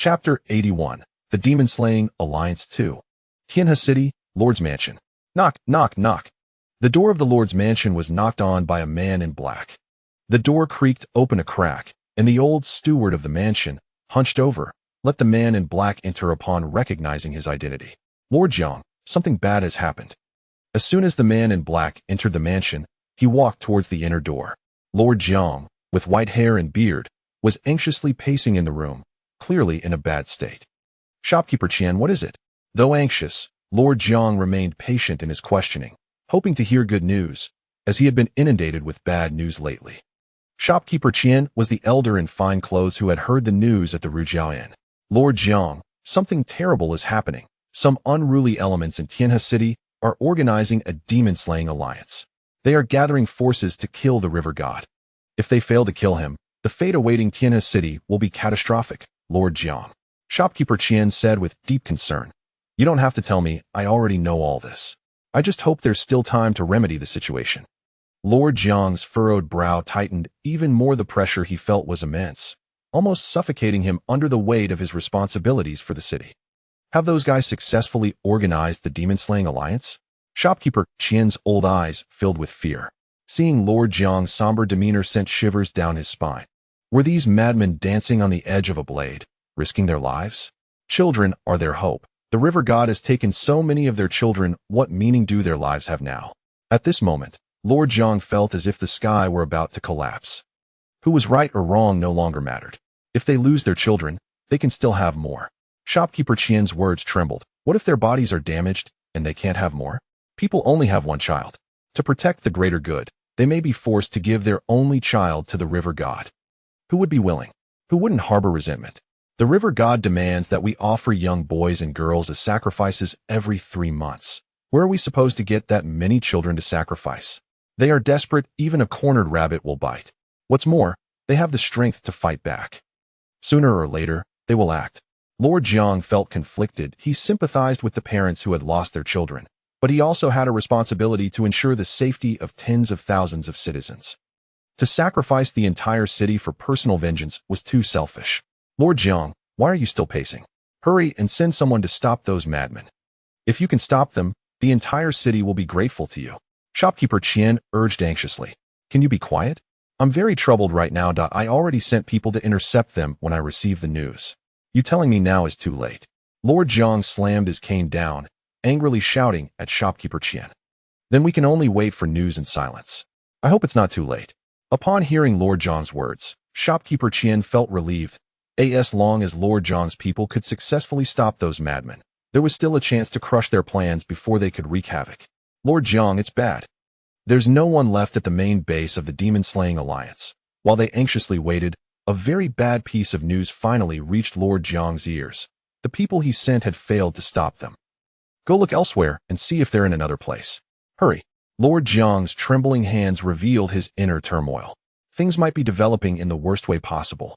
Chapter 81. The Demon-Slaying Alliance 2. Tianhe City, Lord's Mansion. Knock, knock, knock. The door of the Lord's Mansion was knocked on by a man in black. The door creaked open a crack, and the old steward of the mansion, hunched over, let the man in black enter upon recognizing his identity. Lord Xiang, something bad has happened. As soon as the man in black entered the mansion, he walked towards the inner door. Lord Xiang, with white hair and beard, was anxiously pacing in the room, clearly in a bad state. Shopkeeper Qian, what is it? Though anxious, Lord Xiang remained patient in his questioning, hoping to hear good news, as he had been inundated with bad news lately. Shopkeeper Qian was the elder in fine clothes who had heard the news at the Rujiao Inn. Lord Xiang, something terrible is happening. Some unruly elements in Tianhe City are organizing a demon-slaying alliance. They are gathering forces to kill the river god. If they fail to kill him, the fate awaiting Tianhe City will be catastrophic, Lord Xiang. Shopkeeper Qian said with deep concern. You don't have to tell me, I already know all this. I just hope there's still time to remedy the situation. Lord Xiang's furrowed brow tightened even more. The pressure he felt was immense, almost suffocating him under the weight of his responsibilities for the city. Have those guys successfully organized the demon-slaying alliance? Shopkeeper Qian's old eyes filled with fear. Seeing Lord Xiang's somber demeanor sent shivers down his spine. Were these madmen dancing on the edge of a blade, risking their lives? Children are their hope. The river god has taken so many of their children. What meaning do their lives have now? At this moment, Lord Xiang felt as if the sky were about to collapse. Who was right or wrong no longer mattered. If they lose their children, they can still have more. Shopkeeper Qian's words trembled. What if their bodies are damaged and they can't have more? People only have one child. To protect the greater good, they may be forced to give their only child to the river god. Who would be willing? Who wouldn't harbor resentment? The river god demands that we offer young boys and girls as sacrifices every 3 months. Where are we supposed to get that many children to sacrifice? They are desperate. Even a cornered rabbit will bite. What's more, they have the strength to fight back. Sooner or later, they will act. Lord Xiang felt conflicted. He sympathized with the parents who had lost their children, but he also had a responsibility to ensure the safety of tens of thousands of citizens. To sacrifice the entire city for personal vengeance was too selfish. Lord Xiang, why are you still pacing? Hurry and send someone to stop those madmen. If you can stop them, the entire city will be grateful to you. Shopkeeper Qian urged anxiously. Can you be quiet? I'm very troubled right now. I already sent people to intercept them when I received the news. You telling me now is too late. Lord Xiang slammed his cane down, angrily shouting at Shopkeeper Qian. Then we can only wait for news in silence. I hope it's not too late. Upon hearing Lord Xiang's words, Shopkeeper Qian felt relieved. As long as Lord Xiang's people could successfully stop those madmen, there was still a chance to crush their plans before they could wreak havoc. Lord Xiang, it's bad. There's no one left at the main base of the demon-slaying alliance. While they anxiously waited, a very bad piece of news finally reached Lord Xiang's ears. The people he sent had failed to stop them. Go look elsewhere and see if they're in another place. Hurry. Lord Xiang's trembling hands revealed his inner turmoil. Things might be developing in the worst way possible.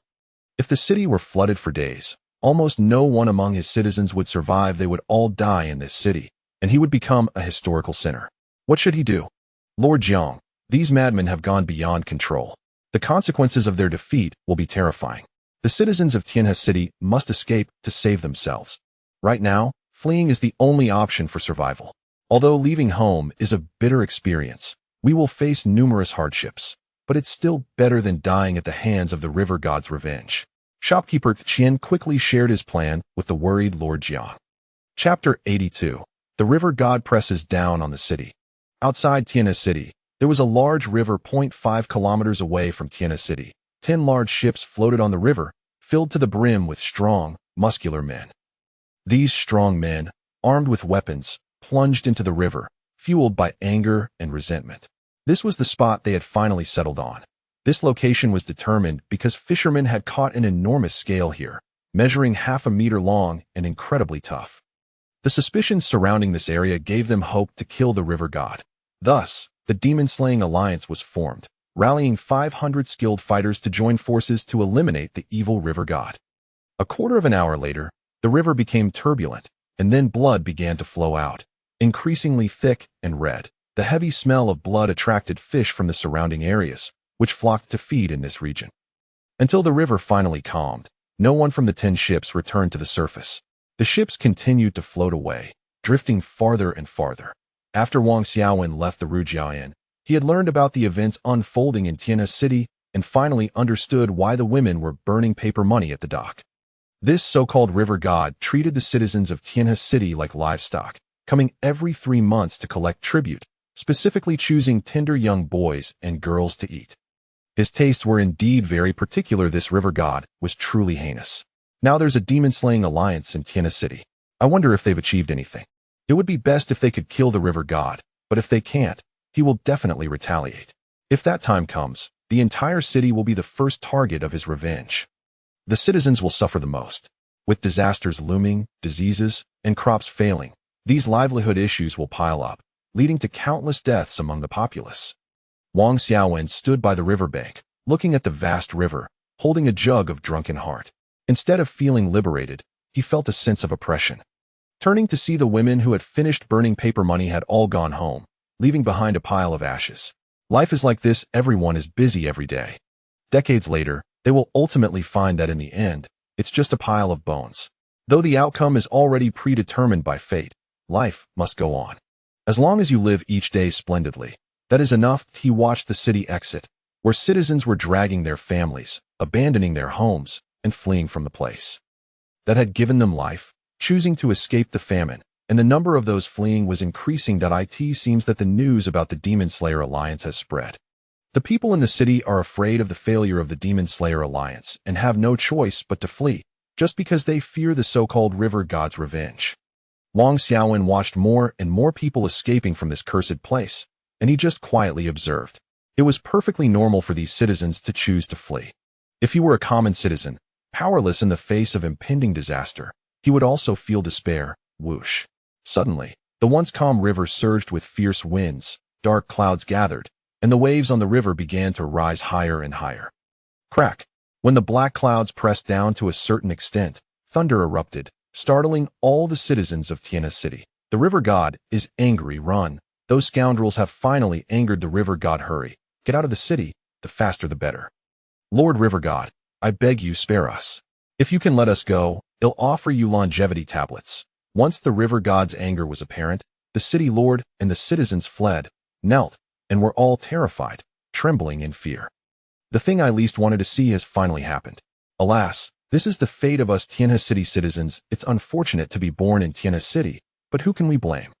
If the city were flooded for days, almost no one among his citizens would survive. They would all die in this city, and he would become a historical sinner. What should he do? Lord Xiang, these madmen have gone beyond control. The consequences of their defeat will be terrifying. The citizens of Tianhe City must escape to save themselves. Right now, fleeing is the only option for survival. Although leaving home is a bitter experience, we will face numerous hardships, but it's still better than dying at the hands of the river god's revenge. Shopkeeper Qian quickly shared his plan with the worried Lord Xiang. Chapter 82. The river god presses down on the city. Outside Tianhe City, there was a large river 0.5 kilometers away from Tianhe City. 10 large ships floated on the river, filled to the brim with strong, muscular men. These strong men, armed with weapons, plunged into the river, fueled by anger and resentment. This was the spot they had finally settled on. This location was determined because fishermen had caught an enormous scale here, measuring half a meter long and incredibly tough. The suspicions surrounding this area gave them hope to kill the river god. Thus, the demon-slaying alliance was formed, rallying 500 skilled fighters to join forces to eliminate the evil river god. A quarter of an hour later, the river became turbulent, and then blood began to flow out, increasingly thick and red. The heavy smell of blood attracted fish from the surrounding areas, which flocked to feed in this region. Until the river finally calmed, No one from the 10 ships returned to the surface. The ships continued to float away, drifting farther and farther. After Wang Xiaowen left the Rujiayan, he had learned about the events unfolding in Tianhe City and finally understood why the women were burning paper money at the dock. This so-called river god treated the citizens of Tianhe City like livestock, coming every 3 months to collect tribute, specifically choosing tender young boys and girls to eat. His tastes were indeed very particular. This river god was truly heinous. Now there's a demon-slaying alliance in Tianhe City. I wonder if they've achieved anything. It would be best if they could kill the river god, but if they can't, he will definitely retaliate. If that time comes, the entire city will be the first target of his revenge. The citizens will suffer the most. With disasters looming, diseases, and crops failing, these livelihood issues will pile up, leading to countless deaths among the populace. Wang Xiaowen stood by the riverbank, looking at the vast river, holding a jug of drunken heart. Instead of feeling liberated, he felt a sense of oppression. Turning to see the women who had finished burning paper money had all gone home, leaving behind a pile of ashes. Life is like this. Everyone is busy every day. Decades later, they will ultimately find that in the end, it's just a pile of bones. Though the outcome is already predetermined by fate, life must go on. As long as you live each day splendidly, that is enough. He watched the city exit, where citizens were dragging their families, abandoning their homes, and fleeing from the place that had given them life, choosing to escape the famine, and the number of those fleeing was increasing. It seems that the news about the Demon Slayer Alliance has spread. The people in the city are afraid of the failure of the Demon Slayer Alliance and have no choice but to flee, just because they fear the so-called river god's revenge. Wang Xiaowen watched more and more people escaping from this cursed place, and he just quietly observed. It was perfectly normal for these citizens to choose to flee. If he were a common citizen, powerless in the face of impending disaster, he would also feel despair. Whoosh. Suddenly, the once calm river surged with fierce winds, dark clouds gathered, and the waves on the river began to rise higher and higher. Crack. When the black clouds pressed down to a certain extent, thunder erupted, startling all the citizens of Tianhe City. The river god is angry. Run. Those scoundrels have finally angered the river god. Hurry. Get out of the city. The faster the better. Lord River God, I beg you, spare us. If you can let us go, I'll offer you longevity tablets. Once the river god's anger was apparent, the city lord and the citizens fled, knelt, and were all terrified, trembling in fear. The thing I least wanted to see has finally happened. Alas, this is the fate of us Tianhe City citizens. It's unfortunate to be born in Tianhe City, but who can we blame?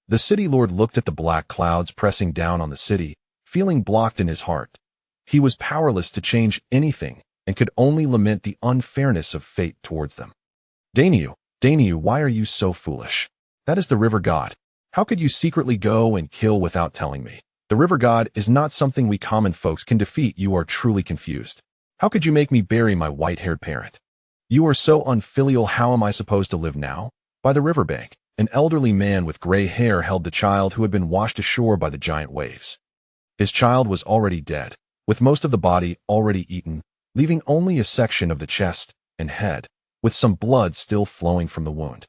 The city lord looked at the black clouds pressing down on the city, feeling blocked in his heart. He was powerless to change anything and could only lament the unfairness of fate towards them. Dainyu, why are you so foolish? That is the river god. How could you secretly go and kill without telling me? The river god is not something we common folks can defeat. You are truly confused. How could you make me bury my white-haired parent? You are so unfilial. How am I supposed to live now? By the riverbank, an elderly man with gray hair held the child who had been washed ashore by the giant waves. His child was already dead, with most of the body already eaten, leaving only a section of the chest and head, with some blood still flowing from the wound.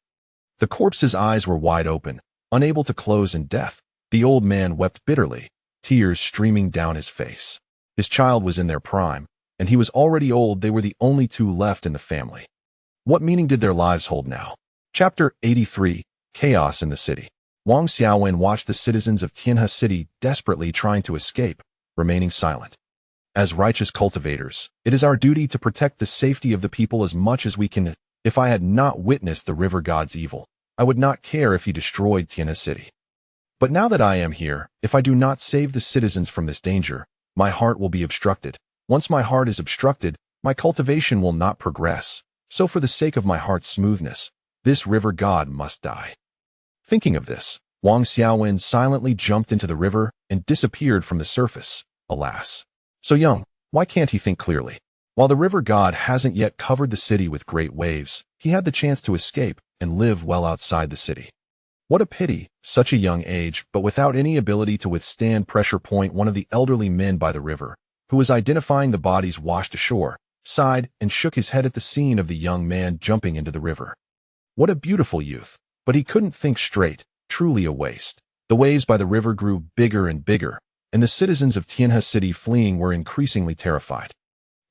The corpse's eyes were wide open, unable to close in death. The old man wept bitterly, tears streaming down his face. His child was in their prime, and he was already old. They were the only two left in the family. What meaning did their lives hold now? Chapter 83, Chaos in the City. Wang Xiaowen watched the citizens of Tianhe City desperately trying to escape, remaining silent. As righteous cultivators, it is our duty to protect the safety of the people as much as we can. If I had not witnessed the river god's evil, I would not care if he destroyed Tianhe City. But now that I am here, if I do not save the citizens from this danger, my heart will be obstructed. Once my heart is obstructed, my cultivation will not progress. So for the sake of my heart's smoothness, this river god must die. Thinking of this, Wang Xiaowen silently jumped into the river and disappeared from the surface. Alas. So young, why can't he think clearly? While the river god hasn't yet covered the city with great waves, he had the chance to escape and live well outside the city. What a pity, such a young age, but without any ability to withstand pressure. One of the elderly men by the river, who was identifying the bodies washed ashore, sighed and shook his head at the scene of the young man jumping into the river. What a beautiful youth, but he couldn't think straight, truly a waste. The waves by the river grew bigger and bigger, and the citizens of Tianhe City fleeing were increasingly terrified.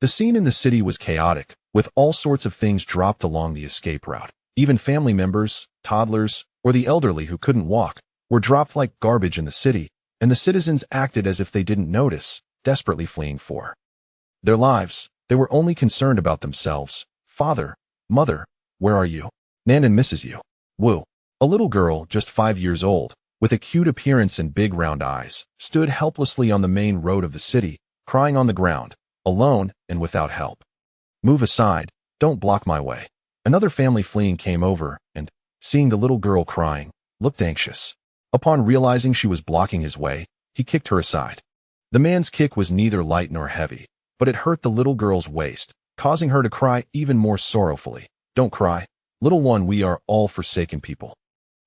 The scene in the city was chaotic, with all sorts of things dropped along the escape route. Even family members, toddlers, or the elderly who couldn't walk were dropped like garbage in the city, and the citizens acted as if they didn't notice, desperately fleeing for their lives. They were only concerned about themselves. Father, mother, where are you? Nan misses you. Wu. A little girl, just 5 years old, with a cute appearance and big round eyes, stood helplessly on the main road of the city, crying on the ground, alone and without help. Move aside, don't block my way. Another family fleeing came over and, seeing the little girl crying, looked anxious. Upon realizing she was blocking his way, he kicked her aside. The man's kick was neither light nor heavy, but it hurt the little girl's waist, causing her to cry even more sorrowfully. Don't cry, little one, we are all forsaken people.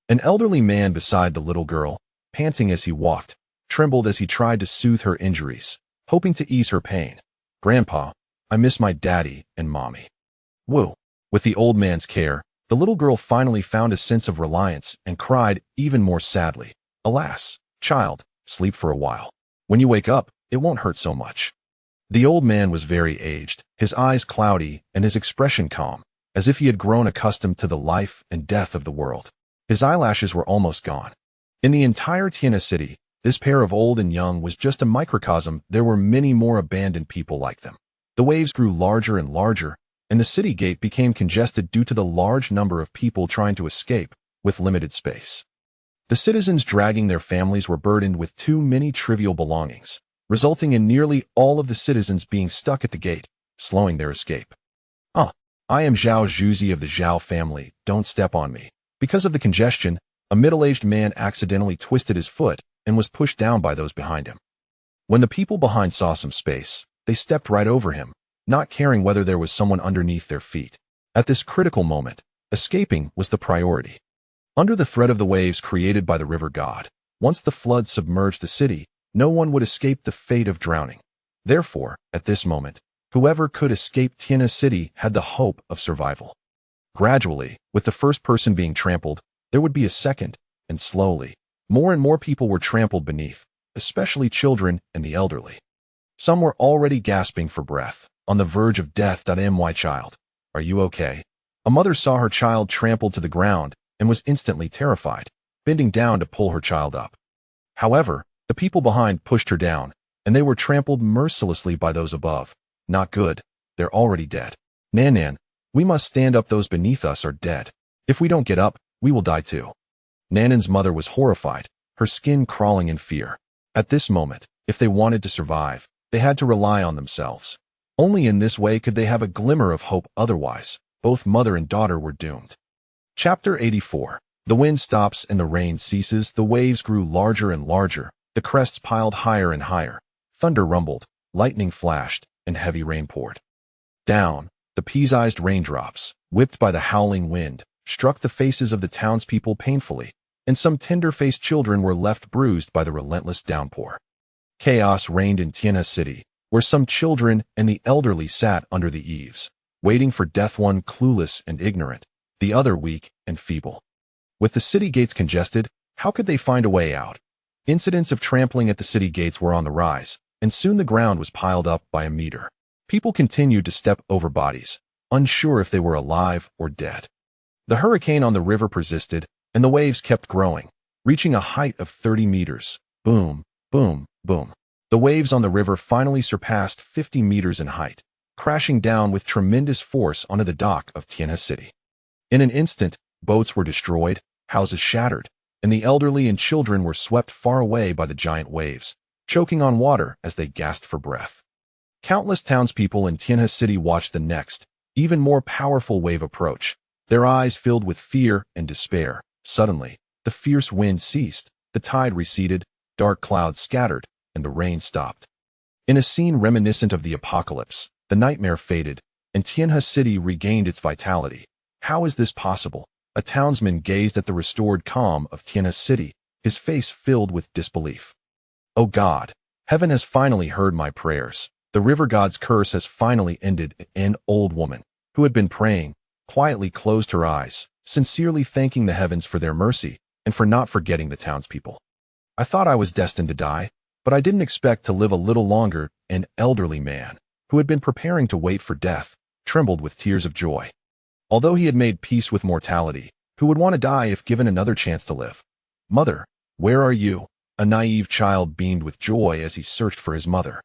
An elderly man beside the little girl, panting as he walked, trembled as he tried to soothe her injuries, hoping to ease her pain. Grandpa, I miss my daddy and mommy. Woo. With the old man's care, the little girl finally found a sense of reliance and cried even more sadly. Alas, child, sleep for a while. When you wake up, it won't hurt so much. The old man was very aged, his eyes cloudy and his expression calm, as if he had grown accustomed to the life and death of the world. His eyelashes were almost gone. In the entire Tiana city, this pair of old and young was just a microcosm. There were many more abandoned people like them. The waves grew larger and larger, and the city gate became congested due to the large number of people trying to escape, with limited space. The citizens dragging their families were burdened with too many trivial belongings, resulting in nearly all of the citizens being stuck at the gate, slowing their escape. I am Zhao Zhuzi of the Zhao family, don't step on me. Because of the congestion, a middle-aged man accidentally twisted his foot and was pushed down by those behind him. When the people behind saw some space, they stepped right over him, not caring whether there was someone underneath their feet. At this critical moment, escaping was the priority. Under the threat of the waves created by the river god, once the flood submerged the city, no one would escape the fate of drowning. Therefore, at this moment, whoever could escape Tiana City had the hope of survival. Gradually, with the first person being trampled, there would be a second, and slowly, more and more people were trampled beneath, especially children and the elderly. Some were already gasping for breath, on the verge of death. My child, are you okay? A mother saw her child trampled to the ground and was instantly terrified, bending down to pull her child up. However, the people behind pushed her down, and they were trampled mercilessly by those above. Not good, they're already dead. Nan, we must stand up, those beneath us are dead. If we don't get up, we will die too. Nanan's mother was horrified, her skin crawling in fear. At this moment, if they wanted to survive, they had to rely on themselves. Only in this way could they have a glimmer of hope, otherwise, both mother and daughter were doomed. Chapter 84. The wind stops and the rain ceases. The waves grew larger and larger, the crests piled higher and higher. Thunder rumbled, lightning flashed, and heavy rain poured down. The pea-sized raindrops, whipped by the howling wind, struck the faces of the townspeople painfully, and some tender-faced children were left bruised by the relentless downpour. Chaos reigned in Tiana City, where some children and the elderly sat under the eaves, waiting for death, one clueless and ignorant, the other weak and feeble. With the city gates congested, how could they find a way out? Incidents of trampling at the city gates were on the rise, and soon the ground was piled up by a meter. People continued to step over bodies, unsure if they were alive or dead. The hurricane on the river persisted, and the waves kept growing, reaching a height of 30 meters. Boom, boom, boom. The waves on the river finally surpassed 50 meters in height, crashing down with tremendous force onto the dock of Tiana City. In an instant, boats were destroyed, houses shattered, and the elderly and children were swept far away by the giant waves, choking on water as they gasped for breath. Countless townspeople in Tiana City watched the next, even more powerful wave approach, their eyes filled with fear and despair. Suddenly, the fierce wind ceased, the tide receded, dark clouds scattered, and the rain stopped. In a scene reminiscent of the apocalypse, the nightmare faded, and Tiana City regained its vitality. How is this possible? A townsman gazed at the restored calm of Tiana City, his face filled with disbelief. Oh God, heaven has finally heard my prayers. The river god's curse has finally ended. An old woman, who had been praying, quietly closed her eyes, sincerely thanking the heavens for their mercy and for not forgetting the townspeople. I thought I was destined to die, but I didn't expect to live a little longer. An elderly man, who had been preparing to wait for death, trembled with tears of joy. Although he had made peace with mortality, who would want to die if given another chance to live? Mother, where are you? A naive child beamed with joy as he searched for his mother.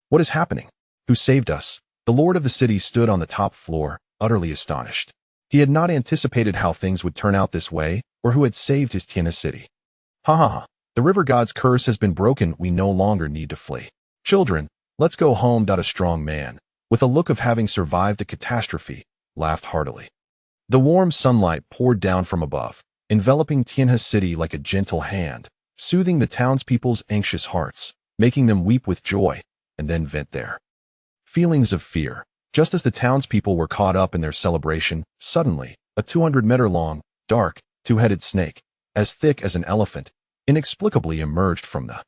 What is happening? Who saved us? The lord of the city stood on the top floor, utterly astonished. He had not anticipated how things would turn out this way, or who had saved his Qingyang city. Ha ha ha. The river god's curse has been broken. We no longer need to flee. Children, let's go home. A strong man, with a look of having survived a catastrophe, laughed heartily. The warm sunlight poured down from above, enveloping Qingyang city like a gentle hand, soothing the townspeople's anxious hearts, making them weep with joy, and then vent their feelings of fear. Just as the townspeople were caught up in their celebration, suddenly, a 200-meter-long, dark, two-headed snake, as thick as an elephant, inexplicably emerged from the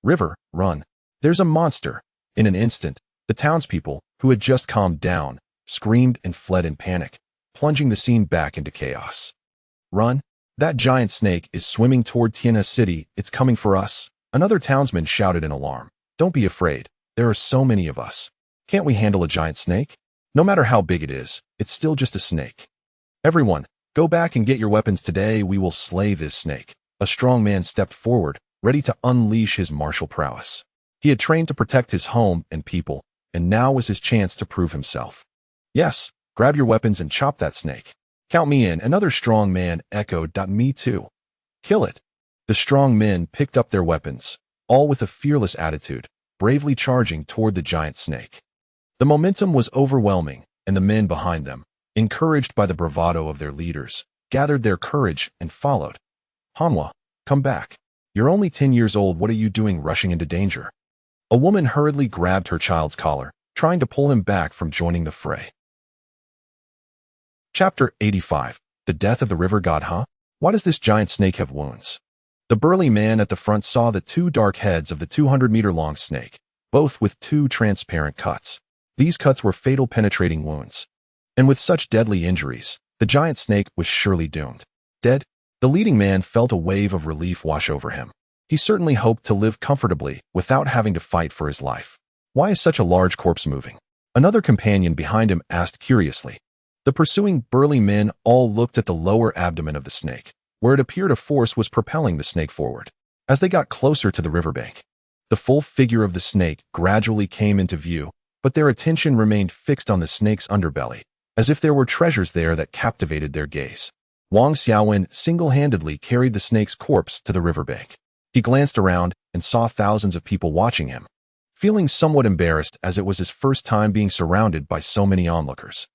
river. Run! There's a monster! In an instant, the townspeople, who had just calmed down, screamed and fled in panic, plunging the scene back into chaos. Run! That giant snake is swimming toward Qingyang city. It's coming for us! Another townsman shouted in alarm. Don't be afraid. There are so many of us. Can't we handle a giant snake? No matter how big it is, it's still just a snake. Everyone, go back and get your weapons today. We will slay this snake. A strong man stepped forward, ready to unleash his martial prowess. He had trained to protect his home and people, and now was his chance to prove himself. Yes, grab your weapons and chop that snake. Count me in. Another strong man echoed. Me too. Kill it. The strong men picked up their weapons, all with a fearless attitude, bravely charging toward the giant snake. The momentum was overwhelming, and the men behind them, encouraged by the bravado of their leaders, gathered their courage and followed. Hanwha, come back. You're only 10 years old. What are you doing rushing into danger? A woman hurriedly grabbed her child's collar, trying to pull him back from joining the fray. Chapter 85. The Death of the River God. Huh? Why does this giant snake have wounds? The burly man at the front saw the two dark heads of the 200-meter-long snake, both with two transparent cuts. These cuts were fatal, penetrating wounds. And with such deadly injuries, the giant snake was surely doomed. Dead? The leading man felt a wave of relief wash over him. He certainly hoped to live comfortably without having to fight for his life. Why is such a large corpse moving? Another companion behind him asked curiously. The pursuing burly men all looked at the lower abdomen of the snake, where it appeared a force was propelling the snake forward. As they got closer to the riverbank, the full figure of the snake gradually came into view, but their attention remained fixed on the snake's underbelly, as if there were treasures there that captivated their gaze. Wang Xiaowen single-handedly carried the snake's corpse to the riverbank. He glanced around and saw thousands of people watching him, feeling somewhat embarrassed as it was his first time being surrounded by so many onlookers.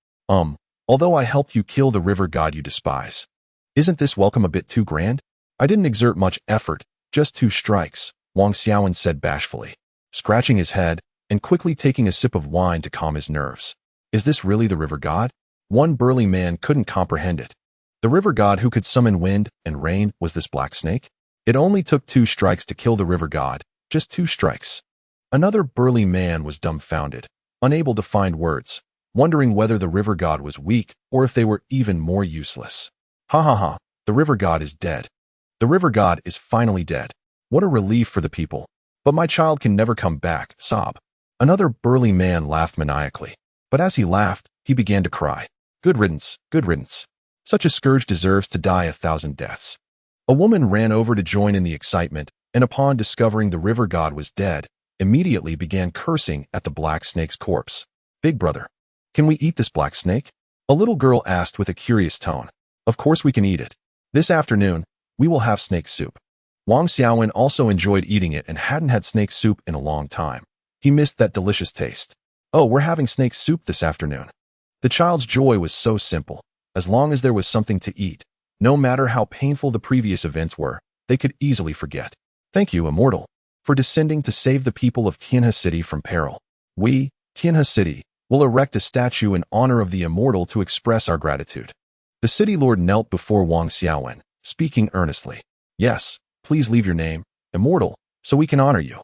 Although I helped you kill the river god you despise. Isn't this welcome a bit too grand? I didn't exert much effort, just 2 strikes, Wang Xiaowen said bashfully, scratching his head and quickly taking a sip of wine to calm his nerves. Is this really the river god? One burly man couldn't comprehend it. The river god who could summon wind and rain was this black snake? It only took 2 strikes to kill the river god, just 2 strikes. Another burly man was dumbfounded, unable to find words, wondering whether the river god was weak or if they were even more useless. Ha ha ha, the river god is dead. The river god is finally dead. What a relief for the people. But my child can never come back, sob. Another burly man laughed maniacally, but as he laughed, he began to cry. Good riddance, good riddance. Such a scourge deserves to die 1,000 deaths. A woman ran over to join in the excitement, and upon discovering the river god was dead, immediately began cursing at the black snake's corpse. Big brother, can we eat this black snake? A little girl asked with a curious tone. Of course we can eat it. This afternoon, we will have snake soup. Wang Xiaowen also enjoyed eating it and hadn't had snake soup in a long time. He missed that delicious taste. Oh, we're having snake soup this afternoon. The child's joy was so simple. As long as there was something to eat, no matter how painful the previous events were, they could easily forget. Thank you, Immortal, for descending to save the people of Qingyang City from peril. We, Qingyang City, will erect a statue in honor of the Immortal to express our gratitude. The city lord knelt before Wang Xiaowen, speaking earnestly. Yes, please leave your name, Immortal, so we can honor you.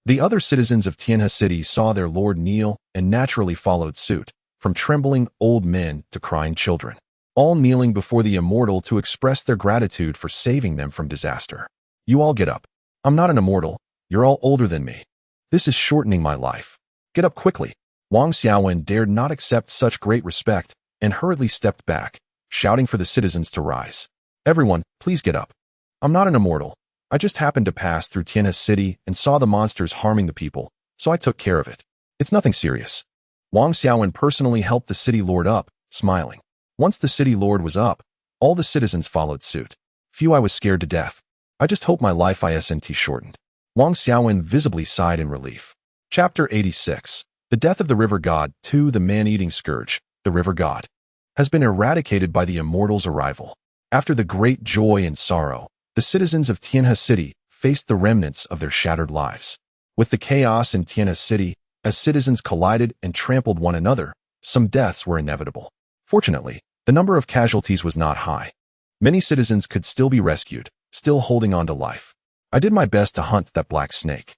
The other citizens of Qingyang City saw their lord kneel and naturally followed suit, from trembling old men to crying children, all kneeling before the Immortal to express their gratitude for saving them from disaster. You all get up. I'm not an immortal. You're all older than me. This is shortening my life. Get up quickly. Wang Xiaowen dared not accept such great respect and hurriedly stepped back, shouting for the citizens to rise. Everyone, please get up. I'm not an immortal. I just happened to pass through Tianhe City and saw the monsters harming the people, so I took care of it. It's nothing serious. Wang Xiaowen personally helped the city lord up, smiling. Once the city lord was up, all the citizens followed suit. Phew, I was scared to death. I just hope my life isn't shortened. Wang Xiaowen visibly sighed in relief. Chapter 86. The Death of the River God 2. The Man-Eating Scourge, the River God, has been eradicated by the immortal's arrival. After the great joy and sorrow, the citizens of Tianhe City faced the remnants of their shattered lives. With the chaos in Tianhe City, as citizens collided and trampled one another, some deaths were inevitable. Fortunately, the number of casualties was not high. Many citizens could still be rescued, still holding on to life. I did my best to hunt that black snake.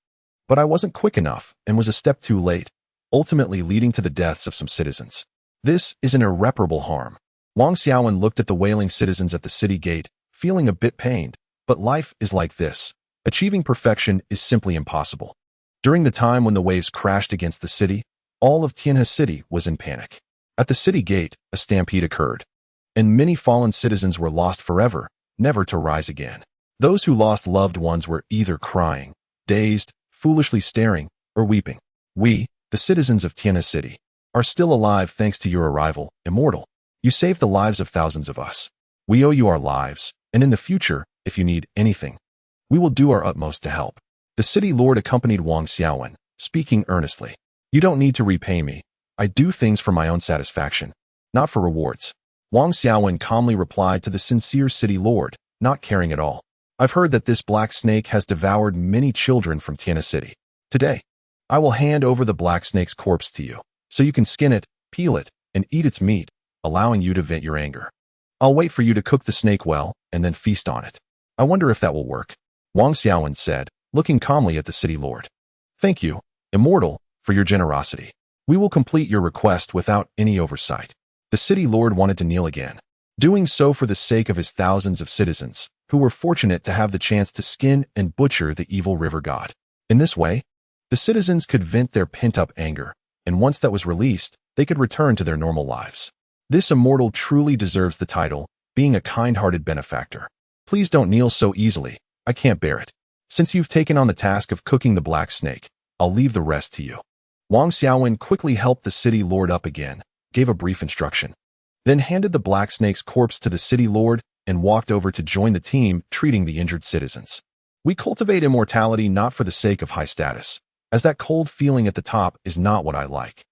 But I wasn't quick enough and was a step too late, ultimately leading to the deaths of some citizens. This is an irreparable harm. Wang Xiaowen looked at the wailing citizens at the city gate, feeling a bit pained, but life is like this. Achieving perfection is simply impossible. During the time when the waves crashed against the city, all of Tianhe City was in panic. At the city gate, a stampede occurred, and many fallen citizens were lost forever, never to rise again. Those who lost loved ones were either crying, dazed, foolishly staring, or weeping. We, the citizens of Tianhe City, are still alive thanks to your arrival, Immortal. You saved the lives of thousands of us. We owe you our lives, and in the future, if you need anything, we will do our utmost to help. The city lord accompanied Wang Xiaowen, speaking earnestly. You don't need to repay me. I do things for my own satisfaction, not for rewards. Wang Xiaowen calmly replied to the sincere city lord, not caring at all. I've heard that this black snake has devoured many children from Tianhe City. Today, I will hand over the black snake's corpse to you, so you can skin it, peel it, and eat its meat, allowing you to vent your anger. I'll wait for you to cook the snake well, and then feast on it. I wonder if that will work. Wang Xiaowen said, looking calmly at the city lord. Thank you, Immortal, for your generosity. We will complete your request without any oversight. The city lord wanted to kneel again, doing so for the sake of his thousands of citizens, who were fortunate to have the chance to skin and butcher the evil river god. In this way, the citizens could vent their pent-up anger, and once that was released, they could return to their normal lives. This immortal truly deserves the title, being a kind-hearted benefactor. Please don't kneel so easily. I can't bear it. Since you've taken on the task of cooking the black snake, I'll leave the rest to you. Wang Xiaowen quickly helped the city lord up again, gave a brief instruction, then handed the black snake's corpse to the city lord and walked over to join the team treating the injured citizens. We cultivate immortality not for the sake of high status, as that cold feeling at the top is not what I like.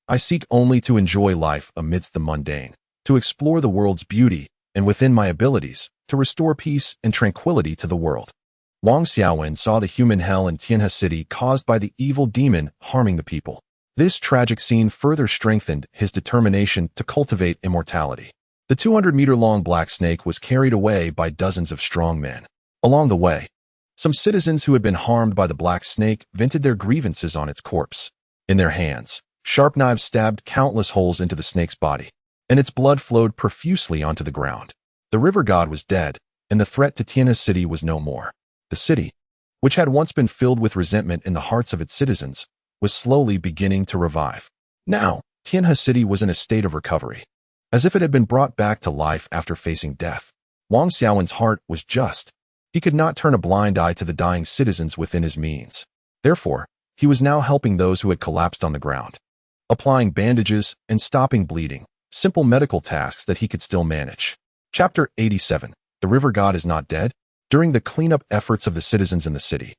I seek only to enjoy life amidst the mundane, to explore the world's beauty, and within my abilities, to restore peace and tranquility to the world. Wang Xiaowen saw the human hell in Tianhe City caused by the evil demon harming the people. This tragic scene further strengthened his determination to cultivate immortality. The 200-meter-long black snake was carried away by dozens of strong men. Along the way, some citizens who had been harmed by the black snake vented their grievances on its corpse. In their hands, sharp knives stabbed countless holes into the snake's body, and its blood flowed profusely onto the ground. The river god was dead, and the threat to Tianhe City was no more. The city, which had once been filled with resentment in the hearts of its citizens, was slowly beginning to revive. Now, Tianhe City was in a state of recovery, as if it had been brought back to life after facing death. Wang Xiaowen's heart was just. He could not turn a blind eye to the dying citizens within his means. Therefore, he was now helping those who had collapsed on the ground, applying bandages and stopping bleeding, simple medical tasks that he could still manage. Chapter 87. The river god is not dead. During the cleanup efforts of the citizens in the city,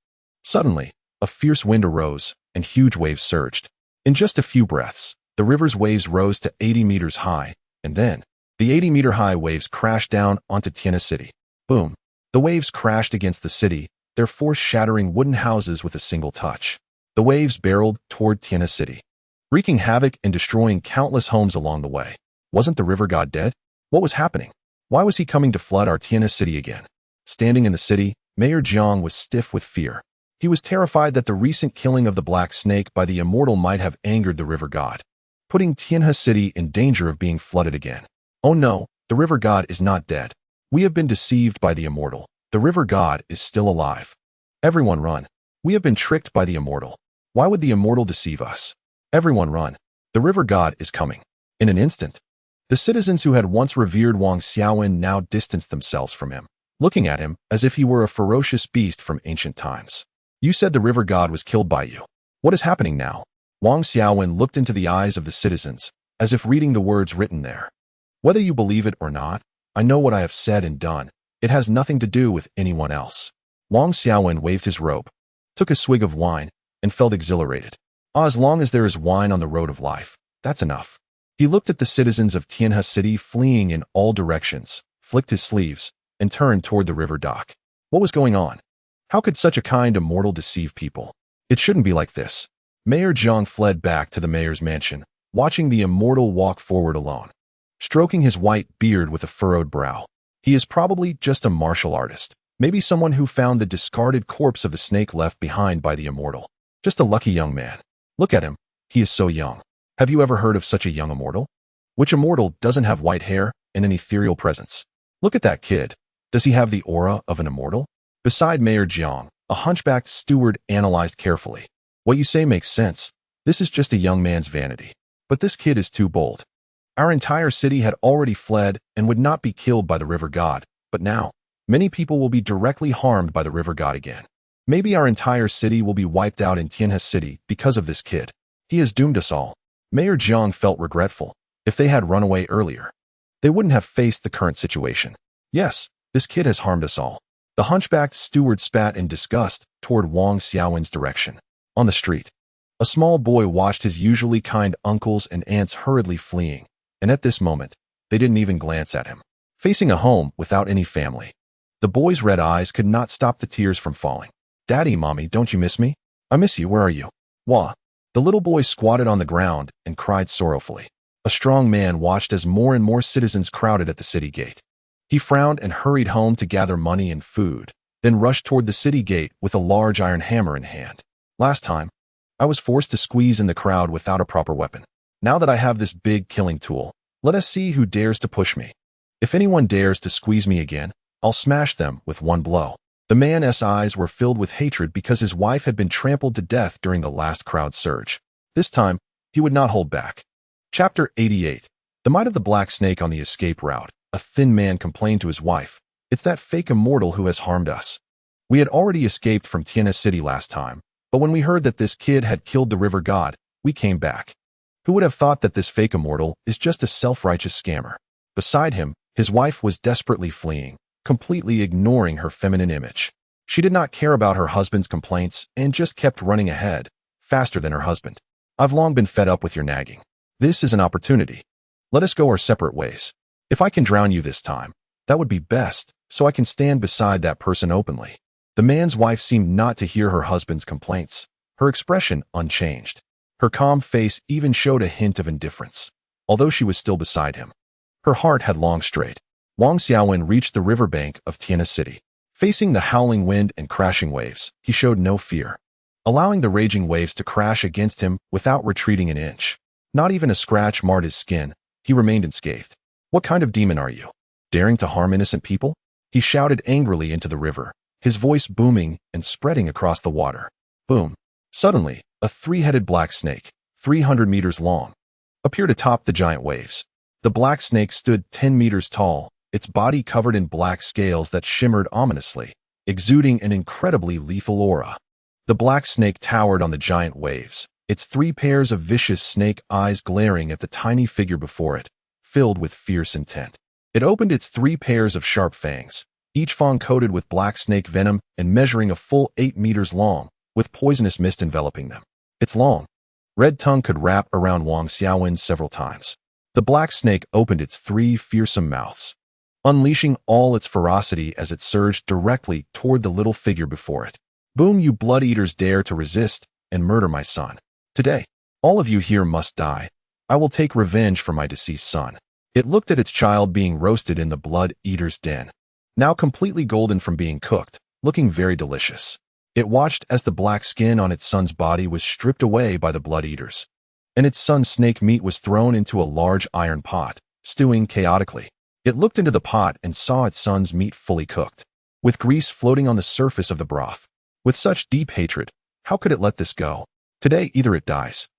suddenly, a fierce wind arose, and huge waves surged. In just a few breaths, the river's waves rose to 80 meters high, and then, the 80-meter-high waves crashed down onto Tianhe City. Boom! The waves crashed against the city, their force shattering wooden houses with a single touch. The waves barreled toward Tianhe City, wreaking havoc and destroying countless homes along the way. Wasn't the river god dead? What was happening? Why was he coming to flood our Tianhe City again? Standing in the city, Mayor Jiang was stiff with fear. He was terrified that the recent killing of the black snake by the immortal might have angered the river god, putting Tianhe City in danger of being flooded again. Oh no, the river god is not dead. We have been deceived by the immortal. The river god is still alive. Everyone run. We have been tricked by the immortal. Why would the immortal deceive us? Everyone run. The river god is coming. In an instant, the citizens who had once revered Wang Xiaowen now distanced themselves from him, looking at him as if he were a ferocious beast from ancient times. You said the river god was killed by you. What is happening now? Wang Xiaowen looked into the eyes of the citizens, as if reading the words written there. Whether you believe it or not, I know what I have said and done. It has nothing to do with anyone else. Wang Xiaowen waved his robe, took a swig of wine, and felt exhilarated. As long as there is wine on the road of life, that's enough. He looked at the citizens of Qingyang City fleeing in all directions, flicked his sleeves, and turned toward the river dock. What was going on? How could such a kind immortal deceive people? It shouldn't be like this. Mayor Zhang fled back to the mayor's mansion, watching the immortal walk forward alone, stroking his white beard with a furrowed brow. He is probably just a martial artist, maybe someone who found the discarded corpse of the snake left behind by the immortal. Just a lucky young man. Look at him, he is so young. Have you ever heard of such a young immortal? Which immortal doesn't have white hair and an ethereal presence? Look at that kid. Does he have the aura of an immortal? Beside Mayor Jiang, a hunchbacked steward analyzed carefully. What you say makes sense. This is just a young man's vanity. But this kid is too bold. Our entire city had already fled and would not be killed by the river god, but now, many people will be directly harmed by the river god again. Maybe our entire city will be wiped out in Qingyang City because of this kid. He has doomed us all. Mayor Jiang felt regretful. If they had run away earlier, they wouldn't have faced the current situation. Yes, this kid has harmed us all. The hunchbacked steward spat in disgust toward Wang Xiaowen's direction. On the street, a small boy watched his usually kind uncles and aunts hurriedly fleeing, and at this moment, they didn't even glance at him. Facing a home without any family, the boy's red eyes could not stop the tears from falling. Daddy, Mommy, don't you miss me? I miss you, where are you? Wah. The little boy squatted on the ground and cried sorrowfully. A strong man watched as more and more citizens crowded at the city gate. He frowned and hurried home to gather money and food, then rushed toward the city gate with a large iron hammer in hand. Last time, I was forced to squeeze in the crowd without a proper weapon. Now that I have this big killing tool, let us see who dares to push me. If anyone dares to squeeze me again, I'll smash them with one blow. The man's eyes were filled with hatred because his wife had been trampled to death during the last crowd surge. This time, he would not hold back. Chapter 88. The might of the black snake on the escape route. A thin man complained to his wife. It's that fake immortal who has harmed us. We had already escaped from Qingyang City last time, but when we heard that this kid had killed the river god, we came back. Who would have thought that this fake immortal is just a self-righteous scammer? Beside him, his wife was desperately fleeing, completely ignoring her feminine image. She did not care about her husband's complaints and just kept running ahead, faster than her husband. I've long been fed up with your nagging. This is an opportunity. Let us go our separate ways. If I can drown you this time, that would be best, so I can stand beside that person openly. The man's wife seemed not to hear her husband's complaints, her expression unchanged. Her calm face even showed a hint of indifference, although she was still beside him. Her heart had long strayed. Wang Xiaowen reached the riverbank of Qingyang City. Facing the howling wind and crashing waves, he showed no fear, allowing the raging waves to crash against him without retreating an inch. Not even a scratch marred his skin. He remained unscathed. What kind of demon are you? Daring to harm innocent people? He shouted angrily into the river, his voice booming and spreading across the water. Boom. Suddenly, a three-headed black snake, 300 meters long, appeared atop the giant waves. The black snake stood 10 meters tall, its body covered in black scales that shimmered ominously, exuding an incredibly lethal aura. The black snake towered on the giant waves, its three pairs of vicious snake eyes glaring at the tiny figure before it, filled with fierce intent. It opened its three pairs of sharp fangs, each fang coated with black snake venom and measuring a full 8 meters long, with poisonous mist enveloping them. Its long, red tongue could wrap around Wang Xiaowen several times. The black snake opened its three fearsome mouths, unleashing all its ferocity as it surged directly toward the little figure before it. Boom, you blood-eaters dare to resist and murder my son. Today, all of you here must die. I will take revenge for my deceased son. It looked at its child being roasted in the blood-eater's den, now completely golden from being cooked, looking very delicious. It watched as the black skin on its son's body was stripped away by the blood-eaters, and its son's snake meat was thrown into a large iron pot, stewing chaotically. It looked into the pot and saw its son's meat fully cooked, with grease floating on the surface of the broth. With such deep hatred, how could it let this go? Today, either it dies,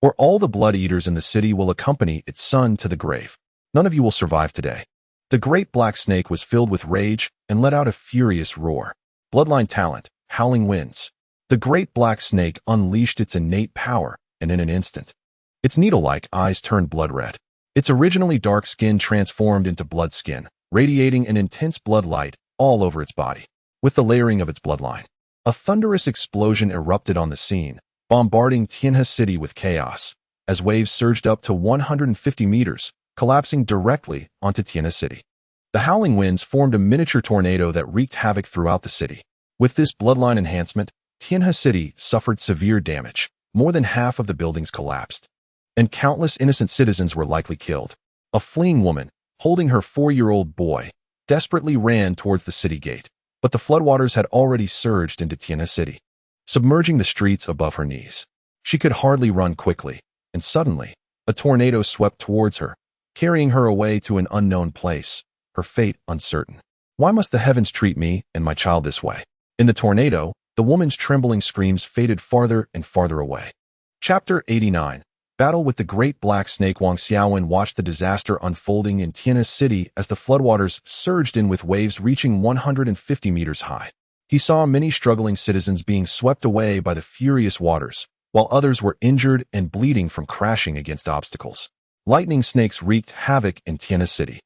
or all the blood eaters in the city will accompany its son to the grave. None of you will survive today." The great black snake was filled with rage and let out a furious roar. Bloodline talent, howling winds. The great black snake unleashed its innate power, and in an instant, its needle-like eyes turned blood red. Its originally dark skin transformed into blood skin, radiating an intense blood light all over its body. With the layering of its bloodline, a thunderous explosion erupted on the scene, bombarding Qingyang City with chaos, as waves surged up to 150 meters, collapsing directly onto Qingyang City. The howling winds formed a miniature tornado that wreaked havoc throughout the city. With this bloodline enhancement, Qingyang City suffered severe damage. More than half of the buildings collapsed, and countless innocent citizens were likely killed. A fleeing woman, holding her 4-year-old boy, desperately ran towards the city gate, but the floodwaters had already surged into Qingyang City, submerging the streets above her knees. She could hardly run quickly, and suddenly, a tornado swept towards her, carrying her away to an unknown place, her fate uncertain. Why must the heavens treat me and my child this way? In the tornado, the woman's trembling screams faded farther and farther away. Chapter 89. Battle with the Great Black Snake. Wang Xiaowen watched the disaster unfolding in Qingyang City as the floodwaters surged in with waves reaching 150 meters high. He saw many struggling citizens being swept away by the furious waters, while others were injured and bleeding from crashing against obstacles. Lightning snakes wreaked havoc in Qingyang City.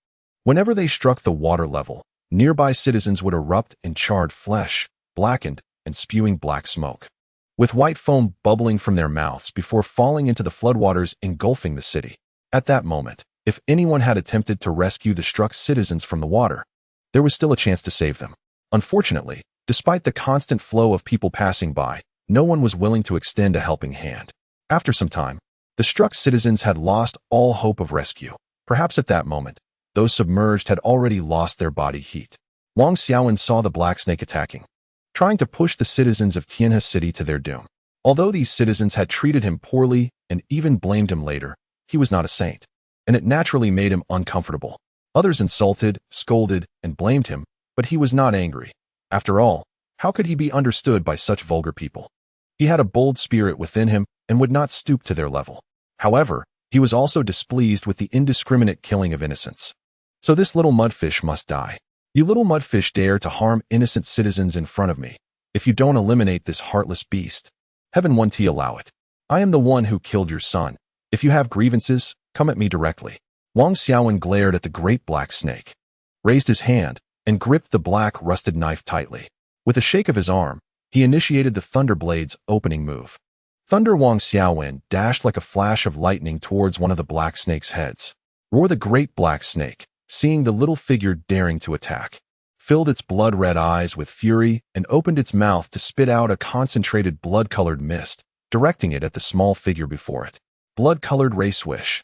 Whenever they struck the water level, nearby citizens would erupt in charred flesh, blackened, and spewing black smoke, with white foam bubbling from their mouths before falling into the floodwaters engulfing the city. At that moment, if anyone had attempted to rescue the struck citizens from the water, there was still a chance to save them. Unfortunately, despite the constant flow of people passing by, no one was willing to extend a helping hand. After some time, the struck citizens had lost all hope of rescue. Perhaps at that moment, those submerged had already lost their body heat. Wang Xiaowen saw the black snake attacking, trying to push the citizens of Qingyang City to their doom. Although these citizens had treated him poorly and even blamed him later, he was not a saint, and it naturally made him uncomfortable. Others insulted, scolded, and blamed him, but he was not angry. After all, how could he be understood by such vulgar people? He had a bold spirit within him and would not stoop to their level. However, he was also displeased with the indiscriminate killing of innocents. So this little mudfish must die. You little mudfish dare to harm innocent citizens in front of me. If you don't eliminate this heartless beast, heaven won't allow it. I am the one who killed your son. If you have grievances, come at me directly. Wang Xiaowen glared at the great black snake, raised his hand, and gripped the black rusted knife tightly. With a shake of his arm, he initiated the Thunderblade's opening move. Thunder. Wang Xiaowen dashed like a flash of lightning towards one of the black snake's heads. Roar. The great black snake, seeing the little figure daring to attack, filled its blood-red eyes with fury and opened its mouth to spit out a concentrated blood-colored mist, directing it at the small figure before it. Blood-colored ray swish.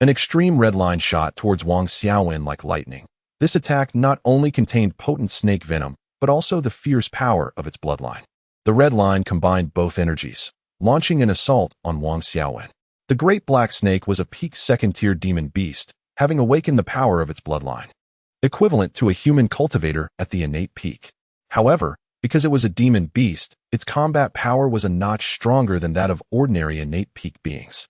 An extreme red line shot towards Wang Xiaowen like lightning. This attack not only contained potent snake venom, but also the fierce power of its bloodline. The red line combined both energies, launching an assault on Wang Xiaowen. The great black snake was a peak second-tier demon beast, having awakened the power of its bloodline, equivalent to a human cultivator at the innate peak. However, because it was a demon beast, its combat power was a notch stronger than that of ordinary innate peak beings.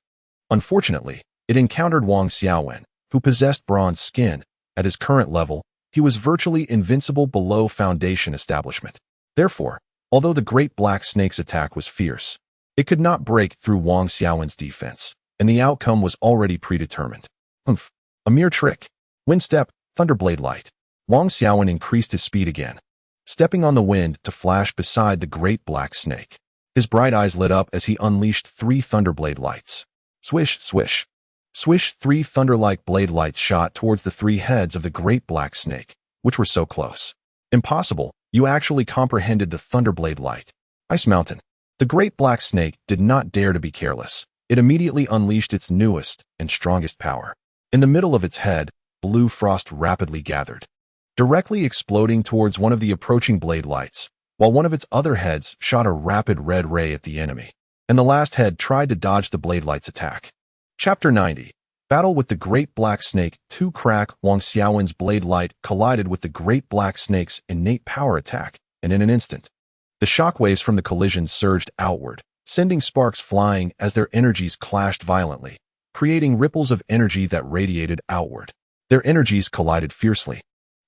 Unfortunately, it encountered Wang Xiaowen, who possessed bronze skin. At his current level, he was virtually invincible below Foundation establishment. Therefore, although the great black snake's attack was fierce, it could not break through Wang Xiaowen's defense, and the outcome was already predetermined. A mere trick. Wind step, Thunderblade light. Wang Xiaowen increased his speed again, stepping on the wind to flash beside the great black snake. His bright eyes lit up as he unleashed 3 Thunderblade lights. Swish, swish. Swish. 3 thunder-like blade lights shot towards the 3 heads of the great black snake, which were so close. Impossible, you actually comprehended the Thunderblade light. Ice Mountain. The great black snake did not dare to be careless. It immediately unleashed its newest and strongest power. In the middle of its head, blue frost rapidly gathered, directly exploding towards one of the approaching blade lights, while one of its other heads shot a rapid red ray at the enemy, and the last head tried to dodge the blade light's attack. Chapter 90. Battle with the Great Black Snake. 2 Crack. Wang Xiaowen's blade light collided with the Great Black Snake's innate power attack, and in an instant, the shockwaves from the collision surged outward, sending sparks flying as their energies clashed violently, creating ripples of energy that radiated outward. Their energies collided fiercely.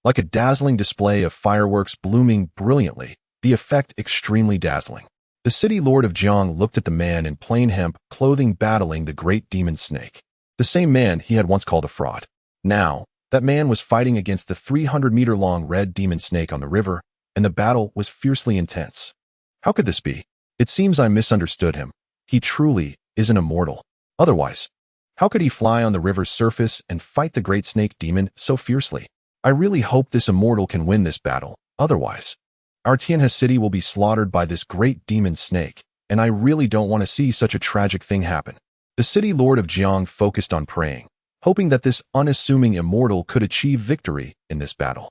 Like a dazzling display of fireworks blooming brilliantly, the effect extremely dazzling. The city lord of Jiang looked at the man in plain hemp clothing battling the great demon snake. The same man he had once called a fraud. Now, that man was fighting against the 300-meter-long red demon snake on the river, and the battle was fiercely intense. How could this be? It seems I misunderstood him. He truly is an immortal. Otherwise, how could he fly on the river's surface and fight the great snake demon so fiercely? I really hope this immortal can win this battle. Otherwise, our Tianhe city will be slaughtered by this great demon snake, and I really don't want to see such a tragic thing happen. The city lord of Jiang focused on praying, hoping that this unassuming immortal could achieve victory in this battle.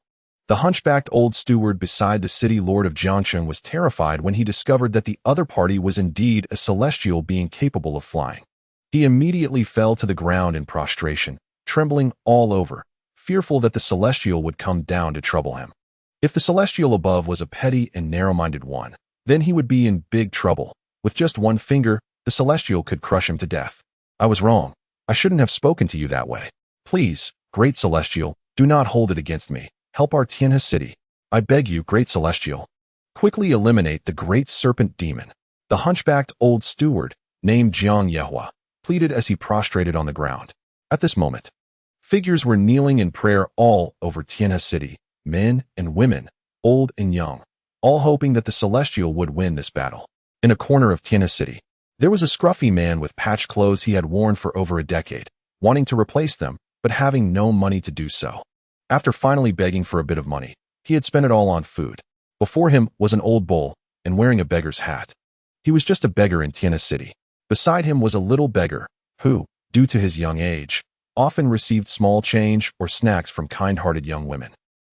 The hunchbacked old steward beside the city lord of Jiangsheng was terrified when he discovered that the other party was indeed a celestial being capable of flying. He immediately fell to the ground in prostration, trembling all over, fearful that the celestial would come down to trouble him. If the celestial above was a petty and narrow-minded one, then he would be in big trouble. With just one finger, the celestial could crush him to death. I was wrong. I shouldn't have spoken to you that way. Please, great celestial, do not hold it against me. Help our Tianhe city. I beg you, great celestial. Quickly eliminate the great serpent demon. The hunchbacked old steward, named Jiang Yehua, pleaded as he prostrated on the ground. At this moment, figures were kneeling in prayer all over Tianhe city, men and women, old and young, all hoping that the celestial would win this battle. In a corner of Tianhe city, there was a scruffy man with patched clothes he had worn for over a decade, wanting to replace them, but having no money to do so. After finally begging for a bit of money, he had spent it all on food. Before him was an old bull, and wearing a beggar's hat. He was just a beggar in Tianhe city. Beside him was a little beggar, who, due to his young age, often received small change or snacks from kind-hearted young women,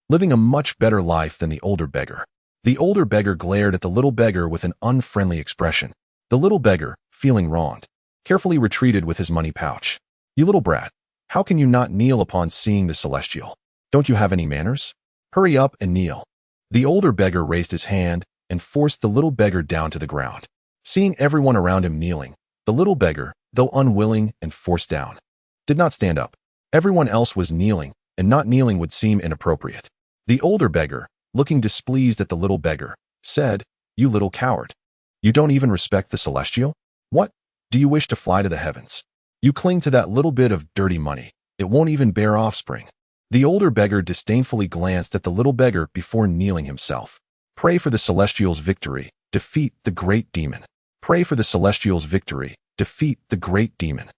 living a much better life than the older beggar. The older beggar glared at the little beggar with an unfriendly expression. The little beggar, feeling wronged, carefully retreated with his money pouch. You little brat, how can you not kneel upon seeing the celestial? Don't you have any manners? Hurry up and kneel. The older beggar raised his hand and forced the little beggar down to the ground. Seeing everyone around him kneeling, the little beggar, though unwilling and forced down, did not stand up. Everyone else was kneeling, and not kneeling would seem inappropriate. The older beggar, looking displeased at the little beggar, said, You little coward. You don't even respect the celestial? What? Do you wish to fly to the heavens? You cling to that little bit of dirty money. It won't even bear offspring. The older beggar disdainfully glanced at the little beggar before kneeling himself. Pray for the celestial's victory. Defeat the great demon. Pray for the celestial's victory. Defeat the great demon.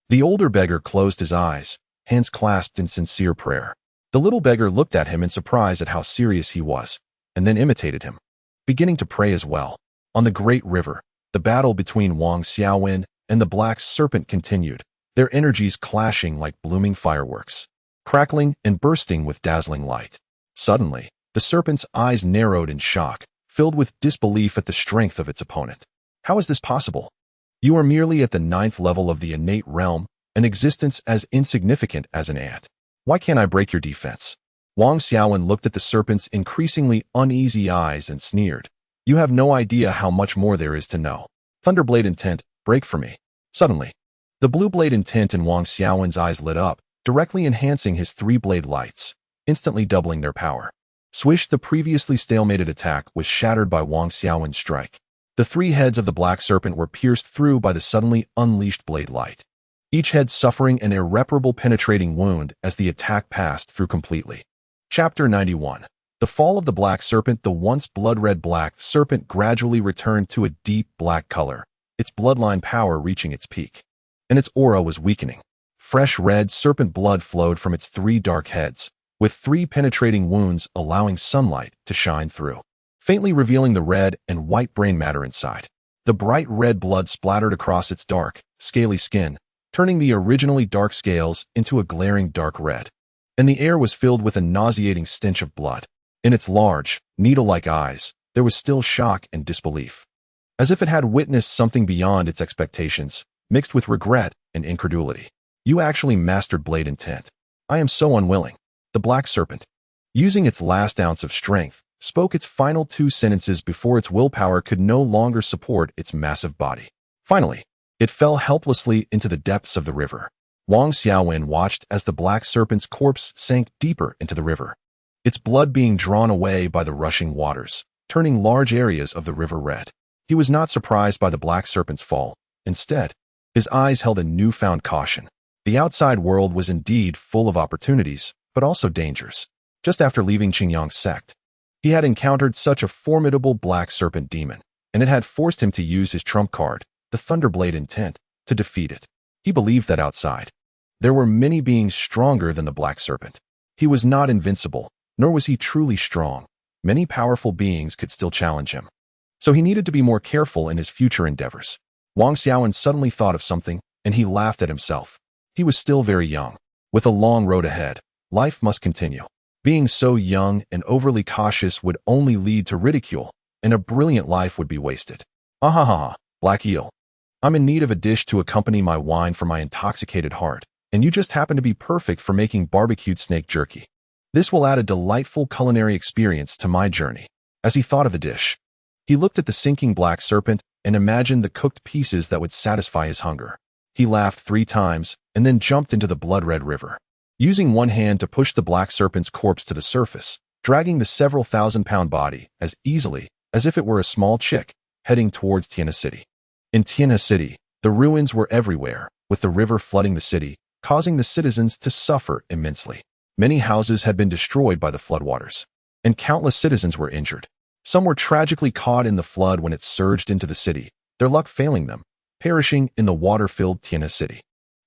The older beggar closed his eyes, hands clasped in sincere prayer. The little beggar looked at him in surprise at how serious he was, and then imitated him, beginning to pray as well. On the great river, the battle between Wang Xiaowen and the black serpent continued, their energies clashing like blooming fireworks, crackling and bursting with dazzling light. Suddenly, the serpent's eyes narrowed in shock, filled with disbelief at the strength of its opponent. How is this possible? You are merely at the 9th level of the innate realm, an existence as insignificant as an ant. Why can't I break your defense? Wang Xiaowen looked at the serpent's increasingly uneasy eyes and sneered. You have no idea how much more there is to know. Thunderblade intent, break for me. Suddenly, the blue blade intent in Wang Xiaowen's eyes lit up, directly enhancing his 3-blade lights, instantly doubling their power. Swish, the previously stalemated attack was shattered by Wang Xiaowen's strike. The 3 heads of the black serpent were pierced through by the suddenly unleashed blade light, each head suffering an irreparable penetrating wound as the attack passed through completely. Chapter 91. The fall of the black serpent. The once blood-red black serpent gradually returned to a deep black color, its bloodline power reaching its peak, and its aura was weakening. Fresh red serpent blood flowed from its 3 dark heads, with 3 penetrating wounds allowing sunlight to shine through, faintly revealing the red and white brain matter inside. The bright red blood splattered across its dark, scaly skin, turning the originally dark scales into a glaring dark red, and the air was filled with a nauseating stench of blood. In its large, needle-like eyes, there was still shock and disbelief, as if it had witnessed something beyond its expectations, mixed with regret and incredulity. You actually mastered blade intent. I am so unwilling. The black serpent, using its last ounce of strength, spoke its final 2 sentences before its willpower could no longer support its massive body. Finally, it fell helplessly into the depths of the river. Wang Xiaowen watched as the black serpent's corpse sank deeper into the river, its blood being drawn away by the rushing waters, turning large areas of the river red. He was not surprised by the black serpent's fall. Instead, his eyes held a newfound caution. The outside world was indeed full of opportunities, but also dangers. Just after leaving Qingyang Sect, he had encountered such a formidable black serpent demon, and it had forced him to use his trump card, the Thunderblade intent, to defeat it. He believed that outside there were many beings stronger than the black serpent. He was not invincible, nor was he truly strong. Many powerful beings could still challenge him. So he needed to be more careful in his future endeavors. Wang Xiaowen suddenly thought of something, and he laughed at himself. He was still very young. With a long road ahead, life must continue. Being so young and overly cautious would only lead to ridicule, and a brilliant life would be wasted. Ah, Black Eel. I'm in need of a dish to accompany my wine for my intoxicated heart, and you just happen to be perfect for making barbecued snake jerky. This will add a delightful culinary experience to my journey. As he thought of the dish, he looked at the sinking black serpent and imagined the cooked pieces that would satisfy his hunger. He laughed 3 times and then jumped into the blood-red river, using one hand to push the black serpent's corpse to the surface, dragging the several thousand-pound body as easily as if it were a small chick heading towards Tianhe City. In Tianhe City, the ruins were everywhere, with the river flooding the city, causing the citizens to suffer immensely. Many houses had been destroyed by the floodwaters, and countless citizens were injured. Some were tragically caught in the flood when it surged into the city, their luck failing them, perishing in the water-filled Tianhe City.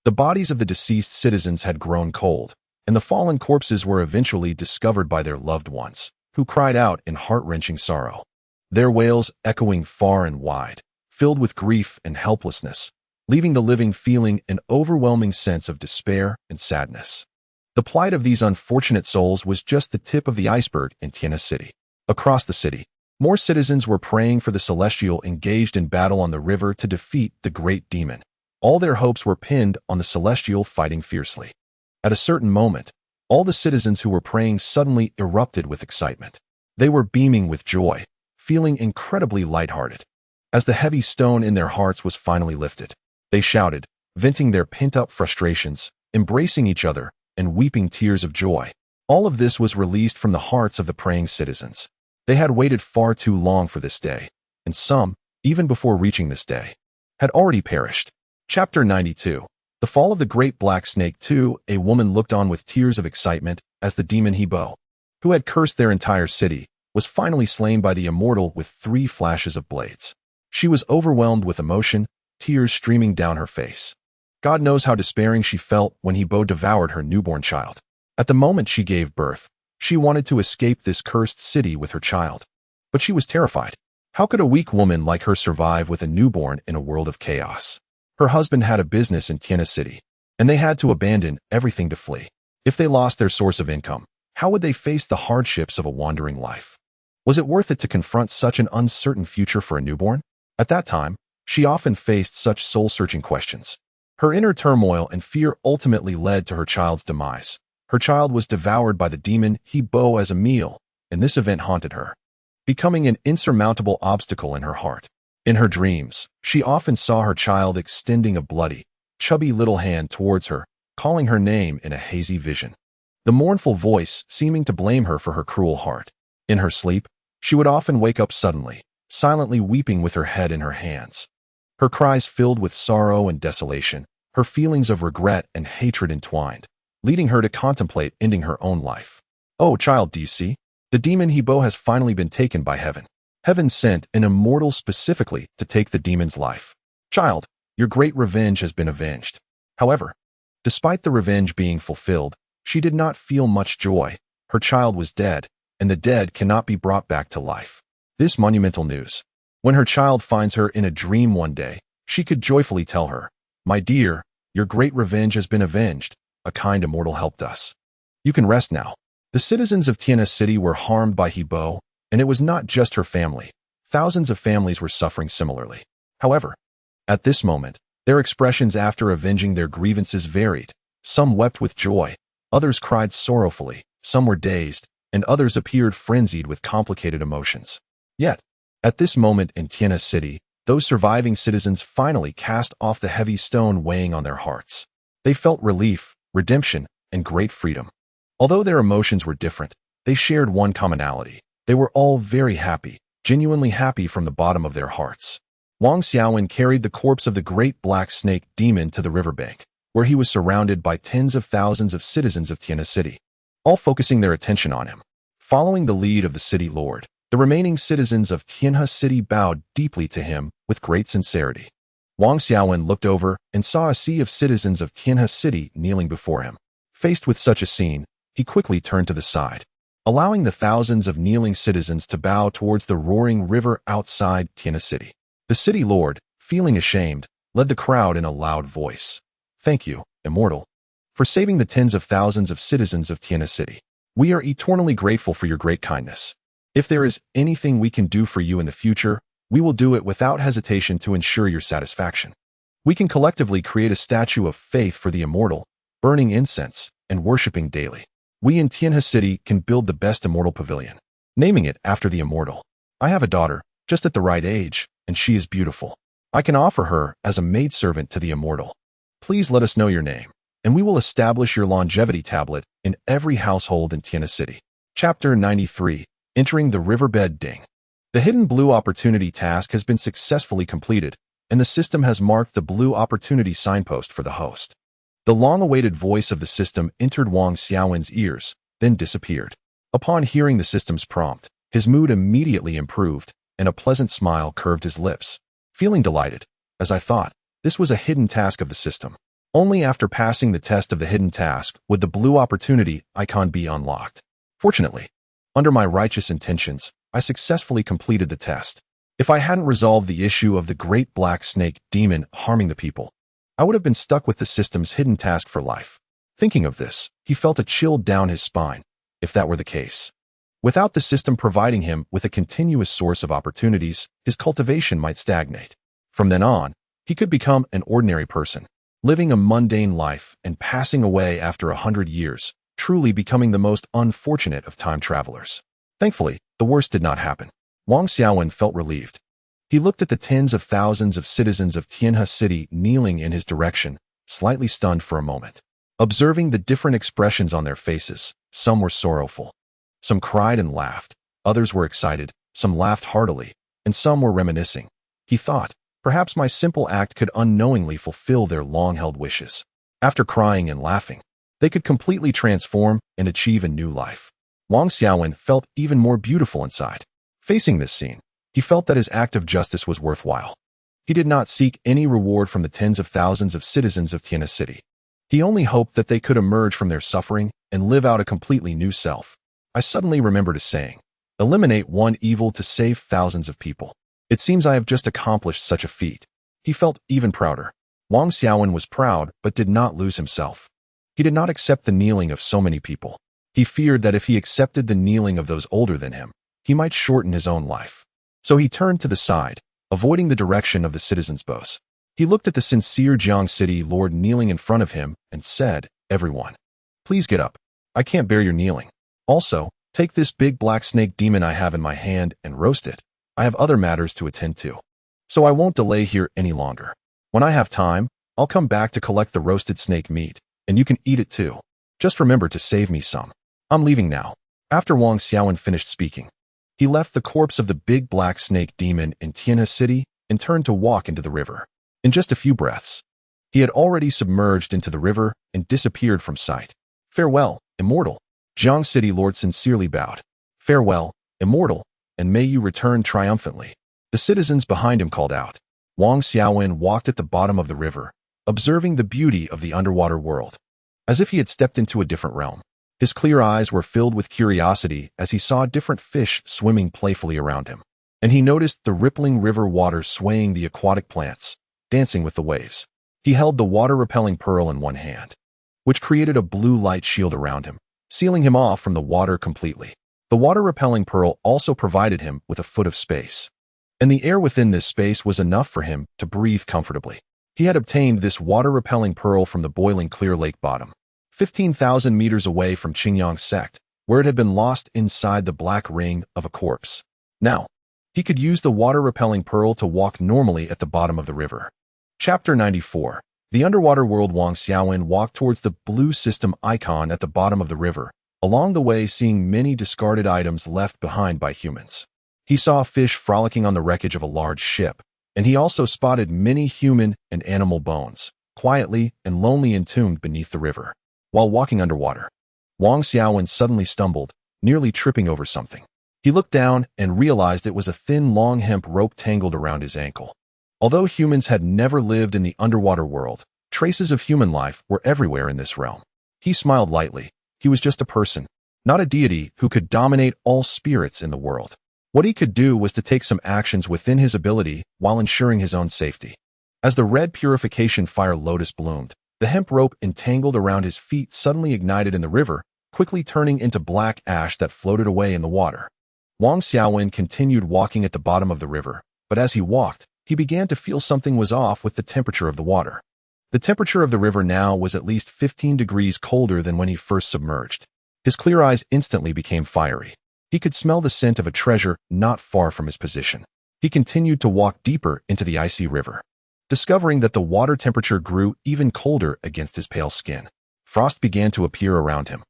The bodies of the deceased citizens had grown cold, and the fallen corpses were eventually discovered by their loved ones, who cried out in heart-wrenching sorrow, their wails echoing far and wide, filled with grief and helplessness, leaving the living feeling an overwhelming sense of despair and sadness. The plight of these unfortunate souls was just the tip of the iceberg in Tianhe City. Across the city, more citizens were praying for the celestial engaged in battle on the river to defeat the great demon. All their hopes were pinned on the celestial fighting fiercely. At a certain moment, all the citizens who were praying suddenly erupted with excitement. They were beaming with joy, feeling incredibly lighthearted. As the heavy stone in their hearts was finally lifted, they shouted, venting their pent-up frustrations, embracing each other, and weeping tears of joy. All of this was released from the hearts of the praying citizens. They had waited far too long for this day, and some, even before reaching this day, had already perished. Chapter 92. The Fall of the Great Black Snake 2. A woman looked on with tears of excitement as the demon Hebo, who had cursed their entire city, was finally slain by the immortal with 3 flashes of blades. She was overwhelmed with emotion, tears streaming down her face. God knows how despairing she felt when Hebo devoured her newborn child. At the moment she gave birth, she wanted to escape this cursed city with her child. But she was terrified. How could a weak woman like her survive with a newborn in a world of chaos? Her husband had a business in Tianhe City, and they had to abandon everything to flee. If they lost their source of income, how would they face the hardships of a wandering life? Was it worth it to confront such an uncertain future for a newborn? At that time, she often faced such soul-searching questions. Her inner turmoil and fear ultimately led to her child's demise. Her child was devoured by the demon Hebo as a meal, and this event haunted her, becoming an insurmountable obstacle in her heart. In her dreams, she often saw her child extending a bloody, chubby little hand towards her, calling her name in a hazy vision, the mournful voice seeming to blame her for her cruel heart. In her sleep, she would often wake up suddenly, silently weeping with her head in her hands. Her cries filled with sorrow and desolation, her feelings of regret and hatred entwined, leading her to contemplate ending her own life. Oh, child, do you see? The demon Hebo has finally been taken by heaven. Heaven sent an immortal specifically to take the demon's life. Child, your great revenge has been avenged. However, despite the revenge being fulfilled, she did not feel much joy. Her child was dead, and the dead cannot be brought back to life. This monumental news. When her child finds her in a dream one day, she could joyfully tell her, "My dear, your great revenge has been avenged. A kind immortal helped us. You can rest now." The citizens of Tianhe City were harmed by Hebo, and it was not just her family. Thousands of families were suffering similarly. However, at this moment, their expressions after avenging their grievances varied. Some wept with joy, others cried sorrowfully, some were dazed, and others appeared frenzied with complicated emotions. Yet, at this moment in Qingyang City, those surviving citizens finally cast off the heavy stone weighing on their hearts. They felt relief, redemption, and great freedom. Although their emotions were different, they shared one commonality. They were all very happy, genuinely happy from the bottom of their hearts. Wang Xiaowen carried the corpse of the great black snake demon to the riverbank, where he was surrounded by tens of thousands of citizens of Qingyang City, all focusing their attention on him. Following the lead of the city lord, the remaining citizens of Qingyang City bowed deeply to him with great sincerity. Wang Xiaowen looked over and saw a sea of citizens of Qingyang City kneeling before him. Faced with such a scene, he quickly turned to the side, allowing the thousands of kneeling citizens to bow towards the roaring river outside Qingyang City. The city lord, feeling ashamed, led the crowd in a loud voice. "Thank you, Immortal, for saving the tens of thousands of citizens of Qingyang City. We are eternally grateful for your great kindness. If there is anything we can do for you in the future, we will do it without hesitation to ensure your satisfaction. We can collectively create a statue of faith for the Immortal, burning incense and worshipping daily. We in Qingyang City can build the best Immortal Pavilion, naming it after the Immortal. I have a daughter, just at the right age, and she is beautiful. I can offer her as a maidservant to the Immortal. Please let us know your name, and we will establish your longevity tablet in every household in Qingyang City." Chapter 93. Entering the Riverbed Ding. The hidden blue opportunity task has been successfully completed, and the system has marked the blue opportunity signpost for the host. The long-awaited voice of the system entered Wang Xiaowen's ears, then disappeared. Upon hearing the system's prompt, his mood immediately improved, and a pleasant smile curved his lips. Feeling delighted, as I thought, this was a hidden task of the system. Only after passing the test of the hidden task would the blue opportunity icon be unlocked. Fortunately, under my righteous intentions, I successfully completed the test. If I hadn't resolved the issue of the great black snake demon harming the people, I would have been stuck with the system's hidden task for life. Thinking of this, he felt a chill down his spine, if that were the case. Without the system providing him with a continuous source of opportunities, his cultivation might stagnate. From then on, he could become an ordinary person, living a mundane life and passing away after 100 years, truly becoming the most unfortunate of time travelers. Thankfully, the worst did not happen. Wang Xiaowen felt relieved. He looked at the tens of thousands of citizens of Qingyang City kneeling in his direction, slightly stunned for a moment. Observing the different expressions on their faces, some were sorrowful. Some cried and laughed, others were excited, some laughed heartily, and some were reminiscing. He thought, perhaps my simple act could unknowingly fulfill their long-held wishes. After crying and laughing, they could completely transform and achieve a new life. Wang Xiaowen felt even more beautiful inside. Facing this scene, he felt that his act of justice was worthwhile. He did not seek any reward from the tens of thousands of citizens of Qingyang City. He only hoped that they could emerge from their suffering and live out a completely new self. I suddenly remembered a saying, "Eliminate one evil to save thousands of people." It seems I have just accomplished such a feat. He felt even prouder. Wang Xiaowen was proud but did not lose himself. He did not accept the kneeling of so many people. He feared that if he accepted the kneeling of those older than him, he might shorten his own life. So he turned to the side, avoiding the direction of the citizens' bows. He looked at the sincere Qingyang City lord kneeling in front of him and said, "Everyone, please get up. I can't bear your kneeling. Also, take this big black snake demon I have in my hand and roast it. I have other matters to attend to. So I won't delay here any longer. When I have time, I'll come back to collect the roasted snake meat, and you can eat it too. Just remember to save me some. I'm leaving now." After Wang Xiaowen finished speaking, he left the corpse of the big black snake demon in Qingyang City and turned to walk into the river. In just a few breaths, he had already submerged into the river and disappeared from sight. "Farewell, Immortal." Qingyang City Lord sincerely bowed. "Farewell, Immortal, and may you return triumphantly." The citizens behind him called out. Wang Xiaowen walked at the bottom of the river, observing the beauty of the underwater world. As if he had stepped into a different realm. His clear eyes were filled with curiosity as he saw different fish swimming playfully around him. And he noticed the rippling river water swaying the aquatic plants, dancing with the waves. He held the water-repelling pearl in one hand, which created a blue light shield around him, sealing him off from the water completely. The water-repelling pearl also provided him with a foot of space, and the air within this space was enough for him to breathe comfortably. He had obtained this water-repelling pearl from the boiling clear lake bottom, 15,000 meters away from Qingyang Sect, where it had been lost inside the black ring of a corpse. Now, he could use the water-repelling pearl to walk normally at the bottom of the river. Chapter 94. The underwater world. Wang Xiaowen walked towards the blue system icon at the bottom of the river, along the way seeing many discarded items left behind by humans. He saw a fish frolicking on the wreckage of a large ship, and he also spotted many human and animal bones, quietly and lonely entombed beneath the river. While walking underwater, Wang Xiaowen suddenly stumbled, nearly tripping over something. He looked down and realized it was a thin, long hemp rope tangled around his ankle. Although humans had never lived in the underwater world, traces of human life were everywhere in this realm. He smiled lightly. He was just a person, not a deity who could dominate all spirits in the world. What he could do was to take some actions within his ability while ensuring his own safety. As the red purification fire lotus bloomed, the hemp rope entangled around his feet suddenly ignited in the river, quickly turning into black ash that floated away in the water. Wang Xiaowen continued walking at the bottom of the river, but as he walked, he began to feel something was off with the temperature of the water. The temperature of the river now was at least 15 degrees colder than when he first submerged. His clear eyes instantly became fiery. He could smell the scent of a treasure not far from his position. He continued to walk deeper into the icy river, discovering that the water temperature grew even colder against his pale skin. Frost began to appear around him,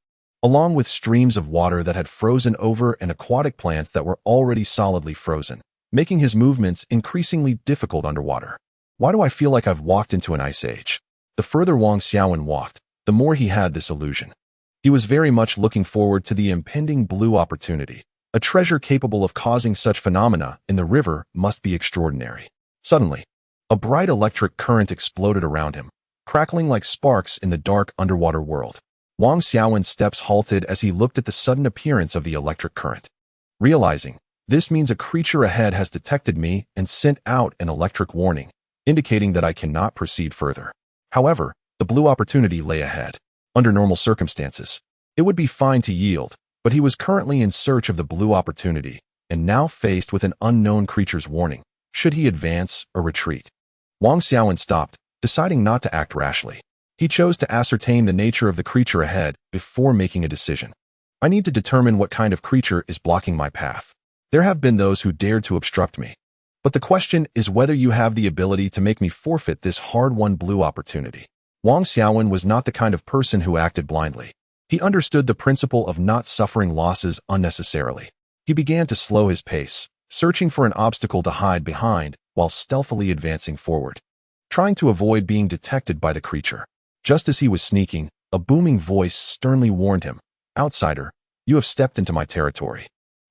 along with streams of water that had frozen over and aquatic plants that were already solidly frozen, making his movements increasingly difficult underwater. Why do I feel like I've walked into an ice age? The further Wang Xiaowen walked, the more he had this illusion. He was very much looking forward to the impending blue opportunity. A treasure capable of causing such phenomena in the river must be extraordinary. Suddenly, a bright electric current exploded around him, crackling like sparks in the dark underwater world. Wang Xiaowen's steps halted as he looked at the sudden appearance of the electric current. Realizing, this means a creature ahead has detected me and sent out an electric warning, indicating that I cannot proceed further. However, the blue opportunity lay ahead. Under normal circumstances, it would be fine to yield, but he was currently in search of the blue opportunity, and now faced with an unknown creature's warning. Should he advance or retreat? Wang Xiaowen stopped, deciding not to act rashly. He chose to ascertain the nature of the creature ahead before making a decision. I need to determine what kind of creature is blocking my path. There have been those who dared to obstruct me, but the question is whether you have the ability to make me forfeit this hard-won blue opportunity. Wang Xiaowen was not the kind of person who acted blindly. He understood the principle of not suffering losses unnecessarily. He began to slow his pace, searching for an obstacle to hide behind while stealthily advancing forward, trying to avoid being detected by the creature. Just as he was sneaking, a booming voice sternly warned him, "Outsider, you have stepped into my territory.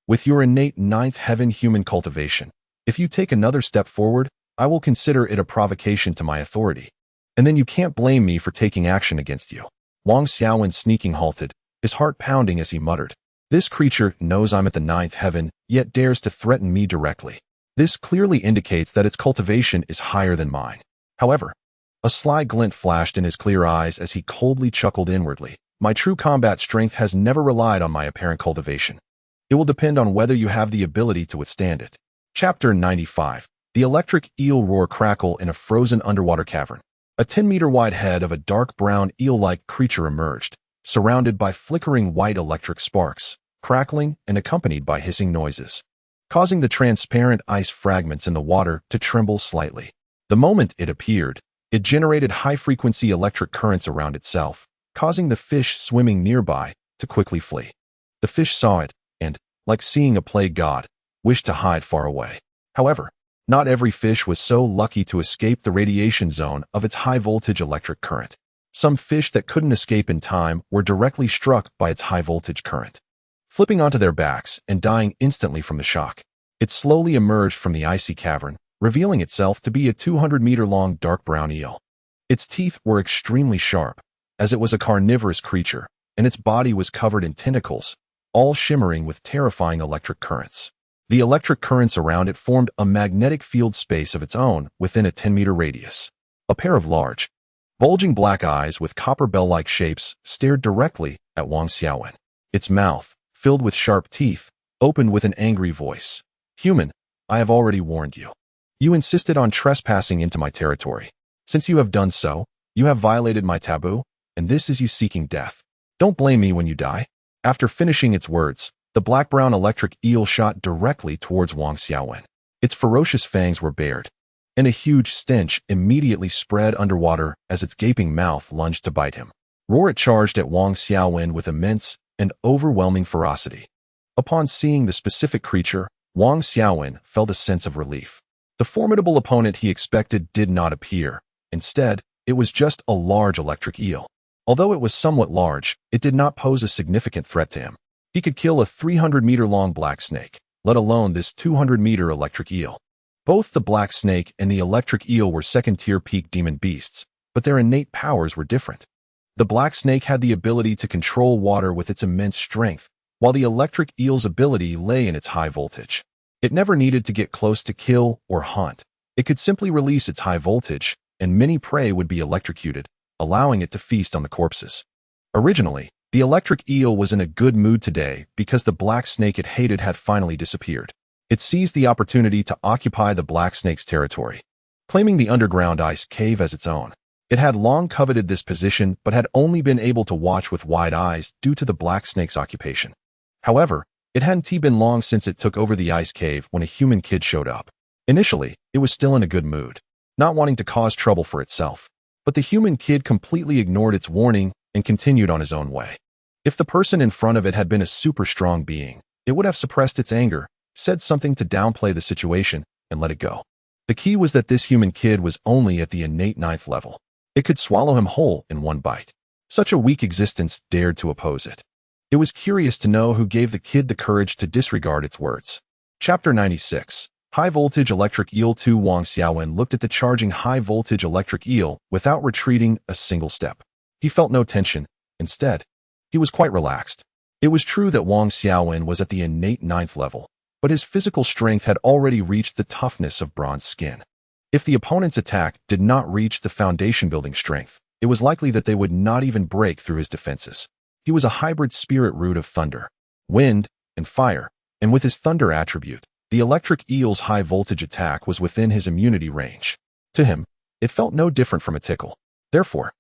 With your innate ninth heaven human cultivation, if you take another step forward, I will consider it a provocation to my authority. And then you can't blame me for taking action against you." Wang Xiaowen sneaking halted, his heart pounding as he muttered, "This creature knows I'm at the ninth heaven, yet dares to threaten me directly. This clearly indicates that its cultivation is higher than mine." However, a sly glint flashed in his clear eyes as he coldly chuckled inwardly. "My true combat strength has never relied on my apparent cultivation. It will depend on whether you have the ability to withstand it." Chapter 95. The electric eel roar crackle in a frozen underwater cavern. A 10-meter-wide head of a dark brown eel-like creature emerged, surrounded by flickering white electric sparks, crackling and accompanied by hissing noises, causing the transparent ice fragments in the water to tremble slightly. The moment it appeared, it generated high-frequency electric currents around itself, causing the fish swimming nearby to quickly flee. The fish saw it and, like seeing a plague god, wished to hide far away. However, not every fish was so lucky to escape the radiation zone of its high-voltage electric current. Some fish that couldn't escape in time were directly struck by its high-voltage current, flipping onto their backs and dying instantly from the shock. It slowly emerged from the icy cavern, revealing itself to be a 200-meter-long dark brown eel. Its teeth were extremely sharp, as it was a carnivorous creature, and its body was covered in tentacles, all shimmering with terrifying electric currents. The electric currents around it formed a magnetic field space of its own within a 10-meter radius. A pair of large, bulging black eyes with copper bell-like shapes stared directly at Wang Xiaowen. Its mouth, filled with sharp teeth, opened with an angry voice. "Human, I have already warned you. You insisted on trespassing into my territory. Since you have done so, you have violated my taboo, and this is you seeking death. Don't blame me when you die." After finishing its words, the black-brown electric eel shot directly towards Wang Xiaowen. Its ferocious fangs were bared, and a huge stench immediately spread underwater as its gaping mouth lunged to bite him. It charged at Wang Xiaowen with immense and overwhelming ferocity. Upon seeing the specific creature, Wang Xiaowen felt a sense of relief. The formidable opponent he expected did not appear. Instead, it was just a large electric eel. Although it was somewhat large, it did not pose a significant threat to him. He could kill a 300-meter-long black snake, let alone this 200-meter electric eel. Both the black snake and the electric eel were second-tier peak demon beasts, but their innate powers were different. The black snake had the ability to control water with its immense strength, while the electric eel's ability lay in its high voltage. It never needed to get close to kill or hunt. It could simply release its high voltage, and many prey would be electrocuted, allowing it to feast on the corpses. Originally, the electric eel was in a good mood today because the black snake it hated had finally disappeared. It seized the opportunity to occupy the black snake's territory, claiming the underground ice cave as its own. It had long coveted this position but had only been able to watch with wide eyes due to the black snake's occupation. However, it hadn't been long since it took over the ice cave when a human kid showed up. Initially, it was still in a good mood, not wanting to cause trouble for itself. But the human kid completely ignored its warning and continued on his own way. If the person in front of it had been a super strong being, it would have suppressed its anger, said something to downplay the situation, and let it go. The key was that this human kid was only at the innate 9th level. It could swallow him whole in one bite. Such a weak existence dared to oppose it. It was curious to know who gave the kid the courage to disregard its words. Chapter 96. High-voltage electric eel 2. Wang Xiaowen looked at the charging high-voltage electric eel without retreating a single step. He felt no tension. Instead, he was quite relaxed. It was true that Wang Xiaowen was at the innate 9th level, but his physical strength had already reached the toughness of bronze skin. If the opponent's attack did not reach the foundation-building strength, it was likely that they would not even break through his defenses. He was a hybrid spirit root of thunder, wind, and fire, and with his thunder attribute, the electric eel's high-voltage attack was within his immunity range. To him, it felt no different from a tickle. Therefore,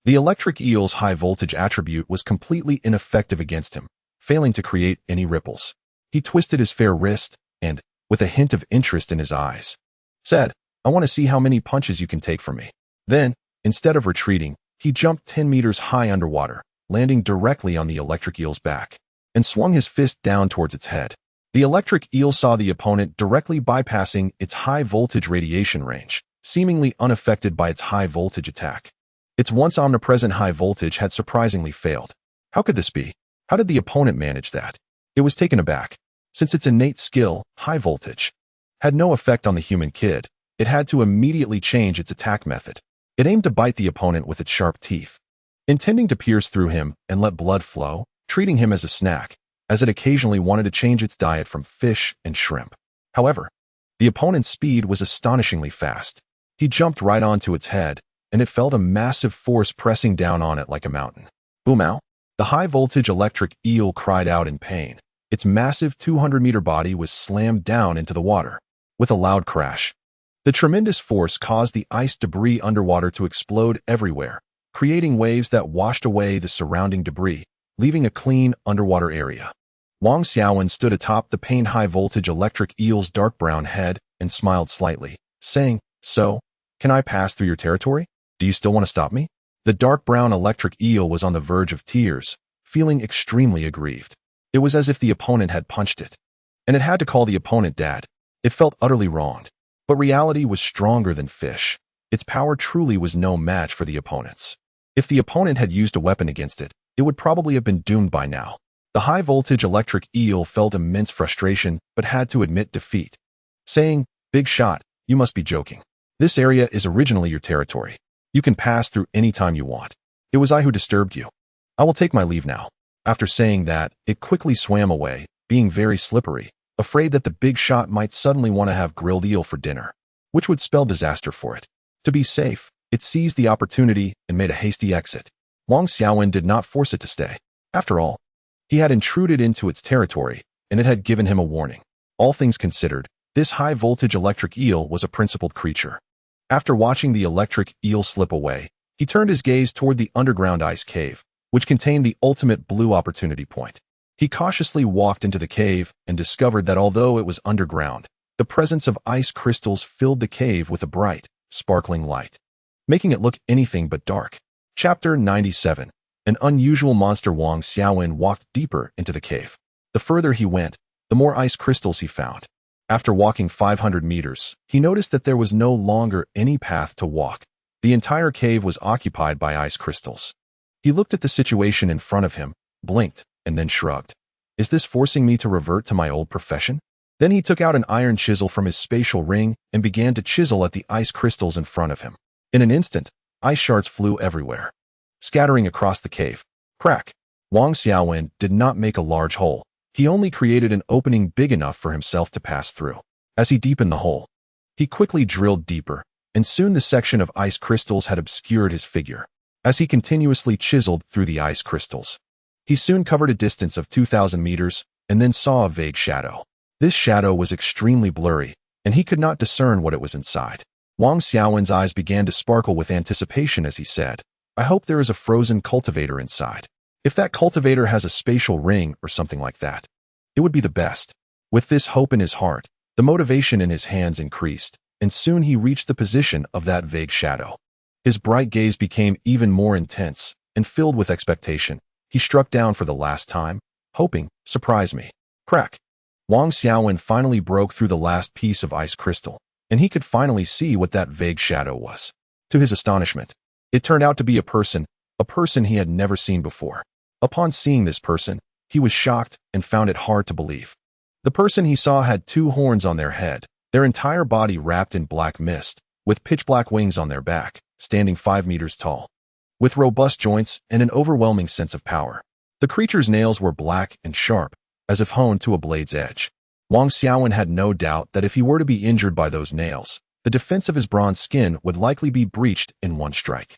the electric eel's high-voltage attribute was completely ineffective against him, failing to create any ripples. He twisted his fair wrist and, with a hint of interest in his eyes, said, "I want to see how many punches you can take from me." Then, instead of retreating, he jumped 10 meters high underwater, landing directly on the electric eel's back, and swung his fist down towards its head. The electric eel saw the opponent directly bypassing its high-voltage radiation range, seemingly unaffected by its high-voltage attack. Its once omnipresent high voltage had surprisingly failed. How could this be? How did the opponent manage that? It was taken aback. Since its innate skill, high voltage, had no effect on the human kid, it had to immediately change its attack method. It aimed to bite the opponent with its sharp teeth, intending to pierce through him and let blood flow, treating him as a snack, as it occasionally wanted to change its diet from fish and shrimp. However, the opponent's speed was astonishingly fast. He jumped right onto its head, and it felt a massive force pressing down on it like a mountain. Boom-ow! The high-voltage electric eel cried out in pain. Its massive 200-meter body was slammed down into the water. With a loud crash, the tremendous force caused the ice debris underwater to explode everywhere, creating waves that washed away the surrounding debris, leaving a clean underwater area. Wang Xiaowen stood atop the pained high-voltage electric eel's dark brown head and smiled slightly, saying, "So, can I pass through your territory? Do you still want to stop me?" The dark brown electric eel was on the verge of tears, feeling extremely aggrieved. It was as if the opponent had punched it, and it had to call the opponent dad. It felt utterly wronged. But reality was stronger than fish. Its power truly was no match for the opponent's. If the opponent had used a weapon against it, it would probably have been doomed by now. The high-voltage electric eel felt immense frustration but had to admit defeat, saying, "Big shot, you must be joking. This area is originally your territory. You can pass through any time you want. It was I who disturbed you. I will take my leave now." After saying that, it quickly swam away, being very slippery, afraid that the big shot might suddenly want to have grilled eel for dinner, which would spell disaster for it. To be safe, it seized the opportunity and made a hasty exit. Wang Xiaowen did not force it to stay. After all, he had intruded into its territory, and it had given him a warning. All things considered, this high-voltage electric eel was a principled creature. After watching the electric eel slip away, he turned his gaze toward the underground ice cave, which contained the ultimate blue opportunity point. He cautiously walked into the cave and discovered that although it was underground, the presence of ice crystals filled the cave with a bright, sparkling light, making it look anything but dark. Chapter 97. An unusual monster. Wang Xiaowen walked deeper into the cave. The further he went, the more ice crystals he found. After walking 500 meters, he noticed that there was no longer any path to walk. The entire cave was occupied by ice crystals. He looked at the situation in front of him, blinked, and then shrugged. Is this forcing me to revert to my old profession? Then he took out an iron chisel from his spatial ring and began to chisel at the ice crystals in front of him. In an instant, ice shards flew everywhere, scattering across the cave. Crack! Wang Xiaowen did not make a large hole. He only created an opening big enough for himself to pass through. As he deepened the hole, he quickly drilled deeper, and soon the section of ice crystals had obscured his figure. As he continuously chiseled through the ice crystals, he soon covered a distance of 2,000 meters and then saw a vague shadow. This shadow was extremely blurry, and he could not discern what it was inside. Wang Xiaowen's eyes began to sparkle with anticipation as he said, I hope there is a frozen cultivator inside. If that cultivator has a spatial ring or something like that, it would be the best. With this hope in his heart, the motivation in his hands increased, and soon he reached the position of that vague shadow. His bright gaze became even more intense, and filled with expectation, he struck down for the last time, hoping, surprise me. Crack! Wang Xiaowen finally broke through the last piece of ice crystal, and he could finally see what that vague shadow was. To his astonishment, it turned out to be a person he had never seen before. Upon seeing this person, he was shocked and found it hard to believe. The person he saw had 2 horns on their head, their entire body wrapped in black mist, with pitch-black wings on their back, standing 5 meters tall, with robust joints and an overwhelming sense of power. The creature's nails were black and sharp, as if honed to a blade's edge. Wang Xiaowen had no doubt that if he were to be injured by those nails, the defense of his bronze skin would likely be breached in one strike.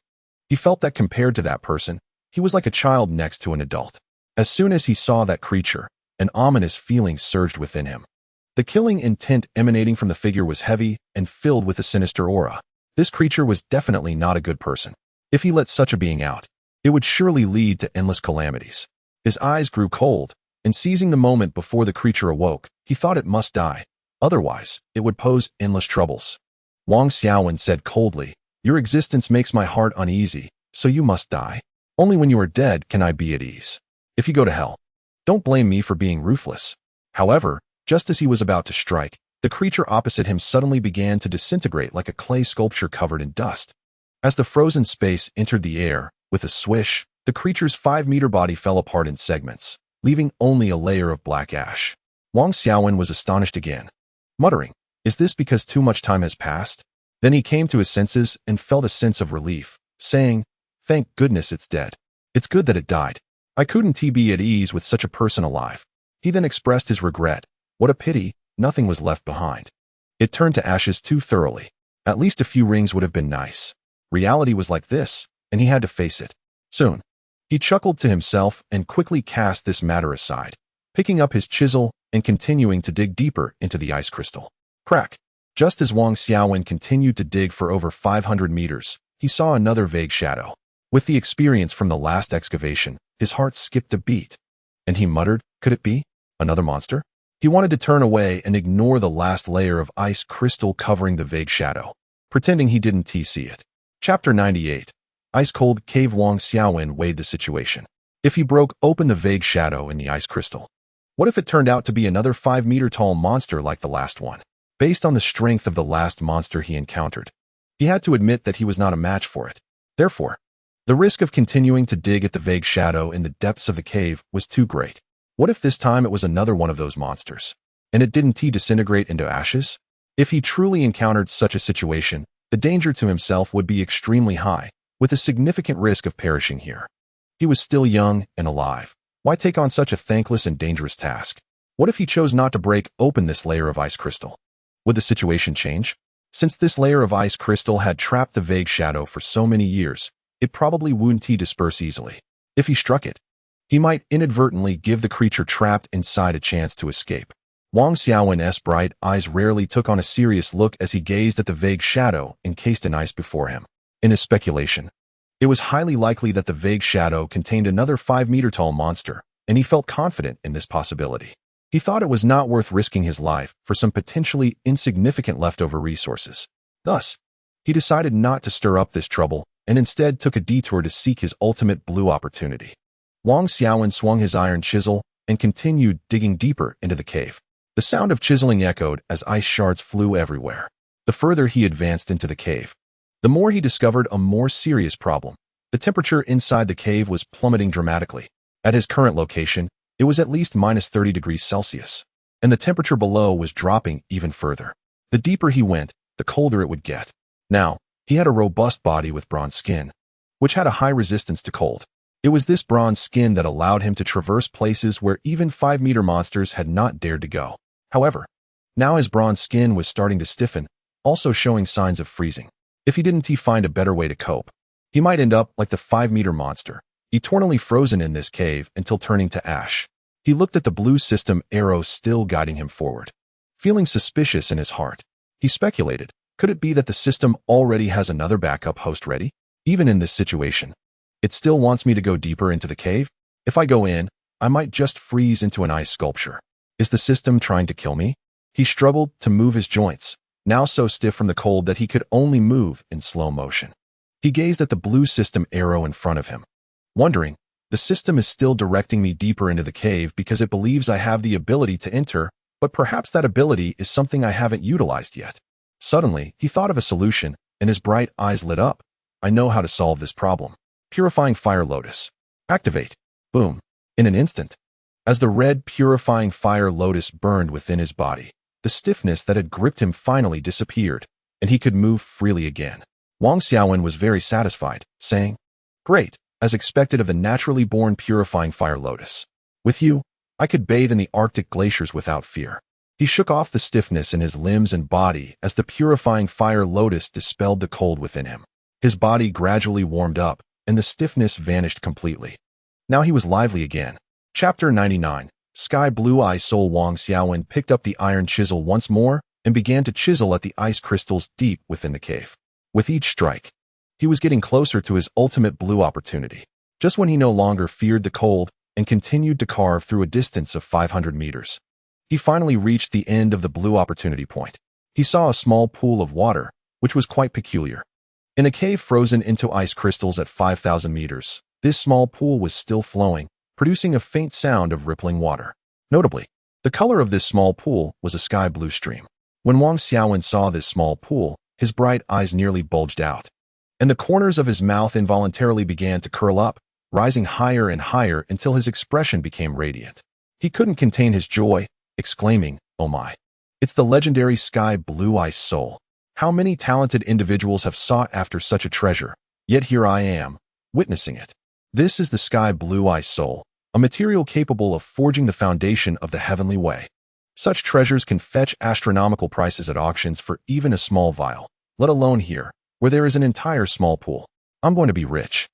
He felt that compared to that person, he was like a child next to an adult. As soon as he saw that creature, an ominous feeling surged within him. The killing intent emanating from the figure was heavy and filled with a sinister aura. This creature was definitely not a good person. If he let such a being out, it would surely lead to endless calamities. His eyes grew cold, and seizing the moment before the creature awoke, he thought it must die. Otherwise, it would pose endless troubles. Wang Xiaowen said coldly, Your existence makes my heart uneasy, so you must die. Only when you are dead can I be at ease. If you go to hell, don't blame me for being ruthless. However, just as he was about to strike, the creature opposite him suddenly began to disintegrate like a clay sculpture covered in dust. As the frozen space entered the air, with a swish, the creature's 5-meter body fell apart in segments, leaving only a layer of black ash. Wang Xiaowen was astonished again, muttering, Is this because too much time has passed? Then he came to his senses and felt a sense of relief, saying, Thank goodness it's dead. It's good that it died. I couldn't be at ease with such a person alive. He then expressed his regret. What a pity, nothing was left behind. It turned to ashes too thoroughly. At least a few rings would have been nice. Reality was like this, and he had to face it. Soon, he chuckled to himself and quickly cast this matter aside, picking up his chisel and continuing to dig deeper into the ice crystal. Crack! Just as Wang Xiaowen continued to dig for over 500 meters, he saw another vague shadow. With the experience from the last excavation, his heart skipped a beat, and he muttered, Could it be another monster? He wanted to turn away and ignore the last layer of ice crystal covering the vague shadow, pretending he didn't see it. Chapter 98. Ice-cold cave. Wang Xiaowen weighed the situation. If he broke open the vague shadow in the ice crystal, what if it turned out to be another 5-meter-tall monster like the last one? Based on the strength of the last monster he encountered, he had to admit that he was not a match for it. Therefore, the risk of continuing to dig at the vague shadow in the depths of the cave was too great. What if this time it was another one of those monsters, and it didn't disintegrate into ashes? If he truly encountered such a situation, the danger to himself would be extremely high, with a significant risk of perishing here. He was still young and alive. Why take on such a thankless and dangerous task? What if he chose not to break open this layer of ice crystal? Would the situation change? Since this layer of ice crystal had trapped the vague shadow for so many years, it probably wouldn't disperse easily. If he struck it, he might inadvertently give the creature trapped inside a chance to escape. Wang Xiaowen's bright eyes rarely took on a serious look as he gazed at the vague shadow encased in ice before him. In his speculation, it was highly likely that the vague shadow contained another 5-meter-tall monster, and he felt confident in this possibility. He thought it was not worth risking his life for some potentially insignificant leftover resources. Thus, he decided not to stir up this trouble and instead took a detour to seek his ultimate blue opportunity. Wang Xiaowen swung his iron chisel and continued digging deeper into the cave. The sound of chiseling echoed as ice shards flew everywhere. The further he advanced into the cave, the more he discovered a more serious problem. The temperature inside the cave was plummeting dramatically. At his current location, it was at least minus 30 degrees Celsius, and the temperature below was dropping even further. The deeper he went, the colder it would get. Now, he had a robust body with bronze skin, which had a high resistance to cold. It was this bronze skin that allowed him to traverse places where even 5-meter monsters had not dared to go. However, now his bronze skin was starting to stiffen, also showing signs of freezing. If he didn't find a better way to cope, he might end up like the 5-meter monster, eternally frozen in this cave until turning to ash. He looked at the blue system arrow still guiding him forward. Feeling suspicious in his heart, he speculated, could it be that the system already has another backup host ready? Even in this situation, it still wants me to go deeper into the cave? If I go in, I might just freeze into an ice sculpture. Is the system trying to kill me? He struggled to move his joints, now so stiff from the cold that he could only move in slow motion. He gazed at the blue system arrow in front of him, wondering, the system is still directing me deeper into the cave because it believes I have the ability to enter, but perhaps that ability is something I haven't utilized yet. Suddenly, he thought of a solution, and his bright eyes lit up. I know how to solve this problem. Purifying Fire Lotus. Activate. Boom. In an instant, as the red purifying fire lotus burned within his body, the stiffness that had gripped him finally disappeared, and he could move freely again. Wang Xiaowen was very satisfied, saying, "Great, as expected of the naturally born purifying fire lotus. With you, I could bathe in the Arctic glaciers without fear." He shook off the stiffness in his limbs and body as the purifying fire lotus dispelled the cold within him. His body gradually warmed up, and the stiffness vanished completely. Now he was lively again. Chapter 99. Sky Blue Eye Soul. Wang Xiaowen picked up the iron chisel once more and began to chisel at the ice crystals deep within the cave. With each strike, he was getting closer to his ultimate blue opportunity. Just when he no longer feared the cold and continued to carve through a distance of 500 meters, he finally reached the end of the blue opportunity point. He saw a small pool of water, which was quite peculiar. In a cave frozen into ice crystals at 5,000 meters, this small pool was still flowing, producing a faint sound of rippling water. Notably, the color of this small pool was a sky blue stream. When Wang Xiaowen saw this small pool, his bright eyes nearly bulged out, and the corners of his mouth involuntarily began to curl up, rising higher and higher until his expression became radiant. He couldn't contain his joy, exclaiming, "Oh my! It's the legendary Sky Blue Eye Soul. How many talented individuals have sought after such a treasure, yet here I am, witnessing it. This is the Sky Blue Eye Soul, a material capable of forging the foundation of the heavenly way. Such treasures can fetch astronomical prices at auctions for even a small vial, let alone here, where there is an entire small pool. I'm going to be rich.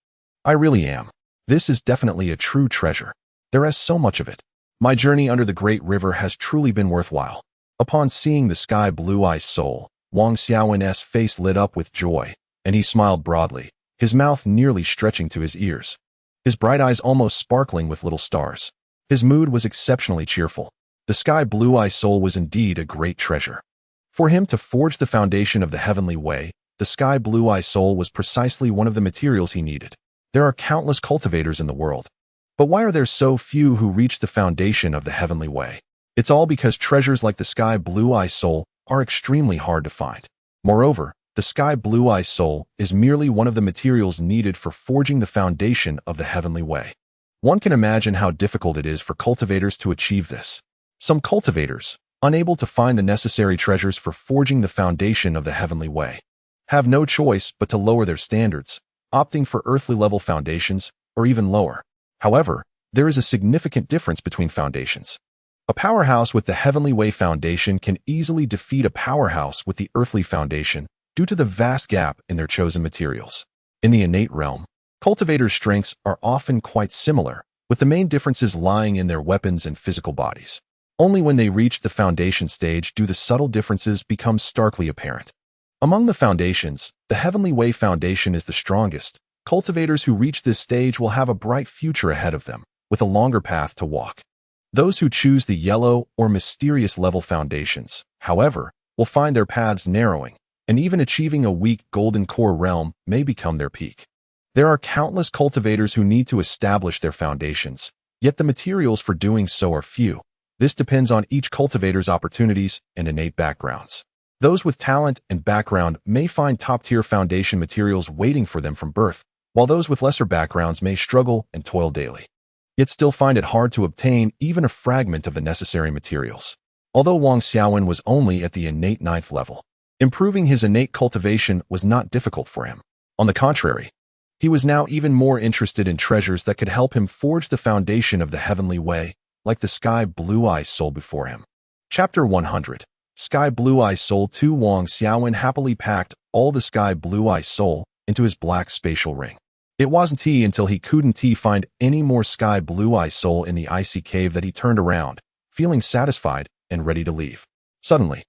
I really am. This is definitely a true treasure. There is so much of it. My journey under the great river has truly been worthwhile." Upon seeing the Sky Blue Eye Soul, Wang Xiaowen's face lit up with joy, and he smiled broadly, his mouth nearly stretching to his ears, his bright eyes almost sparkling with little stars. His mood was exceptionally cheerful. The Sky Blue Eye Soul was indeed a great treasure. For him to forge the foundation of the heavenly way, the Sky Blue Eye Soul was precisely one of the materials he needed. There are countless cultivators in the world, but why are there so few who reach the foundation of the heavenly way? It's all because treasures like the Sky Blue Eye Soul are extremely hard to find. Moreover, the Sky Blue Eye Soul is merely one of the materials needed for forging the foundation of the heavenly way. One can imagine how difficult it is for cultivators to achieve this. Some cultivators, unable to find the necessary treasures for forging the foundation of the heavenly way, have no choice but to lower their standards, opting for earthly-level foundations or even lower. However, there is a significant difference between foundations. A powerhouse with the Heavenly Way foundation can easily defeat a powerhouse with the earthly foundation due to the vast gap in their chosen materials. In the innate realm, cultivators' strengths are often quite similar, with the main differences lying in their weapons and physical bodies. Only when they reach the foundation stage do the subtle differences become starkly apparent. Among the foundations, the Heavenly Way foundation is the strongest. Cultivators who reach this stage will have a bright future ahead of them, with a longer path to walk. Those who choose the yellow or mysterious level foundations, however, will find their paths narrowing, and even achieving a weak golden core realm may become their peak. There are countless cultivators who need to establish their foundations, yet the materials for doing so are few. This depends on each cultivator's opportunities and innate backgrounds. Those with talent and background may find top-tier foundation materials waiting for them from birth, while those with lesser backgrounds may struggle and toil daily, yet still find it hard to obtain even a fragment of the necessary materials. Although Wang Xiaowen was only at the innate 9th level, improving his innate cultivation was not difficult for him. On the contrary, he was now even more interested in treasures that could help him forge the foundation of the heavenly way, like the sky blue eye soul before him. Chapter 100. Sky Blue Eye Soul 2. Wang Xiaowen happily packed all the Sky Blue Eye Soul into his black spatial ring. It wasn't until he couldn't find any more Sky Blue Eye Soul in the icy cave that he turned around, feeling satisfied and ready to leave. Suddenly,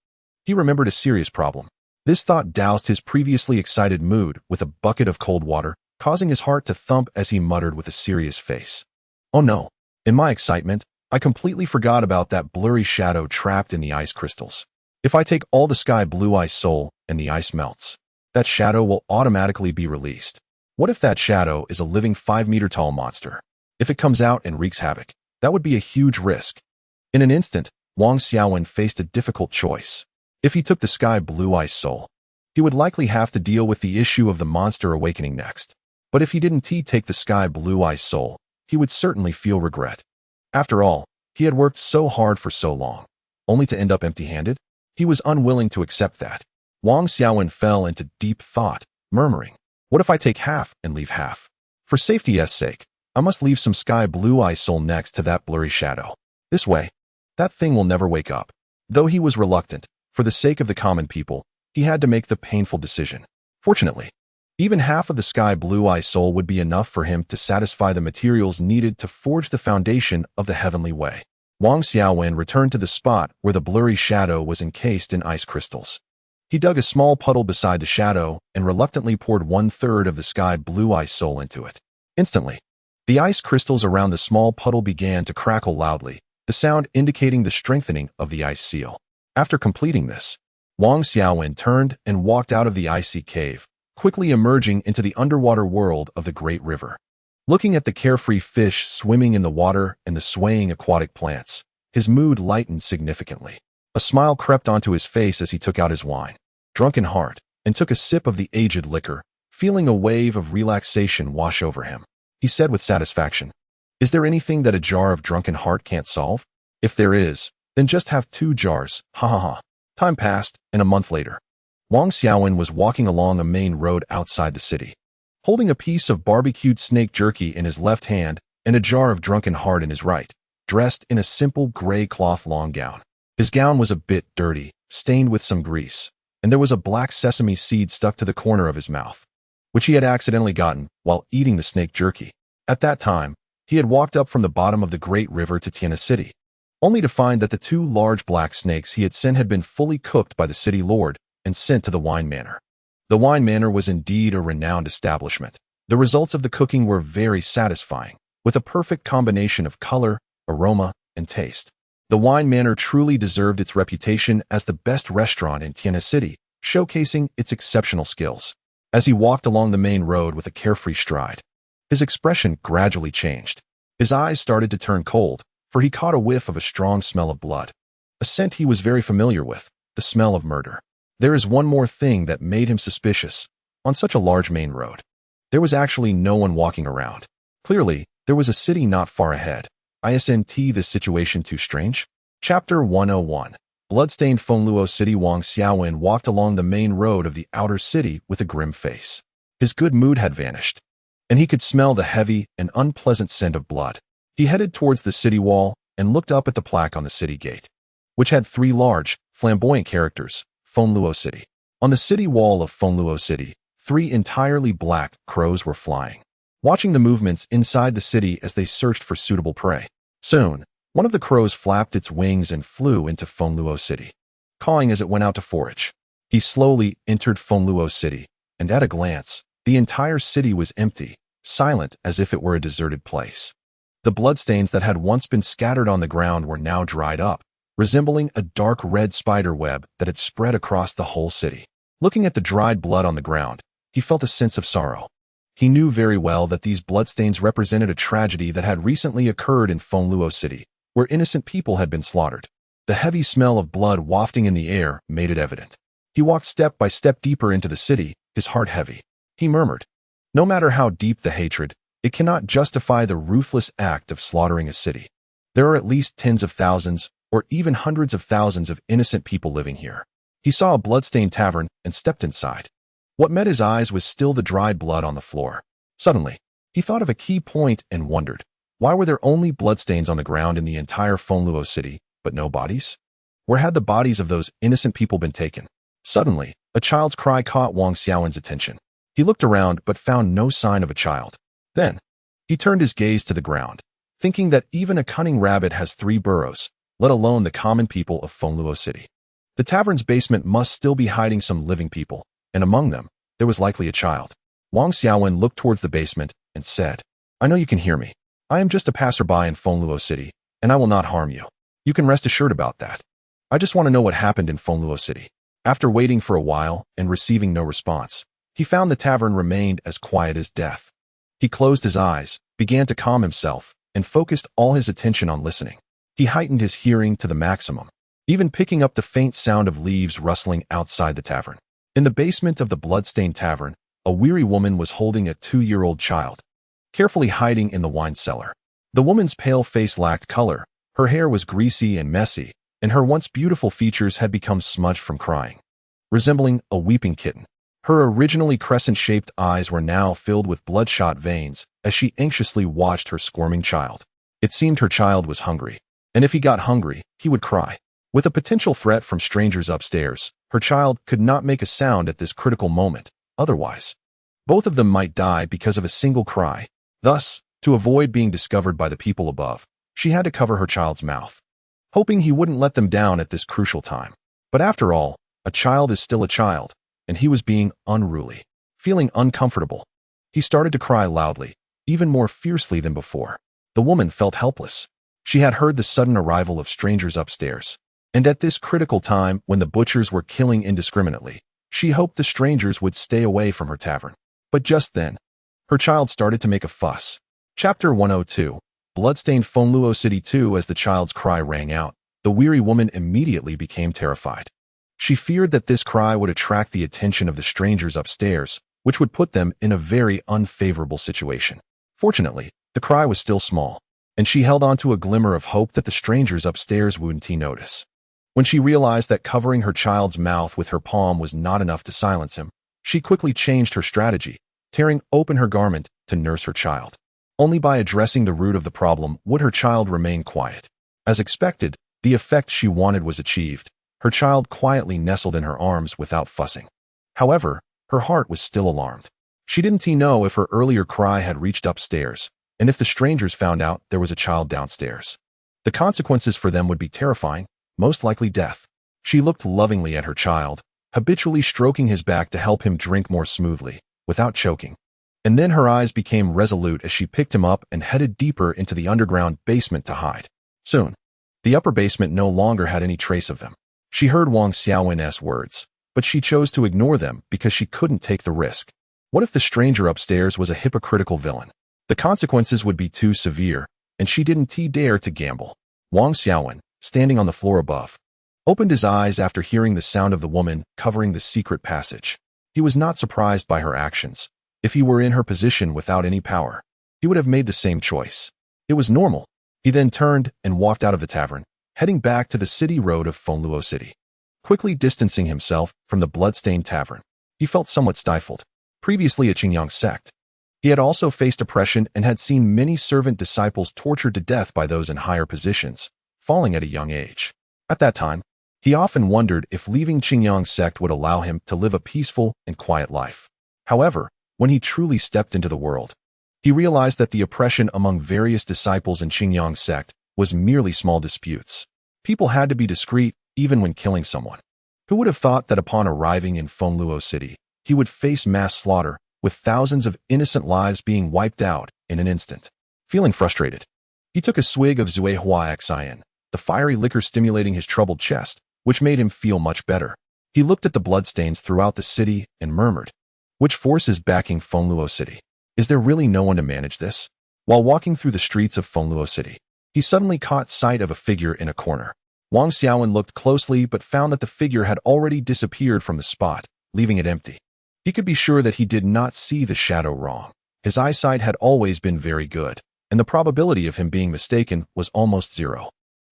he remembered a serious problem. This thought doused his previously excited mood with a bucket of cold water, causing his heart to thump as he muttered with a serious face. Oh no, in my excitement, I completely forgot about that blurry shadow trapped in the ice crystals. If I take all the Sky Blue Eye Soul and the ice melts, that shadow will automatically be released. What if that shadow is a living 5-meter tall monster? If it comes out and wreaks havoc, that would be a huge risk. In an instant, Wang Xiaowen faced a difficult choice. If he took the Sky Blue Eye Soul, he would likely have to deal with the issue of the monster awakening next. But if he didn't take the Sky Blue Eye Soul, he would certainly feel regret. After all, he had worked so hard for so long, only to end up empty-handed. He was unwilling to accept that. Wang Xiaowen fell into deep thought, murmuring, "What if I take half and leave half? For safety's sake, I must leave some Sky Blue Eye Soul next to that blurry shadow. This way, that thing will never wake up." Though he was reluctant, for the sake of the common people, he had to make the painful decision. Fortunately, even half of the Sky Blue Eye Soul would be enough for him to satisfy the materials needed to forge the foundation of the heavenly way. Wang Xiaowen returned to the spot where the blurry shadow was encased in ice crystals. He dug a small puddle beside the shadow and reluctantly poured 1/3 of the Sky Blue Eye Soul into it. Instantly, the ice crystals around the small puddle began to crackle loudly, the sound indicating the strengthening of the ice seal. After completing this, Wang Xiaowen turned and walked out of the icy cave, quickly emerging into the underwater world of the Great River. Looking at the carefree fish swimming in the water and the swaying aquatic plants, his mood lightened significantly. A smile crept onto his face as he took out his wine, Drunken Heart, and took a sip of the aged liquor, feeling a wave of relaxation wash over him. He said with satisfaction, "Is there anything that a jar of Drunken Heart can't solve? If there is, then just have 2 jars, ha ha ha." Time passed, and a month later, Wang Xiaowen was walking along a main road outside the city, holding a piece of barbecued snake jerky in his left hand and a jar of Drunken Heart in his right, dressed in a simple gray cloth long gown. His gown was a bit dirty, stained with some grease, and there was a black sesame seed stuck to the corner of his mouth, which he had accidentally gotten while eating the snake jerky. At that time, he had walked up from the bottom of the Great River to Qingyang City, only to find that the 2 large black snakes he had sent had been fully cooked by the city lord and sent to the wine manor. The wine manor was indeed a renowned establishment. The results of the cooking were very satisfying, with a perfect combination of color, aroma, and taste. The wine manor truly deserved its reputation as the best restaurant in Qingyang City, showcasing its exceptional skills. As he walked along the main road with a carefree stride, his expression gradually changed. His eyes started to turn cold, for he caught a whiff of a strong smell of blood. A scent he was very familiar with, the smell of murder. There is one more thing that made him suspicious. On such a large main road, there was actually no one walking around. Clearly, there was a city not far ahead. Isn't this situation too strange? Chapter 101. Bloodstained Fengluo City. Wang Xiaowen walked along the main road of the outer city with a grim face. His good mood had vanished, and he could smell the heavy and unpleasant scent of blood. He headed towards the city wall and looked up at the plaque on the city gate, which had 3 large, flamboyant characters, Fengluo City. On the city wall of Fengluo City, 3 entirely black crows were flying, watching the movements inside the city as they searched for suitable prey. Soon, one of the crows flapped its wings and flew into Fengluo City, cawing as it went out to forage. He slowly entered Fengluo City, and at a glance, the entire city was empty, silent as if it were a deserted place. The bloodstains that had once been scattered on the ground were now dried up, resembling a dark red spider web that had spread across the whole city. Looking at the dried blood on the ground, he felt a sense of sorrow. He knew very well that these bloodstains represented a tragedy that had recently occurred in Fengluo City, where innocent people had been slaughtered. The heavy smell of blood wafting in the air made it evident. He walked step by step deeper into the city, his heart heavy. He murmured, "No matter how deep the hatred, it cannot justify the ruthless act of slaughtering a city. There are at least tens of thousands, or even hundreds of thousands of innocent people living here." He saw a bloodstained tavern and stepped inside. What met his eyes was still the dried blood on the floor. Suddenly, he thought of a key point and wondered, why were there only bloodstains on the ground in the entire Fengluo city, but no bodies? Where had the bodies of those innocent people been taken? Suddenly, a child's cry caught Wang Xiaowen's attention. He looked around but found no sign of a child. Then, he turned his gaze to the ground, thinking that even a cunning rabbit has 3 burrows, let alone the common people of Fengluo City. The tavern's basement must still be hiding some living people, and among them, there was likely a child. Wang Xiaowen looked towards the basement and said, "I know you can hear me. I am just a passerby in Fengluo City, and I will not harm you. You can rest assured about that. I just want to know what happened in Fengluo City." After waiting for a while and receiving no response, he found the tavern remained as quiet as death. He closed his eyes, began to calm himself, and focused all his attention on listening. He heightened his hearing to the maximum, even picking up the faint sound of leaves rustling outside the tavern. In the basement of the bloodstained tavern, a weary woman was holding a 2-year-old child, carefully hiding in the wine cellar. The woman's pale face lacked color, her hair was greasy and messy, and her once beautiful features had become smudged from crying. Resembling a weeping kitten, her originally crescent-shaped eyes were now filled with bloodshot veins as she anxiously watched her squirming child. It seemed her child was hungry, and if he got hungry, he would cry. With a potential threat from strangers upstairs, her child could not make a sound at this critical moment, otherwise, both of them might die because of a single cry. Thus, to avoid being discovered by the people above, she had to cover her child's mouth, hoping he wouldn't let them down at this crucial time. But after all, a child is still a child, and he was being unruly. Feeling uncomfortable, he started to cry loudly, even more fiercely than before. The woman felt helpless. She had heard the sudden arrival of strangers upstairs, and at this critical time when the butchers were killing indiscriminately, she hoped the strangers would stay away from her tavern. But just then, her child started to make a fuss. Chapter 102, Bloodstained Fengluo City 2. As the child's cry rang out, the weary woman immediately became terrified. She feared that this cry would attract the attention of the strangers upstairs, which would put them in a very unfavorable situation. Fortunately, the cry was still small, and she held on to a glimmer of hope that the strangers upstairs wouldn't notice. When she realized that covering her child's mouth with her palm was not enough to silence him, she quickly changed her strategy, tearing open her garment to nurse her child. Only by addressing the root of the problem would her child remain quiet. As expected, the effect she wanted was achieved. Her child quietly nestled in her arms without fussing. However, her heart was still alarmed. She didn't know if her earlier cry had reached upstairs, and if the strangers found out there was a child downstairs. The consequences for them would be terrifying, most likely death. She looked lovingly at her child, habitually stroking his back to help him drink more smoothly, without choking. And then her eyes became resolute as she picked him up and headed deeper into the underground basement to hide. Soon, the upper basement no longer had any trace of them. She heard Wang Xiaowen's words, but she chose to ignore them because she couldn't take the risk. What if the stranger upstairs was a hypocritical villain? The consequences would be too severe, and she didn't dare to gamble. Wang Xiaowen, standing on the floor above, opened his eyes after hearing the sound of the woman covering the secret passage. He was not surprised by her actions. If he were in her position without any power, he would have made the same choice. It was normal. He then turned and walked out of the tavern, heading back to the city road of Fengluo City. Quickly distancing himself from the bloodstained tavern, he felt somewhat stifled. Previously a Qingyang Sect, he had also faced oppression and had seen many servant disciples tortured to death by those in higher positions, falling at a young age. At that time, he often wondered if leaving Qingyang Sect would allow him to live a peaceful and quiet life. However, when he truly stepped into the world, he realized that the oppression among various disciples in Qingyang Sect was merely small disputes. People had to be discreet even when killing someone. Who would have thought that upon arriving in Fengluo City, he would face mass slaughter, with thousands of innocent lives being wiped out in an instant? Feeling frustrated, He took a swig of Zui Huaxian, the fiery liquor stimulating his troubled chest, which made him feel much better. He looked at the bloodstains throughout the city and murmured, "Which force is backing Fengluo City? Is there really no one to manage this?" While walking through the streets of Fengluo City, he suddenly caught sight of a figure in a corner. Wang Xiaowen looked closely but found that the figure had already disappeared from the spot, leaving it empty. He could be sure that he did not see the shadow wrong. His eyesight had always been very good, and the probability of him being mistaken was almost zero.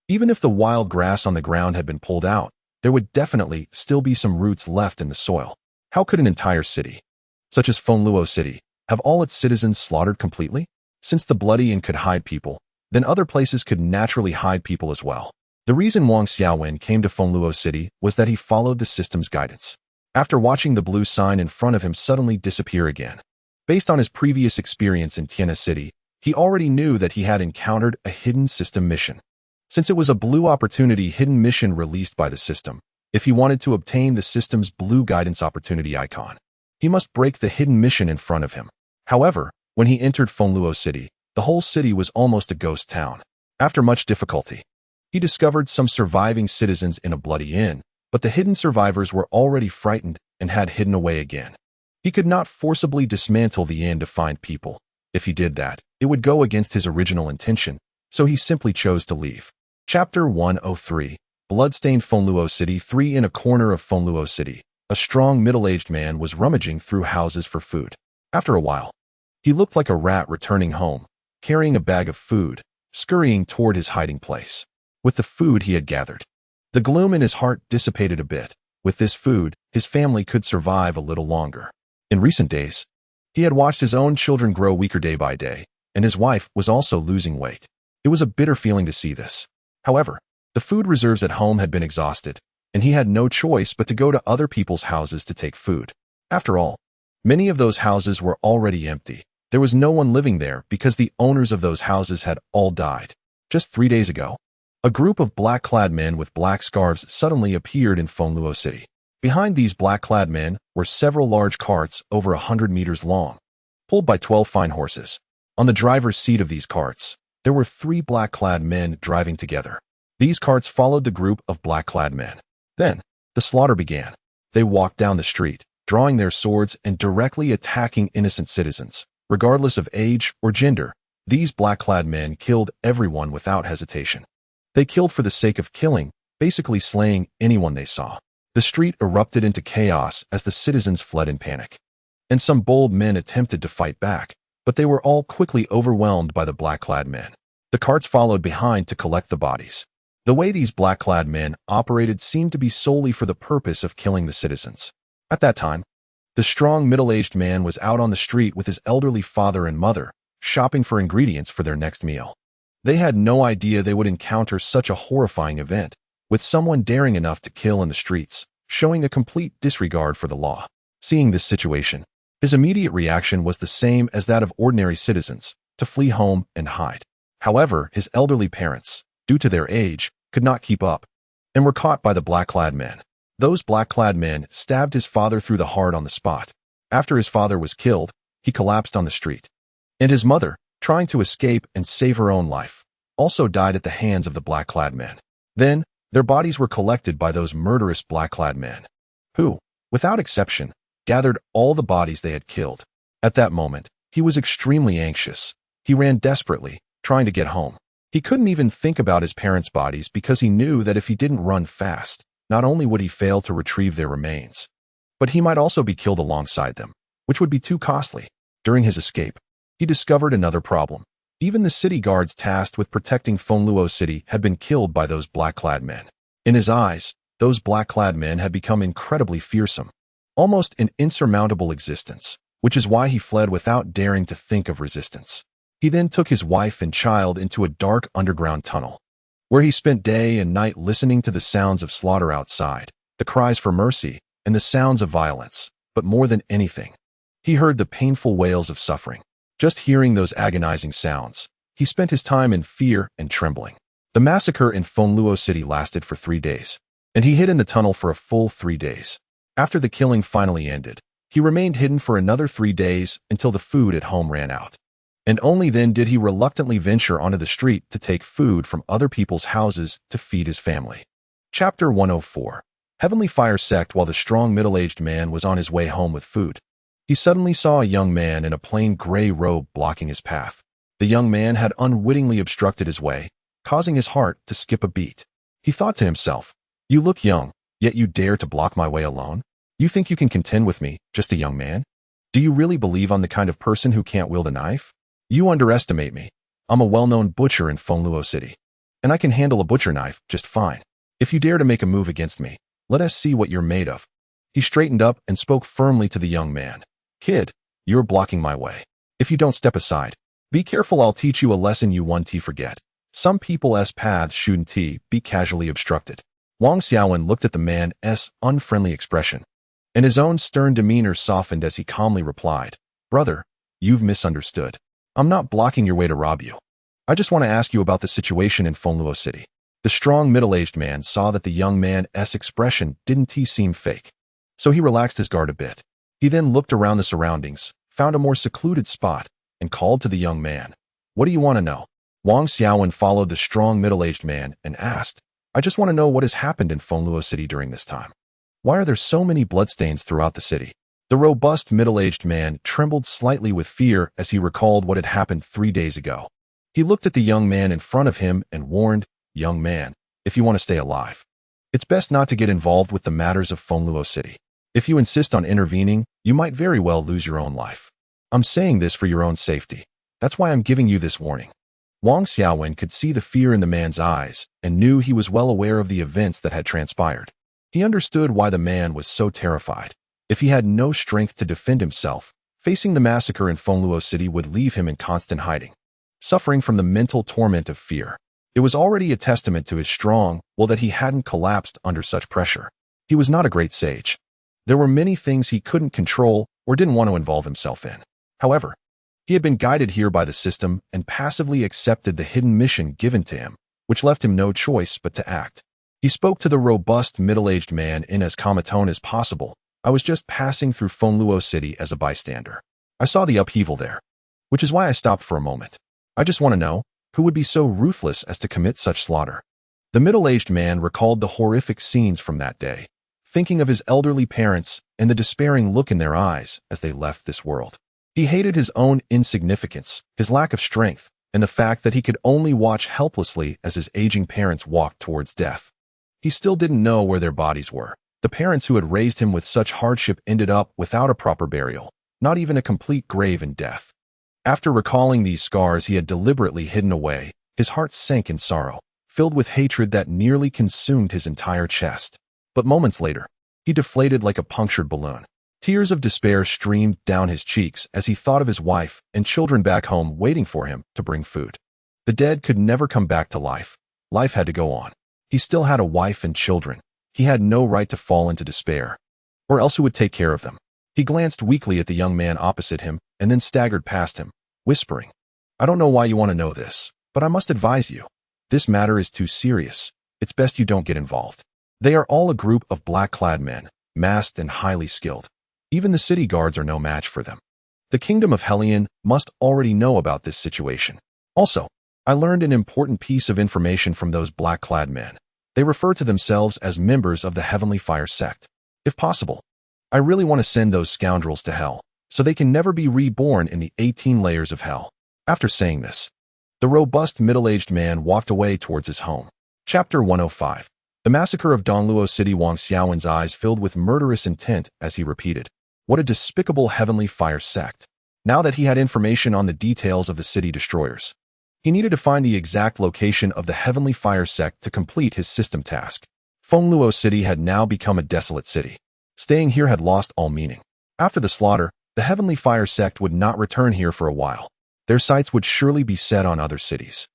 Even if the wild grass on the ground had been pulled out, there would definitely still be some roots left in the soil. How could an entire city, such as Fengluo City, have all its citizens slaughtered completely? Since the bloody inn could hide people, then other places could naturally hide people as well. The reason Wang Xiaowen came to Fengluo City was that he followed the system's guidance. After watching the blue sign in front of him suddenly disappear again, based on his previous experience in Tianhe City, he already knew that he had encountered a hidden system mission. Since it was a blue opportunity hidden mission released by the system, if he wanted to obtain the system's blue guidance opportunity icon, he must break the hidden mission in front of him. However, when he entered Fengluo City, the whole city was almost a ghost town. After much difficulty, he discovered some surviving citizens in a bloody inn, but the hidden survivors were already frightened and had hidden away again. He could not forcibly dismantle the inn to find people. If he did that, it would go against his original intention, so he simply chose to leave. Chapter 103, Bloodstained Fengluo City 3. In a corner of Fengluo City, a strong middle-aged man was rummaging through houses for food. After a while, he looked like a rat returning home, carrying a bag of food, scurrying toward his hiding place. With the food he had gathered, the gloom in his heart dissipated a bit. With this food, his family could survive a little longer. In recent days, he had watched his own children grow weaker day by day, and his wife was also losing weight. It was a bitter feeling to see this. However, the food reserves at home had been exhausted, and he had no choice but to go to other people's houses to take food. After all, many of those houses were already empty. There was no one living there because the owners of those houses had all died. Just 3 days ago, a group of black-clad men with black scarves suddenly appeared in Fengluo City. Behind these black-clad men were several large carts over 100 meters long, pulled by 12 fine horses. On the driver's seat of these carts, there were 3 black-clad men driving together. These carts followed the group of black-clad men. Then, the slaughter began. They walked down the street, drawing their swords and directly attacking innocent citizens. Regardless of age or gender, these black-clad men killed everyone without hesitation. They killed for the sake of killing, basically slaying anyone they saw. The street erupted into chaos as the citizens fled in panic. And some bold men attempted to fight back, but they were all quickly overwhelmed by the black-clad men. The carts followed behind to collect the bodies. The way these black-clad men operated seemed to be solely for the purpose of killing the citizens. At that time, the strong middle-aged man was out on the street with his elderly father and mother, shopping for ingredients for their next meal. They had no idea they would encounter such a horrifying event, with someone daring enough to kill in the streets, showing a complete disregard for the law. Seeing this situation, his immediate reaction was the same as that of ordinary citizens, to flee home and hide. However, his elderly parents, due to their age, could not keep up, and were caught by the black-clad men. Those black-clad men stabbed his father through the heart on the spot. After his father was killed, he collapsed on the street. And his mother, trying to escape and save her own life, also died at the hands of the black-clad men. Then, their bodies were collected by those murderous black-clad men, who, without exception, gathered all the bodies they had killed. At that moment, he was extremely anxious. He ran desperately, trying to get home. He couldn't even think about his parents' bodies because he knew that if he didn't run fast, not only would he fail to retrieve their remains, but he might also be killed alongside them, which would be too costly. During his escape, he discovered another problem. Even the city guards tasked with protecting Fengluo City had been killed by those black-clad men. In his eyes, those black-clad men had become incredibly fearsome, almost an insurmountable existence, which is why he fled without daring to think of resistance. He then took his wife and child into a dark underground tunnel, where he spent day and night listening to the sounds of slaughter outside, the cries for mercy, and the sounds of violence. But more than anything, he heard the painful wails of suffering. Just hearing those agonizing sounds, he spent his time in fear and trembling. The massacre in Fengluo City lasted for 3 days, and he hid in the tunnel for a full 3 days. After the killing finally ended, he remained hidden for another 3 days until the food at home ran out. and only then did he reluctantly venture onto the street to take food from other people's houses to feed his family. Chapter 104. Heavenly Fire Sect. While the strong middle-aged man was on his way home with food, he suddenly saw a young man in a plain gray robe blocking his path. The young man had unwittingly obstructed his way, causing his heart to skip a beat. He thought to himself, "You look young, yet you dare to block my way alone? You think you can contend with me, just a young man? Do you really believe I'm the kind of person who can't wield a knife? You underestimate me. I'm a well-known butcher in Fengluo City, and I can handle a butcher knife just fine. If you dare to make a move against me, let us see what you're made of." He straightened up and spoke firmly to the young man. "Kid, you're blocking my way. If you don't step aside, be careful, I'll teach you a lesson you won't forget. Some people's paths shouldn't be casually obstructed." Wang Xiaowen looked at the man's unfriendly expression, and his own stern demeanor softened as he calmly replied, "Brother, you've misunderstood. I'm not blocking your way to rob you. I just want to ask you about the situation in Fengluo City." The strong middle-aged man saw that the young man's expression didn't seem fake, so he relaxed his guard a bit. He then looked around the surroundings, found a more secluded spot, and called to the young man, "What do you want to know?" Wang Xiaowen followed the strong middle-aged man and asked, "I just want to know what has happened in Fengluo City during this time. Why are there so many bloodstains throughout the city?" The robust middle-aged man trembled slightly with fear as he recalled what had happened 3 days ago. He looked at the young man in front of him and warned, "Young man, if you want to stay alive, it's best not to get involved with the matters of Fengluo City. If you insist on intervening, you might very well lose your own life. I'm saying this for your own safety. That's why I'm giving you this warning." Wang Xiaowen could see the fear in the man's eyes and knew he was well aware of the events that had transpired. He understood why the man was so terrified. If he had no strength to defend himself, facing the massacre in Fengluo City would leave him in constant hiding, suffering from the mental torment of fear. It was already a testament to his strong will that he hadn't collapsed under such pressure. He was not a great sage. There were many things he couldn't control or didn't want to involve himself in. However, he had been guided here by the system and passively accepted the hidden mission given to him, which left him no choice but to act. He spoke to the robust middle-aged man in as calm a tone as possible. "I was just passing through Fengluo City as a bystander. I saw the upheaval there, which is why I stopped for a moment. I just want to know, who would be so ruthless as to commit such slaughter?" The middle-aged man recalled the horrific scenes from that day, thinking of his elderly parents and the despairing look in their eyes as they left this world. He hated his own insignificance, his lack of strength, and the fact that he could only watch helplessly as his aging parents walked towards death. He still didn't know where their bodies were. The parents who had raised him with such hardship ended up without a proper burial, not even a complete grave in death. After recalling these scars he had deliberately hidden away, his heart sank in sorrow, filled with hatred that nearly consumed his entire chest. But moments later, he deflated like a punctured balloon. Tears of despair streamed down his cheeks as he thought of his wife and children back home waiting for him to bring food. The dead could never come back to life. Life had to go on. He still had a wife and children. He had no right to fall into despair, or else who would take care of them? He glanced weakly at the young man opposite him and then staggered past him, whispering, "I don't know why you want to know this, but I must advise you. This matter is too serious. It's best you don't get involved." They are all a group of black-clad men, masked and highly skilled. Even the city guards are no match for them. The kingdom of Helion must already know about this situation. Also, I learned an important piece of information from those black-clad men. They refer to themselves as members of the Heavenly Fire Sect. If possible, I really want to send those scoundrels to hell, so they can never be reborn in the 18 layers of hell. After saying this, the robust middle-aged man walked away towards his home. Chapter 105. The massacre of Dongluo City. Wang Xiaowen's eyes filled with murderous intent as he repeated, "What a despicable Heavenly Fire Sect." Now that he had information on the details of the city destroyers, he needed to find the exact location of the Heavenly Fire Sect to complete his system task. Fengluo City had now become a desolate city. Staying here had lost all meaning. After the slaughter, the Heavenly Fire Sect would not return here for a while. Their sights would surely be set on other cities.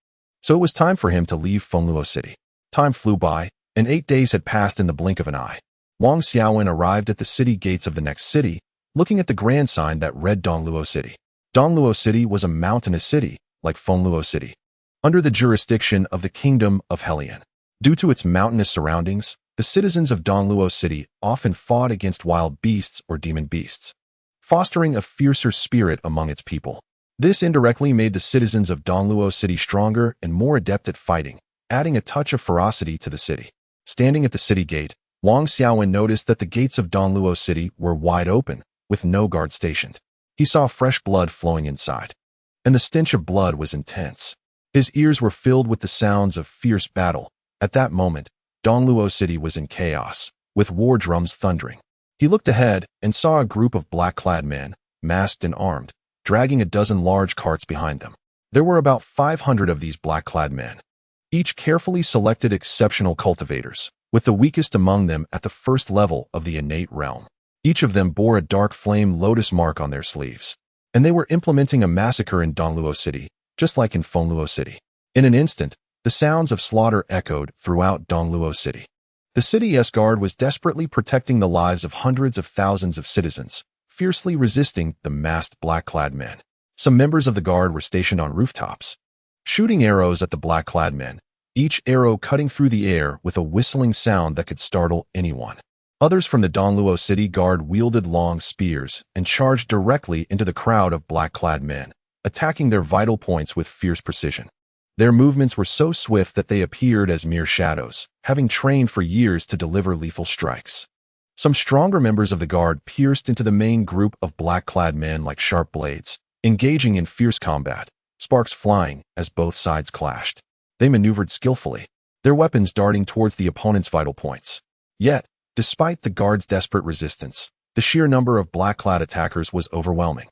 So it was time for him to leave Fengluo City. Time flew by, and 8 days had passed in the blink of an eye. Wang Xiaowen arrived at the city gates of the next city, looking at the grand sign that read Dongluo City. Dongluo City was a mountainous city, like Fengluo City, under the jurisdiction of the Kingdom of Helion. Due to its mountainous surroundings, the citizens of Dongluo City often fought against wild beasts or demon beasts, fostering a fiercer spirit among its people. This indirectly made the citizens of Dongluo City stronger and more adept at fighting, adding a touch of ferocity to the city. Standing at the city gate, Wang Xiaowen noticed that the gates of Dongluo City were wide open, with no guard stationed. He saw fresh blood flowing inside, and the stench of blood was intense. His ears were filled with the sounds of fierce battle. At that moment, Dongluo City was in chaos, with war drums thundering. He looked ahead and saw a group of black-clad men, masked and armed, dragging a dozen large carts behind them. There were about 500 of these black-clad men, each carefully selected exceptional cultivators, with the weakest among them at the first level of the innate realm. Each of them bore a dark flame lotus mark on their sleeves, and they were implementing a massacre in Dongluo City, just like in Fengluo City. In an instant, the sounds of slaughter echoed throughout Dongluo City. The city's guard was desperately protecting the lives of hundreds of thousands of citizens, fiercely resisting the masked black-clad men. Some members of the guard were stationed on rooftops, shooting arrows at the black-clad men, each arrow cutting through the air with a whistling sound that could startle anyone. Others from the Dongluo City Guard wielded long spears and charged directly into the crowd of black-clad men, attacking their vital points with fierce precision. Their movements were so swift that they appeared as mere shadows, having trained for years to deliver lethal strikes. Some stronger members of the guard pierced into the main group of black-clad men like sharp blades, engaging in fierce combat, sparks flying as both sides clashed. They maneuvered skillfully, their weapons darting towards the opponent's vital points. Yet, despite the guard's desperate resistance, the sheer number of black-clad attackers was overwhelming.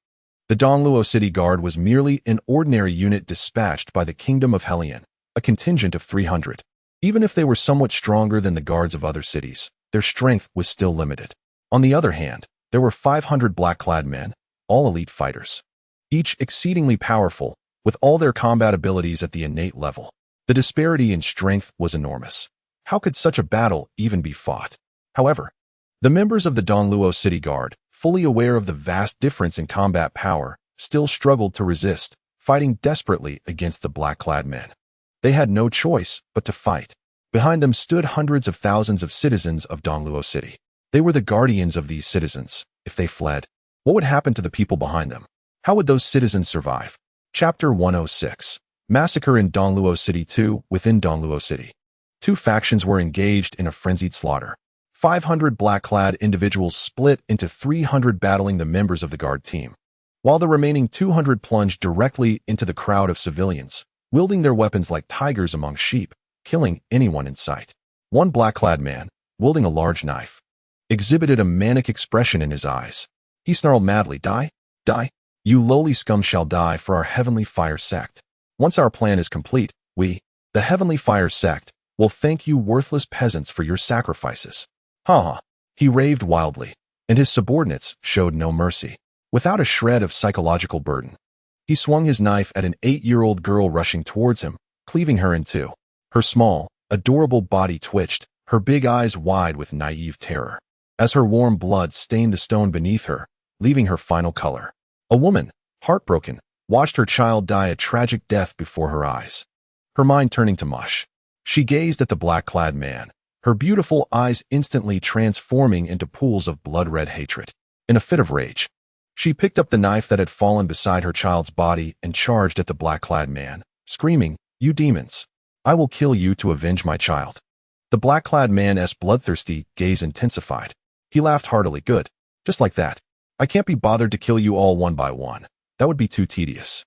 The Dongluo City Guard was merely an ordinary unit dispatched by the Kingdom of Helion, a contingent of 300. Even if they were somewhat stronger than the guards of other cities, their strength was still limited. On the other hand, there were 500 black-clad men, all elite fighters, each exceedingly powerful, with all their combat abilities at the innate level. The disparity in strength was enormous. How could such a battle even be fought? However, the members of the Dongluo City Guard, fully aware of the vast difference in combat power, still struggled to resist, fighting desperately against the black-clad men. They had no choice but to fight. Behind them stood hundreds of thousands of citizens of Dongluo City. They were the guardians of these citizens. If they fled, what would happen to the people behind them? How would those citizens survive? Chapter 106. Massacre in Dongluo City 2. Within Dongluo City, two factions were engaged in a frenzied slaughter. 500 black-clad individuals split into 300 battling the members of the guard team, while the remaining 200 plunged directly into the crowd of civilians, wielding their weapons like tigers among sheep, killing anyone in sight. One black-clad man, wielding a large knife, exhibited a manic expression in his eyes. He snarled madly, "Die! Die! You lowly scum shall die for our Heavenly Fire Sect. Once our plan is complete, we, the Heavenly Fire Sect, will thank you worthless peasants for your sacrifices." Ha ha! He raved wildly, and his subordinates showed no mercy. Without a shred of psychological burden, he swung his knife at an 8-year-old girl rushing towards him, cleaving her in two. Her small, adorable body twitched, her big eyes wide with naive terror, as her warm blood stained the stone beneath her, leaving her final color. A woman, heartbroken, watched her child die a tragic death before her eyes, her mind turning to mush. She gazed at the black-clad man, her beautiful eyes instantly transforming into pools of blood-red hatred. In a fit of rage, she picked up the knife that had fallen beside her child's body and charged at the black-clad man, screaming, "You demons! I will kill you to avenge my child." The black-clad man's bloodthirsty gaze intensified. He laughed heartily. "Good. Just like that. I can't be bothered to kill you all one by one. That would be too tedious.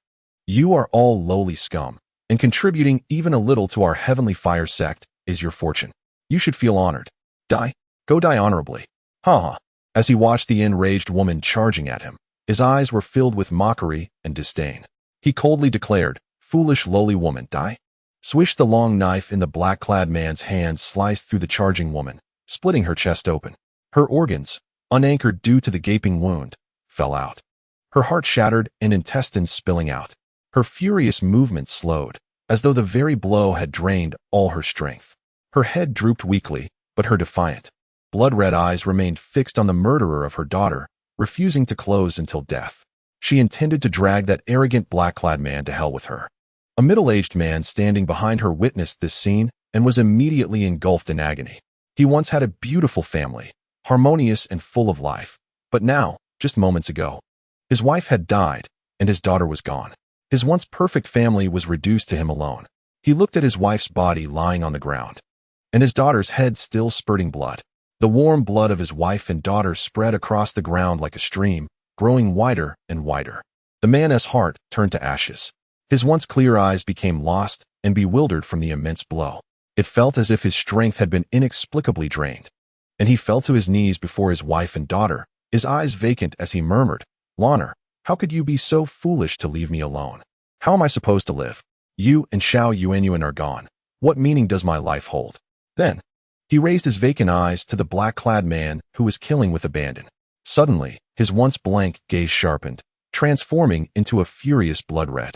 You are all lowly scum, and contributing even a little to our Heavenly Fire Sect is your fortune. You should feel honored. Die. Go die honorably." Ha ha. As he watched the enraged woman charging at him, his eyes were filled with mockery and disdain. He coldly declared, "Foolish lowly woman, die." Swish, the long knife in the black-clad man's hand sliced through the charging woman, splitting her chest open. Her organs, unanchored due to the gaping wound, fell out. Her heart shattered and intestines spilling out. Her furious movements slowed, as though the very blow had drained all her strength. Her head drooped weakly, but her defiant, blood-red eyes remained fixed on the murderer of her daughter, refusing to close until death. She intended to drag that arrogant black-clad man to hell with her. A middle-aged man standing behind her witnessed this scene and was immediately engulfed in agony. He once had a beautiful family, harmonious and full of life, but now, just moments ago, his wife had died, and his daughter was gone. His once perfect family was reduced to him alone. He looked at his wife's body lying on the ground, and his daughter's head still spurting blood. The warm blood of his wife and daughter spread across the ground like a stream, growing wider and wider. The man's heart turned to ashes. His once clear eyes became lost and bewildered from the immense blow. It felt as if his strength had been inexplicably drained, and he fell to his knees before his wife and daughter, his eyes vacant as he murmured, "Lanner, how could you be so foolish to leave me alone? How am I supposed to live? You and Xiaowen are gone. What meaning does my life hold?" Then, he raised his vacant eyes to the black-clad man who was killing with abandon. Suddenly, his once blank gaze sharpened, transforming into a furious blood red.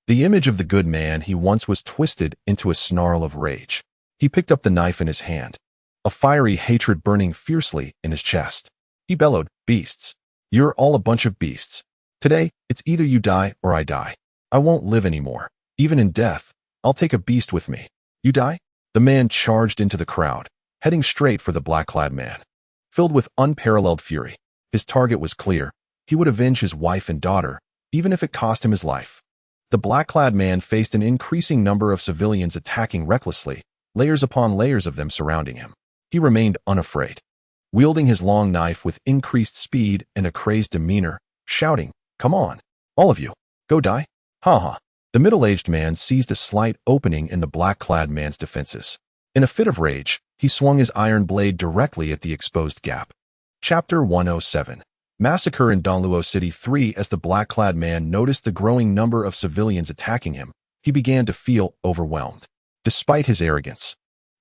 The image of the good man he once was twisted into a snarl of rage. He picked up the knife in his hand, a fiery hatred burning fiercely in his chest. He bellowed, "Beasts! You're all a bunch of beasts. Today, it's either you die or I die. I won't live anymore. Even in death, I'll take a beast with me. You die?" The man charged into the crowd, heading straight for the black-clad man. Filled with unparalleled fury, his target was clear. He would avenge his wife and daughter, even if it cost him his life. The black-clad man faced an increasing number of civilians attacking recklessly, layers upon layers of them surrounding him. He remained unafraid, wielding his long knife with increased speed and a crazed demeanor, shouting, "Come on, all of you, go die." "Ha ha." The middle-aged man seized a slight opening in the black-clad man's defenses. In a fit of rage, he swung his iron blade directly at the exposed gap. Chapter 107. Massacre in Dongluo City 3. As the black-clad man noticed the growing number of civilians attacking him, he began to feel overwhelmed. Despite his arrogance,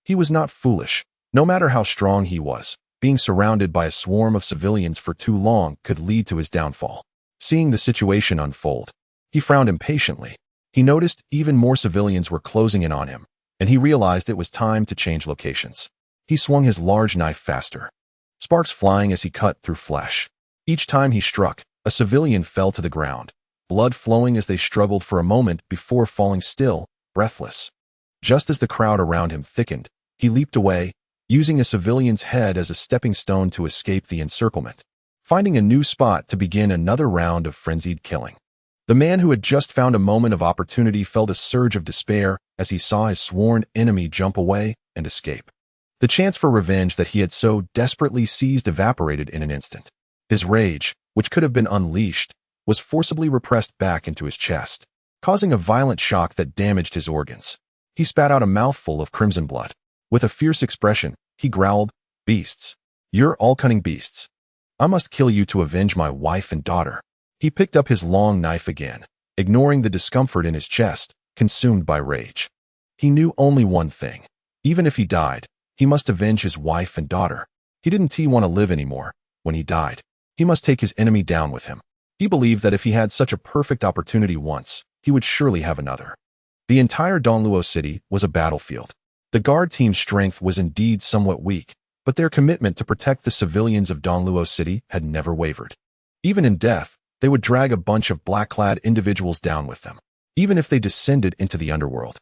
he was not foolish. No matter how strong he was, being surrounded by a swarm of civilians for too long could lead to his downfall. Seeing the situation unfold, he frowned impatiently. He noticed even more civilians were closing in on him, and he realized it was time to change locations. He swung his large knife faster, sparks flying as he cut through flesh. Each time he struck, a civilian fell to the ground, blood flowing as they struggled for a moment before falling still, breathless. Just as the crowd around him thickened, he leaped away, using a civilian's head as a stepping stone to escape the encirclement, finding a new spot to begin another round of frenzied killing. The man who had just found a moment of opportunity felt a surge of despair as he saw his sworn enemy jump away and escape. The chance for revenge that he had so desperately seized evaporated in an instant. His rage, which could have been unleashed, was forcibly repressed back into his chest, causing a violent shock that damaged his organs. He spat out a mouthful of crimson blood. With a fierce expression, he growled, "Beasts! You're all cunning beasts. I must kill you to avenge my wife and daughter." He picked up his long knife again, ignoring the discomfort in his chest, consumed by rage. He knew only one thing. Even if he died, he must avenge his wife and daughter. He didn't want to live anymore. When he died, he must take his enemy down with him. He believed that if he had such a perfect opportunity once, he would surely have another. The entire Dongluo city was a battlefield. The guard team's strength was indeed somewhat weak, but their commitment to protect the civilians of Dongluo City had never wavered. Even in death, they would drag a bunch of black-clad individuals down with them. Even if they descended into the underworld,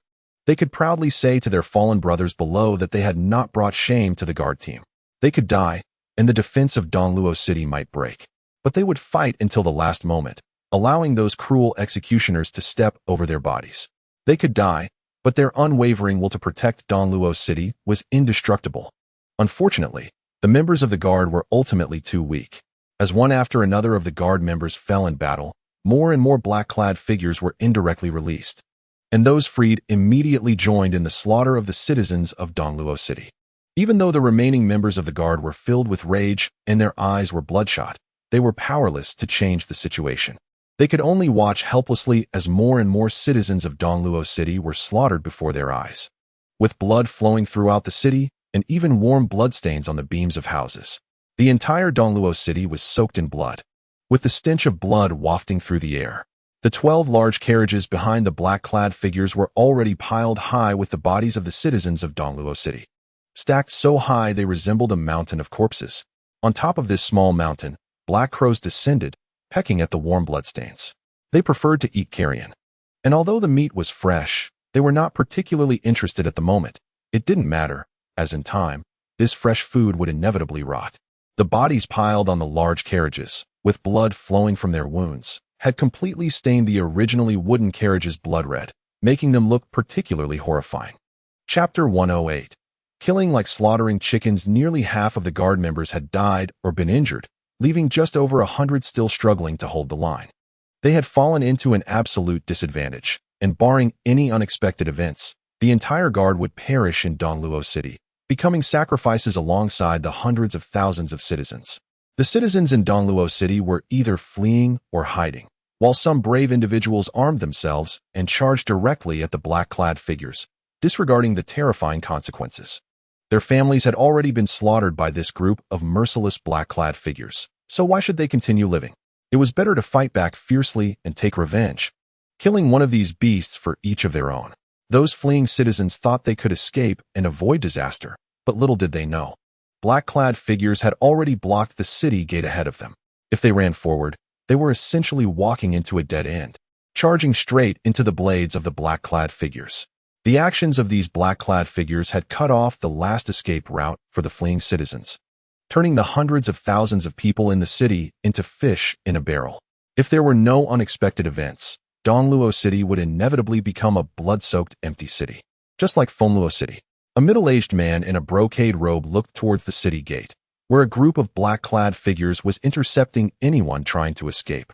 they could proudly say to their fallen brothers below that they had not brought shame to the guard team. They could die, and the defense of Dongluo City might break. But they would fight until the last moment, allowing those cruel executioners to step over their bodies. They could die, but their unwavering will to protect Dongluo City was indestructible. Unfortunately, the members of the guard were ultimately too weak. As one after another of the guard members fell in battle, more and more black-clad figures were indirectly released, and those freed immediately joined in the slaughter of the citizens of Dongluo City. Even though the remaining members of the guard were filled with rage and their eyes were bloodshot, they were powerless to change the situation. They could only watch helplessly as more and more citizens of Dongluo City were slaughtered before their eyes, with blood flowing throughout the city and even warm bloodstains on the beams of houses. The entire Dongluo City was soaked in blood, with the stench of blood wafting through the air. The 12 large carriages behind the black-clad figures were already piled high with the bodies of the citizens of Dongluo City, stacked so high they resembled a mountain of corpses. On top of this small mountain, black crows descended, pecking at the warm bloodstains. They preferred to eat carrion, and although the meat was fresh, they were not particularly interested at the moment. It didn't matter, as in time, this fresh food would inevitably rot. The bodies piled on the large carriages, with blood flowing from their wounds, had completely stained the originally wooden carriages blood red, making them look particularly horrifying. Chapter 108. Killing like slaughtering chickens. Nearly half of the guard members had died or been injured, leaving just over 100 still struggling to hold the line. They had fallen into an absolute disadvantage, and barring any unexpected events, the entire guard would perish in Dongluo City, becoming sacrifices alongside the hundreds of thousands of citizens. The citizens in Dongluo City were either fleeing or hiding, while some brave individuals armed themselves and charged directly at the black-clad figures, disregarding the terrifying consequences. Their families had already been slaughtered by this group of merciless black-clad figures, so why should they continue living? It was better to fight back fiercely and take revenge, killing one of these beasts for each of their own. Those fleeing citizens thought they could escape and avoid disaster, but little did they know. Black-clad figures had already blocked the city gate ahead of them. If they ran forward, they were essentially walking into a dead end, charging straight into the blades of the black-clad figures. The actions of these black-clad figures had cut off the last escape route for the fleeing citizens, turning the hundreds of thousands of people in the city into fish in a barrel. If there were no unexpected events, Dongluo City would inevitably become a blood-soaked empty city. Just like Fengluo City, a middle-aged man in a brocade robe looked towards the city gate, where a group of black-clad figures was intercepting anyone trying to escape.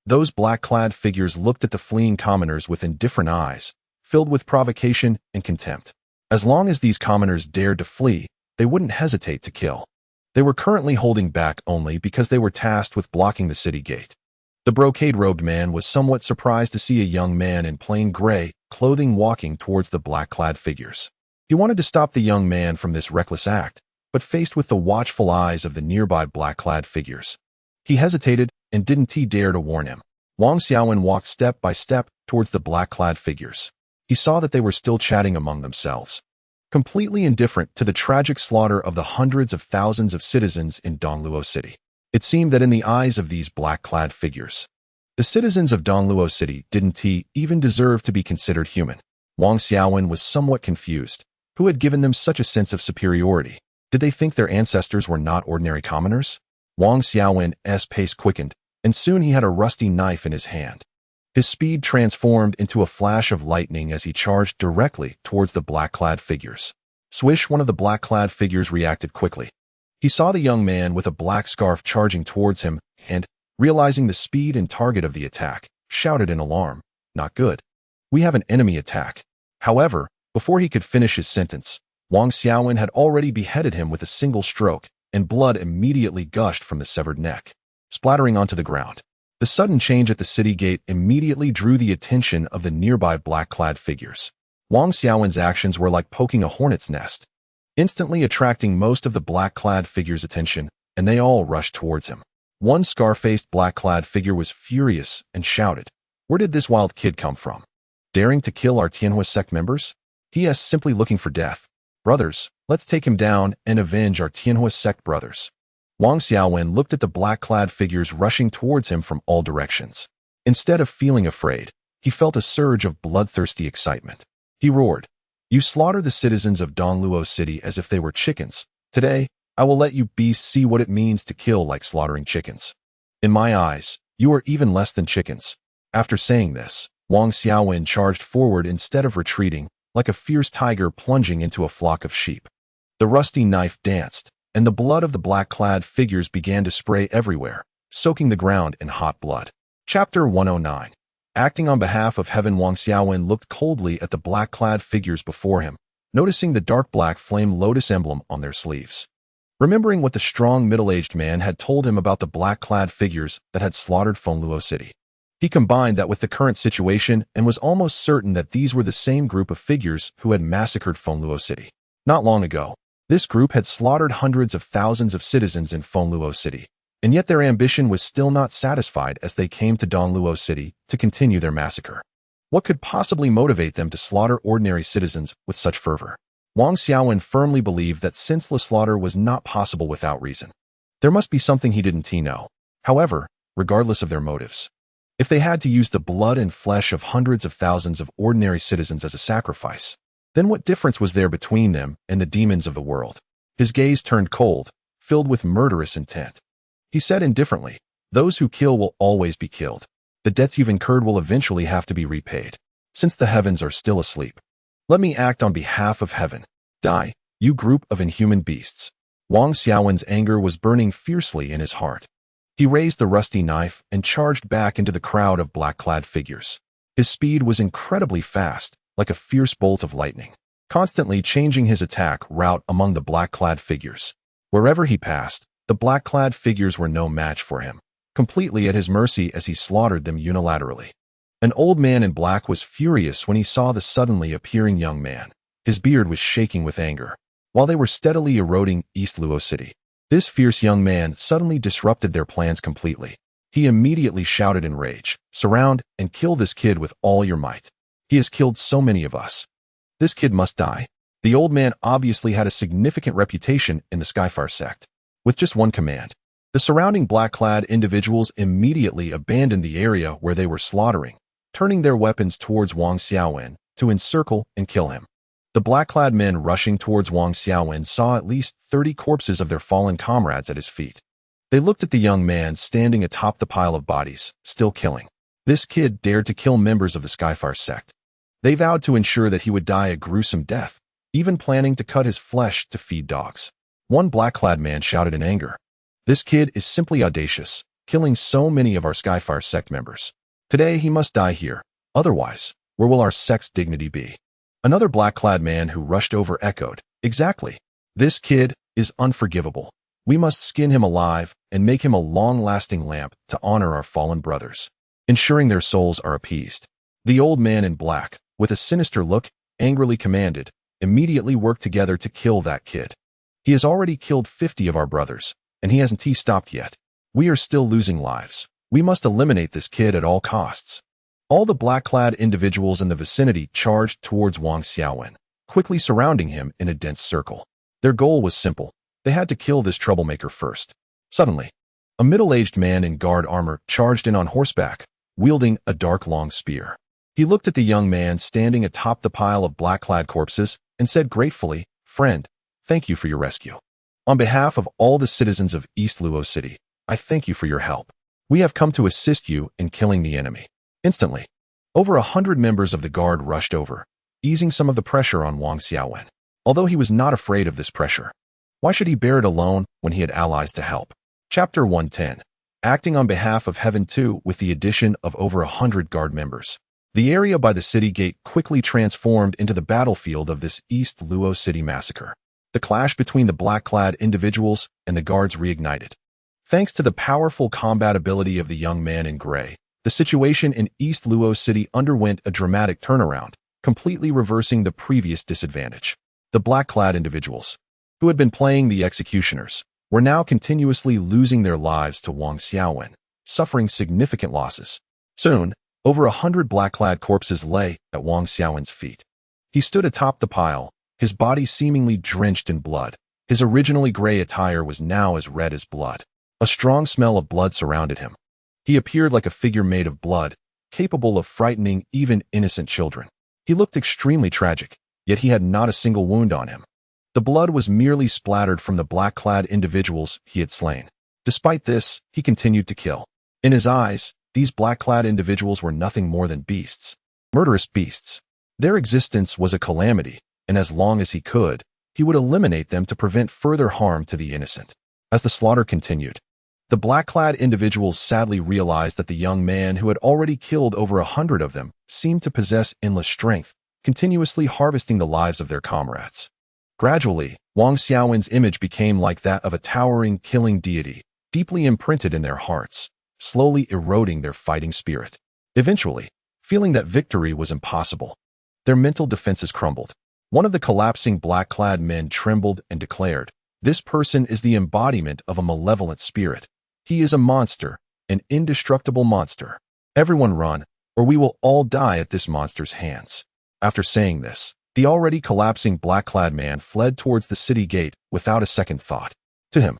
Those black-clad figures looked at the fleeing commoners with indifferent eyes, filled with provocation and contempt. As long as these commoners dared to flee, they wouldn't hesitate to kill. They were currently holding back only because they were tasked with blocking the city gate. The brocade-robed man was somewhat surprised to see a young man in plain gray clothing walking towards the black-clad figures. He wanted to stop the young man from this reckless act, but faced with the watchful eyes of the nearby black-clad figures, he hesitated and didn't dare to warn him. Wang Xiaowen walked step by step towards the black-clad figures. He saw that they were still chatting among themselves, completely indifferent to the tragic slaughter of the hundreds of thousands of citizens in Dongluo City. It seemed that in the eyes of these black-clad figures, the citizens of Dongluo City didn't even deserve to be considered human. Wang Xiaowen was somewhat confused. Who had given them such a sense of superiority? Did they think their ancestors were not ordinary commoners? Wang Xiaowen's pace quickened, and soon he had a rusty knife in his hand. His speed transformed into a flash of lightning as he charged directly towards the black-clad figures. Swish! One of the black-clad figures reacted quickly. He saw the young man with a black scarf charging towards him and, realizing the speed and target of the attack, shouted in alarm, "Not good. We have an enemy attack." However, before he could finish his sentence, Wang Xiaowen had already beheaded him with a single stroke, and blood immediately gushed from the severed neck, splattering onto the ground. The sudden change at the city gate immediately drew the attention of the nearby black-clad figures. Wang Xiaowen's actions were like poking a hornet's nest, instantly attracting most of the black-clad figures' attention, and they all rushed towards him. One scar-faced black-clad figure was furious and shouted, "Where did this wild kid come from? Daring to kill our Qingyang Sect members? He is simply looking for death. Brothers, let's take him down and avenge our Qingyang Sect brothers." Wang Xiaowen looked at the black-clad figures rushing towards him from all directions. Instead of feeling afraid, he felt a surge of bloodthirsty excitement. He roared, "You slaughter the citizens of Dongluo City as if they were chickens. Today, I will let you beasts see what it means to kill like slaughtering chickens. In my eyes, you are even less than chickens." After saying this, Wang Xiaowen charged forward instead of retreating, like a fierce tiger plunging into a flock of sheep. The rusty knife danced, and the blood of the black-clad figures began to spray everywhere, soaking the ground in hot blood. Chapter 109. Acting on behalf of heaven, Wang Xiaowen looked coldly at the black-clad figures before him, noticing the dark black flame lotus emblem on their sleeves. Remembering what the strong middle-aged man had told him about the black-clad figures that had slaughtered Fengluo City, he combined that with the current situation and was almost certain that these were the same group of figures who had massacred Fengluo City. Not long ago, this group had slaughtered hundreds of thousands of citizens in Fengluo City, and yet their ambition was still not satisfied as they came to Dongluo City to continue their massacre. What could possibly motivate them to slaughter ordinary citizens with such fervor? Wang Xiaowen firmly believed that senseless slaughter was not possible without reason. There must be something he didn't know. However, regardless of their motives, if they had to use the blood and flesh of hundreds of thousands of ordinary citizens as a sacrifice, then what difference was there between them and the demons of the world? His gaze turned cold, filled with murderous intent. He said indifferently, "Those who kill will always be killed. The debts you've incurred will eventually have to be repaid, since the heavens are still asleep. Let me act on behalf of heaven. Die, you group of inhuman beasts. Wang Xiaowen's anger was burning fiercely in his heart. He raised the rusty knife and charged back into the crowd of black-clad figures. His speed was incredibly fast, like a fierce bolt of lightning, constantly changing his attack route among the black-clad figures. Wherever he passed, the black-clad figures were no match for him, completely at his mercy as he slaughtered them unilaterally. An old man in black was furious when he saw the suddenly appearing young man. His beard was shaking with anger. While they were steadily eroding East Luo City, this fierce young man suddenly disrupted their plans completely. He immediately shouted in rage, "Surround and kill this kid with all your might. He has killed so many of us. This kid must die." The old man obviously had a significant reputation in the Qingyang Sect. With just one command, the surrounding black-clad individuals immediately abandoned the area where they were slaughtering, turning their weapons towards Wang Xiaowen to encircle and kill him. The black-clad men rushing towards Wang Xiaowen saw at least 30 corpses of their fallen comrades at his feet. They looked at the young man standing atop the pile of bodies, still killing. This kid dared to kill members of the Qingyang Sect. They vowed to ensure that he would die a gruesome death, even planning to cut his flesh to feed dogs. One black-clad man shouted in anger, "This kid is simply audacious, killing so many of our Qingyang Sect members. Today he must die here, otherwise, where will our sect's dignity be?" Another black-clad man who rushed over echoed, "Exactly. This kid is unforgivable. We must skin him alive and make him a long-lasting lamp to honor our fallen brothers, ensuring their souls are appeased." The old man in black, with a sinister look, angrily commanded, "Immediately work together to kill that kid. He has already killed 50 of our brothers, and he hasn't stopped yet. We are still losing lives. We must eliminate this kid at all costs." All the black-clad individuals in the vicinity charged towards Wang Xiaowen, quickly surrounding him in a dense circle. Their goal was simple. They had to kill this troublemaker first. Suddenly, a middle-aged man in guard armor charged in on horseback, wielding a dark long spear. He looked at the young man standing atop the pile of black-clad corpses and said gratefully, "Friend, thank you for your rescue. On behalf of all the citizens of East Luo City, I thank you for your help. We have come to assist you in killing the enemy." Instantly, over 100 members of the guard rushed over, easing some of the pressure on Wang Xiaowen. Although he was not afraid of this pressure, why should he bear it alone when he had allies to help? Chapter 110. Acting on behalf of Heaven 2 with the addition of over 100 guard members. The area by the city gate quickly transformed into the battlefield of this East Luo City massacre. The clash between the black-clad individuals and the guards reignited. Thanks to the powerful combat ability of the young man in gray, the situation in East Luo City underwent a dramatic turnaround, completely reversing the previous disadvantage. The black-clad individuals, who had been playing the executioners, were now continuously losing their lives to Wang Xiaowen, suffering significant losses. Soon, over 100 black-clad corpses lay at Wang Xiaowen's feet. He stood atop the pile, his body seemingly drenched in blood. His originally gray attire was now as red as blood. A strong smell of blood surrounded him. He appeared like a figure made of blood, capable of frightening even innocent children. He looked extremely tragic, yet he had not a single wound on him. The blood was merely splattered from the black-clad individuals he had slain. Despite this, he continued to kill. In his eyes, these black-clad individuals were nothing more than beasts. Murderous beasts. Their existence was a calamity, and as long as he could, he would eliminate them to prevent further harm to the innocent. As the slaughter continued, the black-clad individuals sadly realized that the young man who had already killed over 100 of them seemed to possess endless strength, continuously harvesting the lives of their comrades. Gradually, Wang Xiaowen's image became like that of a towering, killing deity, deeply imprinted in their hearts, slowly eroding their fighting spirit. Eventually, feeling that victory was impossible, their mental defenses crumbled. One of the collapsing black-clad men trembled and declared, "This person is the embodiment of a malevolent spirit. He is a monster, an indestructible monster. Everyone run, or we will all die at this monster's hands." After saying this, the already collapsing black-clad man fled towards the city gate without a second thought. To him,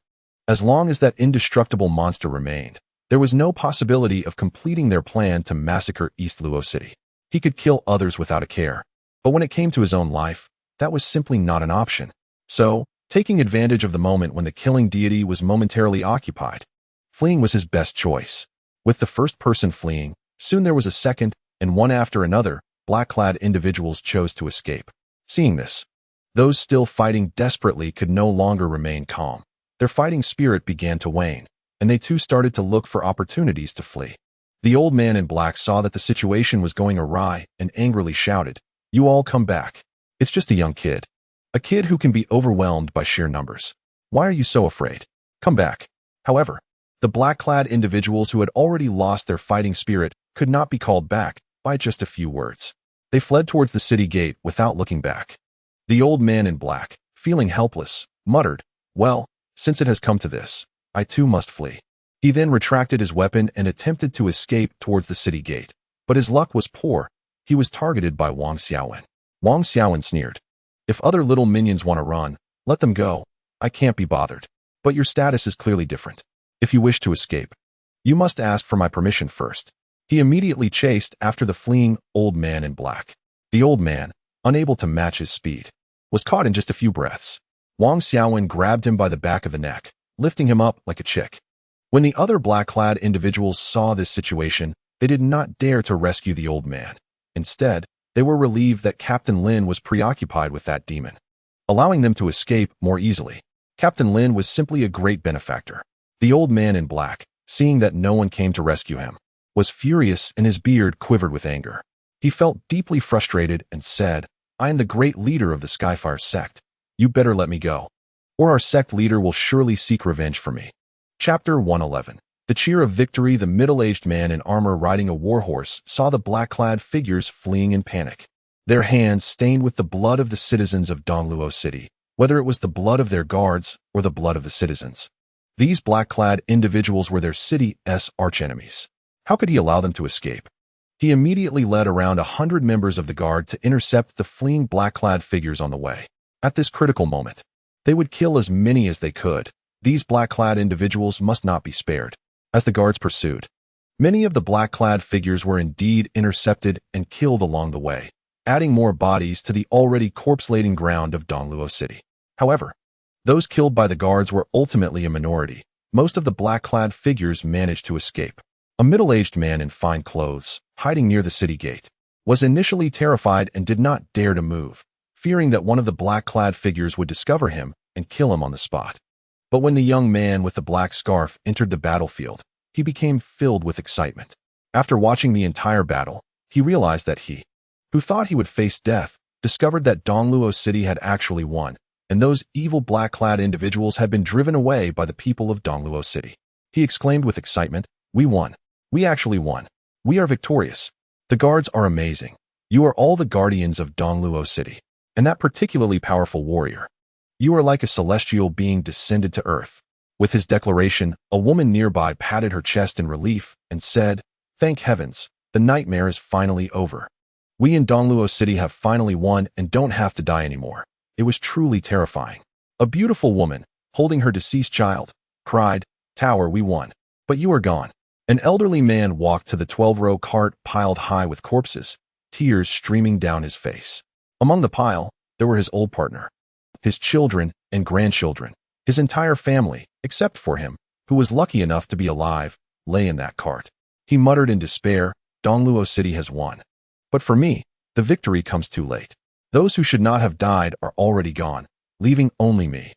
as long as that indestructible monster remained, there was no possibility of completing their plan to massacre East Luo City. He could kill others without a care, but when it came to his own life, that was simply not an option. So, taking advantage of the moment when the killing deity was momentarily occupied, fleeing was his best choice. With the first person fleeing, Soon there was a second, and one after another, black-clad individuals chose to escape. Seeing this, those still fighting desperately could no longer remain calm. Their fighting spirit began to wane, and they too started to look for opportunities to flee. The old man in black saw that the situation was going awry and angrily shouted, "You all come back. It's just a young kid. A kid who can be overwhelmed by sheer numbers. Why are you so afraid? Come back." However, the black-clad individuals who had already lost their fighting spirit could not be called back by just a few words. They fled towards the city gate without looking back. The old man in black, feeling helpless, muttered, "Well, since it has come to this, I too must flee." He then retracted his weapon and attempted to escape towards the city gate. But his luck was poor. He was targeted by Wang Xiaowen. Wang Xiaowen sneered, "If other little minions want to run, let them go. I can't be bothered. But your status is clearly different. If you wish to escape, you must ask for my permission first." He immediately chased after the fleeing old man in black. The old man, unable to match his speed, was caught in just a few breaths. Wang Xiaowen grabbed him by the back of the neck, lifting him up like a chick. When the other black-clad individuals saw this situation, they did not dare to rescue the old man. Instead, they were relieved that Captain Lin was preoccupied with that demon, allowing them to escape more easily. Captain Lin was simply a great benefactor. The old man in black, seeing that no one came to rescue him, was furious and his beard quivered with anger. He felt deeply frustrated and said, "I am the great leader of the Skyfire sect. You better let me go, or our sect leader will surely seek revenge for me." Chapter 111. The cheer of victory. The middle-aged man in armor riding a warhorse saw the black-clad figures fleeing in panic, their hands stained with the blood of the citizens of Dongluo City, whether it was the blood of their guards or the blood of the citizens. These black-clad individuals were their city's archenemies. How could he allow them to escape? He immediately led around 100 members of the guard to intercept the fleeing black-clad figures on the way. At this critical moment, they would kill as many as they could. These black-clad individuals must not be spared. As the guards pursued, many of the black-clad figures were indeed intercepted and killed along the way, adding more bodies to the already corpse-laden ground of Dongluo City. However, those killed by the guards were ultimately a minority. Most of the black-clad figures managed to escape. A middle-aged man in fine clothes, hiding near the city gate, was initially terrified and did not dare to move, fearing that one of the black-clad figures would discover him and kill him on the spot. But when the young man with the black scarf entered the battlefield, he became filled with excitement. After watching the entire battle, he realized that he, who thought he would face death, discovered that Dongluo City had actually won, and those evil black-clad individuals had been driven away by the people of Dongluo City. He exclaimed with excitement, "We won. We actually won. We are victorious. The guards are amazing. You are all the guardians of Dongluo City, and that particularly powerful warrior. You are like a celestial being descended to earth." With his declaration, a woman nearby patted her chest in relief and said, "Thank heavens, the nightmare is finally over. We in Dongluo City have finally won and don't have to die anymore." It was truly terrifying. A beautiful woman, holding her deceased child, cried, "Tower, we won. But you are gone." An elderly man walked to the 12-row cart piled high with corpses, tears streaming down his face. Among the pile, there were his old partner, his children and grandchildren. His entire family, except for him, who was lucky enough to be alive, lay in that cart. He muttered in despair, "Dongluo City has won. But for me, the victory comes too late. Those who should not have died are already gone, leaving only me.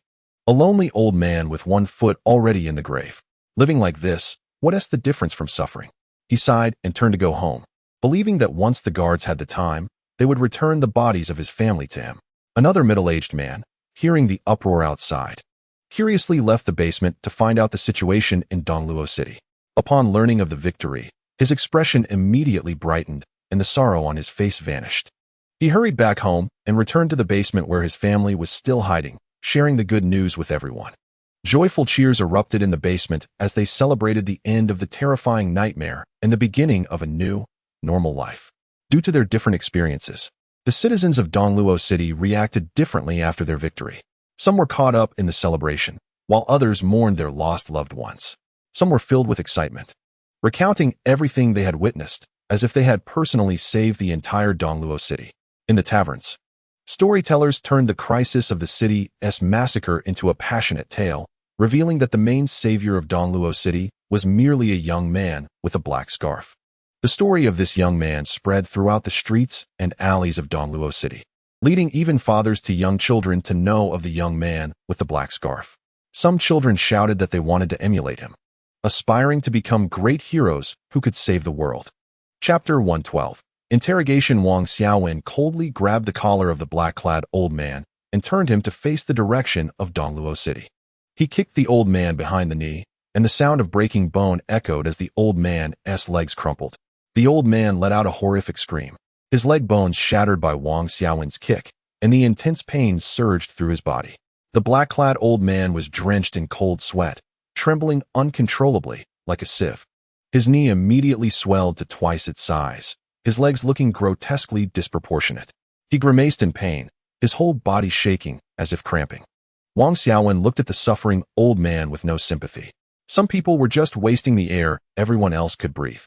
A lonely old man with one foot already in the grave. Living like this, what is the difference from suffering?" He sighed and turned to go home, believing that once the guards had the time, they would return the bodies of his family to him. Another middle-aged man, hearing the uproar outside, curiously left the basement to find out the situation in Dongluo City. Upon learning of the victory, his expression immediately brightened and the sorrow on his face vanished. He hurried back home and returned to the basement where his family was still hiding, sharing the good news with everyone. Joyful cheers erupted in the basement as they celebrated the end of the terrifying nightmare and the beginning of a new, normal life. Due to their different experiences, the citizens of Dongluo City reacted differently after their victory. Some were caught up in the celebration, while others mourned their lost loved ones. Some were filled with excitement, recounting everything they had witnessed, as if they had personally saved the entire Dongluo City. In the taverns, storytellers turned the crisis of the city's massacre into a passionate tale, revealing that the main savior of Dongluo City was merely a young man with a black scarf. The story of this young man spread throughout the streets and alleys of Dongluo City, leading even fathers to young children to know of the young man with the black scarf. Some children shouted that they wanted to emulate him, aspiring to become great heroes who could save the world. Chapter 112. Interrogation. Wang Xiaowen coldly grabbed the collar of the black-clad old man and turned him to face the direction of Dongluo City. He kicked the old man behind the knee, and the sound of breaking bone echoed as the old man's legs crumpled. The old man let out a horrific scream, his leg bones shattered by Wang Xiaowen's kick, and the intense pain surged through his body. The black-clad old man was drenched in cold sweat, trembling uncontrollably like a sieve. His knee immediately swelled to twice its size, his legs looking grotesquely disproportionate. He grimaced in pain, his whole body shaking as if cramping. Wang Xiaowen looked at the suffering old man with no sympathy. Some people were just wasting the air everyone else could breathe.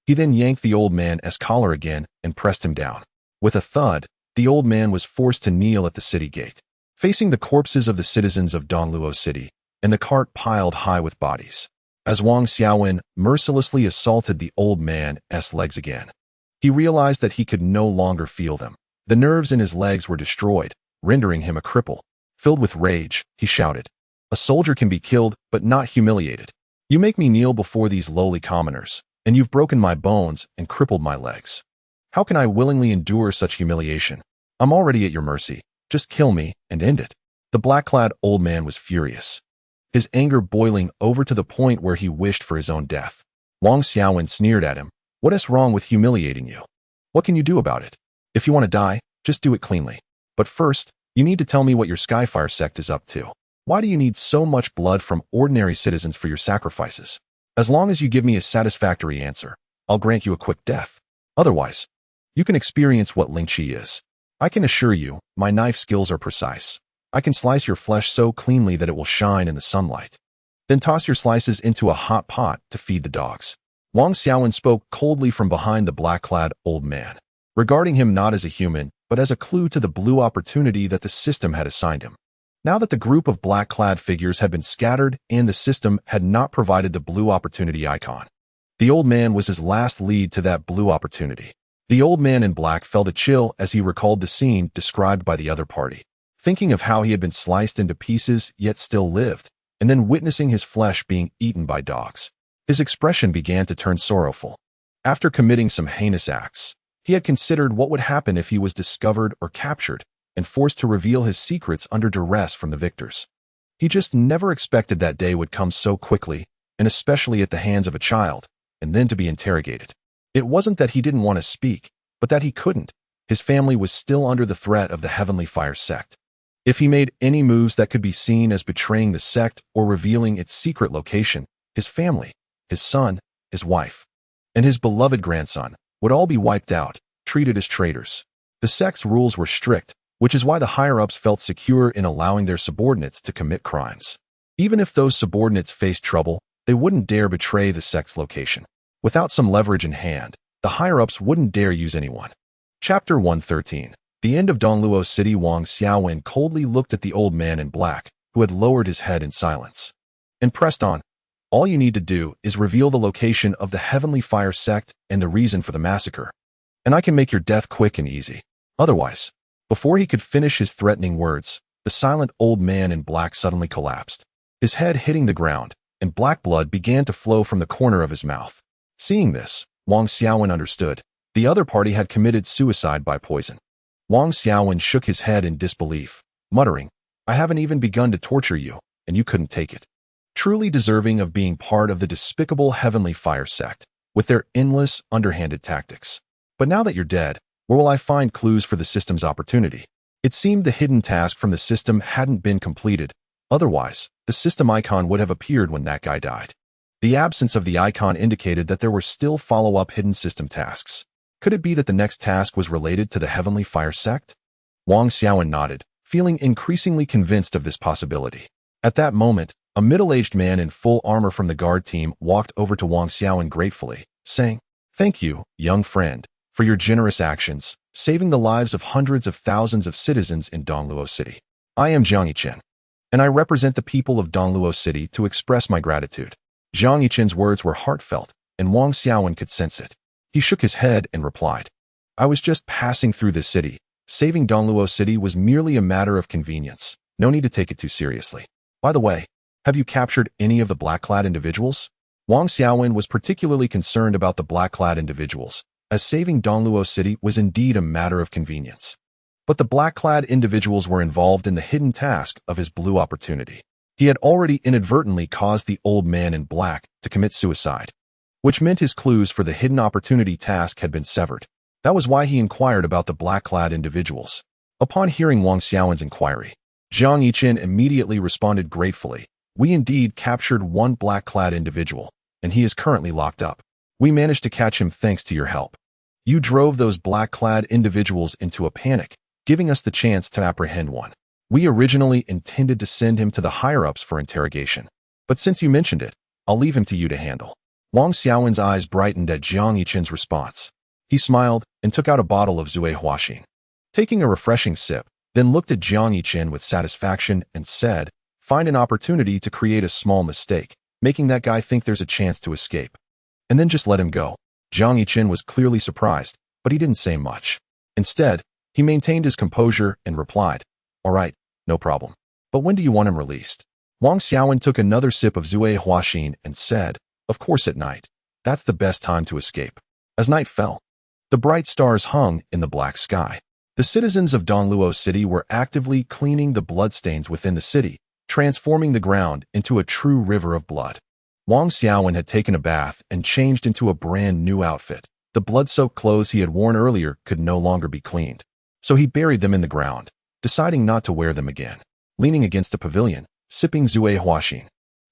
He then yanked the old man's collar again and pressed him down. With a thud, the old man was forced to kneel at the city gate, facing the corpses of the citizens of Dongluo City, and the cart piled high with bodies. As Wang Xiaowen mercilessly assaulted the old man's legs again, he realized that he could no longer feel them. The nerves in his legs were destroyed, rendering him a cripple. Filled with rage, he shouted, "A soldier can be killed, but not humiliated. You make me kneel before these lowly commoners, and you've broken my bones and crippled my legs. How can I willingly endure such humiliation? I'm already at your mercy. Just kill me and end it." The black-clad old man was furious, his anger boiling over to the point where he wished for his own death. Wang Xiaowen sneered at him. "What is wrong with humiliating you? What can you do about it? If you want to die, just do it cleanly. But first, you need to tell me what your Skyfire sect is up to. Why do you need so much blood from ordinary citizens for your sacrifices? As long as you give me a satisfactory answer, I'll grant you a quick death. Otherwise, you can experience what Ling Qi is. I can assure you, my knife skills are precise. I can slice your flesh so cleanly that it will shine in the sunlight. Then toss your slices into a hot pot to feed the dogs." Wang Xiaowen spoke coldly from behind the black-clad old man, regarding him not as a human, but as a clue to the blue opportunity that the system had assigned him. Now that the group of black-clad figures had been scattered and the system had not provided the blue opportunity icon, the old man was his last lead to that blue opportunity. The old man in black felt a chill as he recalled the scene described by the other party, thinking of how he had been sliced into pieces yet still lived, and then witnessing his flesh being eaten by dogs. His expression began to turn sorrowful. After committing some heinous acts, he had considered what would happen if he was discovered or captured and forced to reveal his secrets under duress from the victors. He just never expected that day would come so quickly, and especially at the hands of a child, and then to be interrogated. It wasn't that he didn't want to speak, but that he couldn't. His family was still under the threat of the Heavenly Fire Sect. If he made any moves that could be seen as betraying the sect or revealing its secret location, his family, his son, his wife, and his beloved grandson would all be wiped out, treated as traitors. The sect's rules were strict, which is why the higher-ups felt secure in allowing their subordinates to commit crimes. Even if those subordinates faced trouble, they wouldn't dare betray the sect's location. Without some leverage in hand, the higher-ups wouldn't dare use anyone. Chapter 113. The end of Dongluo City. Wang Xiaowen coldly looked at the old man in black, who had lowered his head in silence, and pressed on. "All you need to do is reveal the location of the Heavenly Fire Sect and the reason for the massacre, and I can make your death quick and easy. Otherwise..." Before he could finish his threatening words, the silent old man in black suddenly collapsed, his head hitting the ground, and black blood began to flow from the corner of his mouth. Seeing this, Wang Xiaowen understood. The other party had committed suicide by poison. Wang Xiaowen shook his head in disbelief, muttering, "I haven't even begun to torture you, and you couldn't take it." Truly deserving of being part of the despicable Heavenly Fire Sect, with their endless, underhanded tactics. But now that you're dead, where will I find clues for the system's opportunity? It seemed the hidden task from the system hadn't been completed. Otherwise, the system icon would have appeared when that guy died. The absence of the icon indicated that there were still follow-up hidden system tasks. Could it be that the next task was related to the Heavenly Fire Sect? Wang Xiaowen nodded, feeling increasingly convinced of this possibility. At that moment, a middle-aged man in full armor from the guard team walked over to Wang Xiaowen gratefully, saying, "Thank you, young friend, for your generous actions, saving the lives of hundreds of thousands of citizens in Dongluo City. I am Zhang Yichen, and I represent the people of Dongluo City to express my gratitude." Zhang Yichen's words were heartfelt, and Wang Xiaowen could sense it. He shook his head and replied, I was just passing through this city. Saving Dongluo City was merely a matter of convenience. No need to take it too seriously. By the way, have you captured any of the black-clad individuals? Wang Xiaowen was particularly concerned about the black-clad individuals, as saving Dongluo City was indeed a matter of convenience. But the black-clad individuals were involved in the hidden task of his blue opportunity. He had already inadvertently caused the old man in black to commit suicide, which meant his clues for the hidden opportunity task had been severed. That was why he inquired about the black-clad individuals. Upon hearing Wang Xiaowen's inquiry, Zhang Yiqin immediately responded gratefully, we indeed captured one black-clad individual, and he is currently locked up. We managed to catch him thanks to your help. You drove those black-clad individuals into a panic, giving us the chance to apprehend one. We originally intended to send him to the higher-ups for interrogation, but since you mentioned it, I'll leave him to you to handle. Wang Xiaowen's eyes brightened at Zhang Yichin's response. He smiled and took out a bottle of Zui Huaxin. Taking a refreshing sip, then looked at Zhang Yichin with satisfaction and said, find an opportunity to create a small mistake, making that guy think there's a chance to escape. And then just let him go. Zhang Yichin was clearly surprised, but he didn't say much. Instead, he maintained his composure and replied, all right, no problem. But when do you want him released? Wang Xiaowen took another sip of Zui Huaxin and said, of course at night. That's the best time to escape. As night fell, the bright stars hung in the black sky. The citizens of Dongluo City were actively cleaning the bloodstains within the city, transforming the ground into a true river of blood. Wang Xiaowen had taken a bath and changed into a brand new outfit. The blood-soaked clothes he had worn earlier could no longer be cleaned. So he buried them in the ground, deciding not to wear them again. Leaning against a pavilion, sipping Zui Huaxin,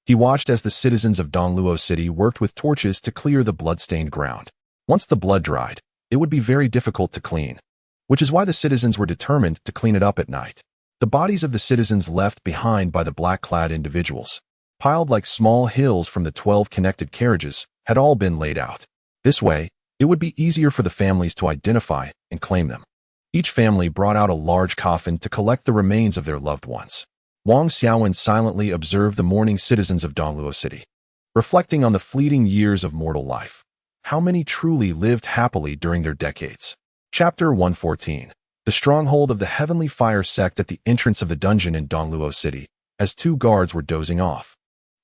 he watched as the citizens of Dongluo City worked with torches to clear the blood-stained ground. Once the blood dried, it would be very difficult to clean, which is why the citizens were determined to clean it up at night. The bodies of the citizens left behind by the black-clad individuals, piled like small hills from the 12 connected carriages, had all been laid out. This way, it would be easier for the families to identify and claim them. Each family brought out a large coffin to collect the remains of their loved ones. Wang Xiaowen silently observed the mourning citizens of Dongluo City, reflecting on the fleeting years of mortal life. How many truly lived happily during their decades? Chapter 114. The stronghold of the Heavenly Fire Sect at the entrance of the dungeon in Dongluo City, as two guards were dozing off.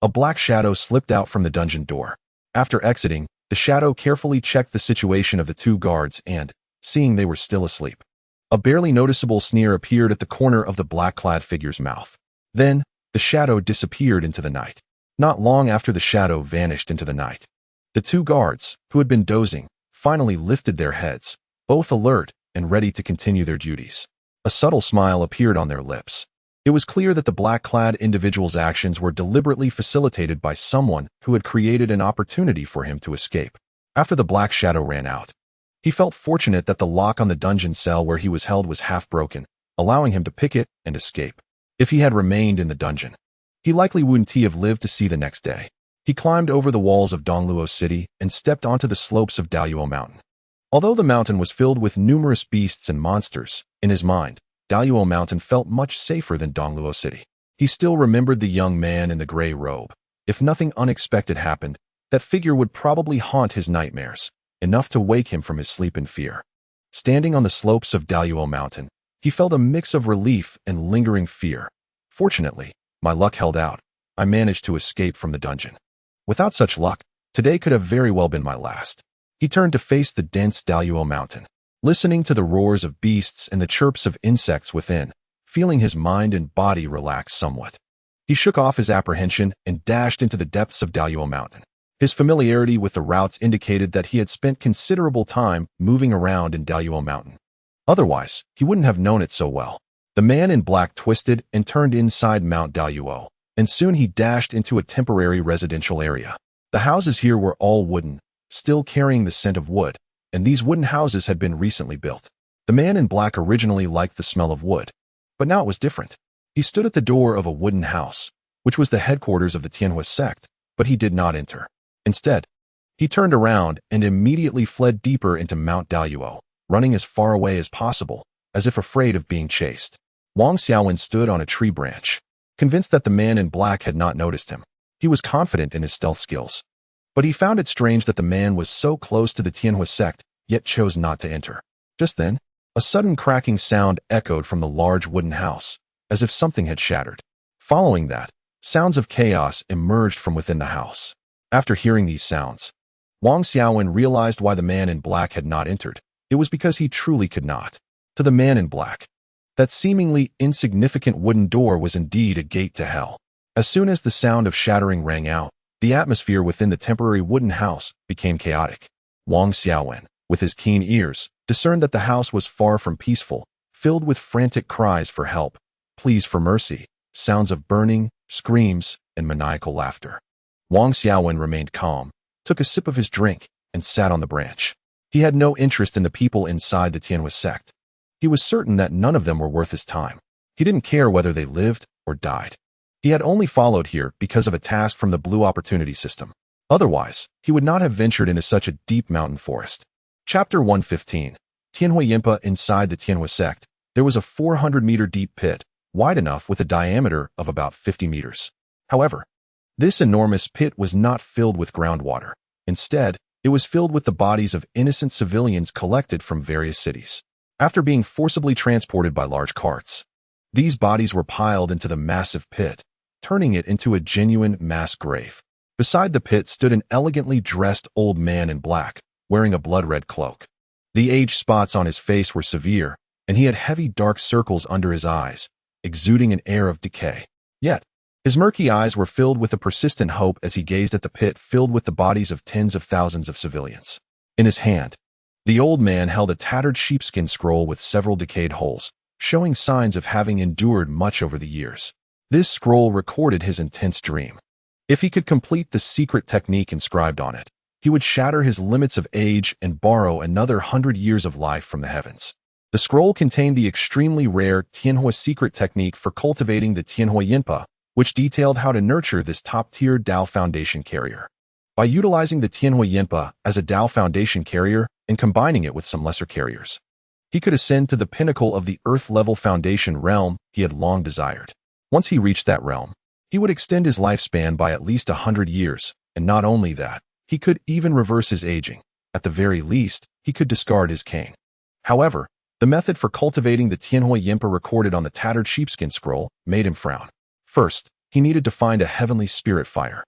A black shadow slipped out from the dungeon door. After exiting, the shadow carefully checked the situation of the two guards and, seeing they were still asleep, a barely noticeable sneer appeared at the corner of the black-clad figure's mouth. Then, the shadow disappeared into the night. Not long after the shadow vanished into the night, the two guards, who had been dozing, finally lifted their heads, both alert and ready to continue their duties. A subtle smile appeared on their lips. It was clear that the black-clad individual's actions were deliberately facilitated by someone who had created an opportunity for him to escape. After the black shadow ran out, he felt fortunate that the lock on the dungeon cell where he was held was half broken, allowing him to pick it and escape. If he had remained in the dungeon, he likely wouldn't have lived to see the next day. He climbed over the walls of Dongluo City and stepped onto the slopes of Daluo Mountain. Although the mountain was filled with numerous beasts and monsters, in his mind, Daluo Mountain felt much safer than Dongluo City. He still remembered the young man in the gray robe. If nothing unexpected happened, that figure would probably haunt his nightmares, enough to wake him from his sleep in fear. Standing on the slopes of Daluo Mountain, he felt a mix of relief and lingering fear. Fortunately, my luck held out. I managed to escape from the dungeon. Without such luck, today could have very well been my last. He turned to face the dense Daluo Mountain, listening to the roars of beasts and the chirps of insects within, feeling his mind and body relax somewhat. He shook off his apprehension and dashed into the depths of Daluo Mountain. His familiarity with the routes indicated that he had spent considerable time moving around in Daluo Mountain. Otherwise, he wouldn't have known it so well. The man in black twisted and turned inside Mount Daluo, and soon he dashed into a temporary residential area. The houses here were all wooden, still carrying the scent of wood, and these wooden houses had been recently built. The man in black originally liked the smell of wood, but now it was different. He stood at the door of a wooden house, which was the headquarters of the Qingyang Sect, but he did not enter. Instead, he turned around and immediately fled deeper into Mount Daluo, running as far away as possible, as if afraid of being chased. Wang Xiaowen stood on a tree branch, convinced that the man in black had not noticed him. He was confident in his stealth skills. But he found it strange that the man was so close to the Qingyang Sect, yet chose not to enter. Just then, a sudden cracking sound echoed from the large wooden house, as if something had shattered. Following that, sounds of chaos emerged from within the house. After hearing these sounds, Wang Xiaowen realized why the man in black had not entered. It was because he truly could not. To the man in black, that seemingly insignificant wooden door was indeed a gate to hell. As soon as the sound of shattering rang out, the atmosphere within the temporary wooden house became chaotic. Wang Xiaowen, with his keen ears, discerned that the house was far from peaceful, filled with frantic cries for help, pleas for mercy, sounds of burning, screams, and maniacal laughter. Wang Xiaowen remained calm, took a sip of his drink, and sat on the branch. He had no interest in the people inside the Qingyang Sect. He was certain that none of them were worth his time. He didn't care whether they lived or died. He had only followed here because of a task from the Blue Opportunity System. Otherwise, he would not have ventured into such a deep mountain forest. Chapter 115. Qingyang Yinpa. Inside the Qingyang Sect, there was a 400-meter deep pit, wide enough with a diameter of about 50 meters. However, this enormous pit was not filled with groundwater. Instead, it was filled with the bodies of innocent civilians collected from various cities. After being forcibly transported by large carts, these bodies were piled into the massive pit, turning it into a genuine mass grave. Beside the pit stood an elegantly dressed old man in black, wearing a blood-red cloak. The age spots on his face were severe, and he had heavy dark circles under his eyes, exuding an air of decay. Yet, his murky eyes were filled with a persistent hope as he gazed at the pit filled with the bodies of tens of thousands of civilians. In his hand, the old man held a tattered sheepskin scroll with several decayed holes, showing signs of having endured much over the years. This scroll recorded his intense dream. If he could complete the secret technique inscribed on it, he would shatter his limits of age and borrow another 100 years of life from the heavens. The scroll contained the extremely rare Tianhua secret technique for cultivating the Qingyang Yinpa, which detailed how to nurture this top-tier Dao Foundation carrier. By utilizing the Qingyang Yinpa as a Dao Foundation carrier and combining it with some lesser carriers, he could ascend to the pinnacle of the Earth-level Foundation realm he had long desired. Once he reached that realm, he would extend his lifespan by at least 100 years, and not only that, he could even reverse his aging. At the very least, he could discard his cane. However, the method for cultivating the Qingyang Yinpa recorded on the tattered sheepskin scroll made him frown. First, he needed to find a heavenly spirit fire.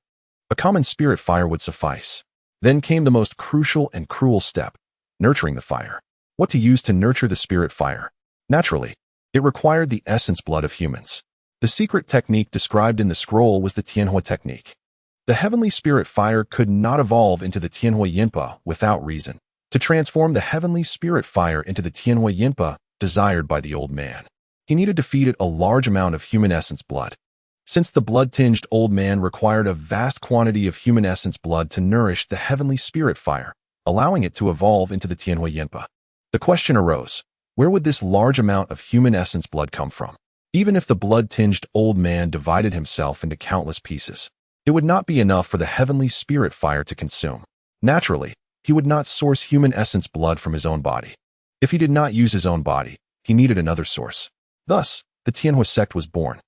A common spirit fire would suffice. Then came the most crucial and cruel step, nurturing the fire. What to use to nurture the spirit fire? Naturally, it required the essence blood of humans. The secret technique described in the scroll was the Tianhua technique. The heavenly spirit fire could not evolve into the Qingyang Yinpa without reason. To transform the heavenly spirit fire into the Qingyang Yinpa desired by the old man, he needed to feed it a large amount of human essence blood. Since the blood-tinged old man required a vast quantity of human essence blood to nourish the heavenly spirit fire, allowing it to evolve into the Qingyang Yinpa, the question arose, where would this large amount of human essence blood come from? Even if the blood-tinged old man divided himself into countless pieces, it would not be enough for the heavenly spirit fire to consume. Naturally, he would not source human essence blood from his own body. If he did not use his own body, he needed another source. Thus, the Qingyang Sect was born.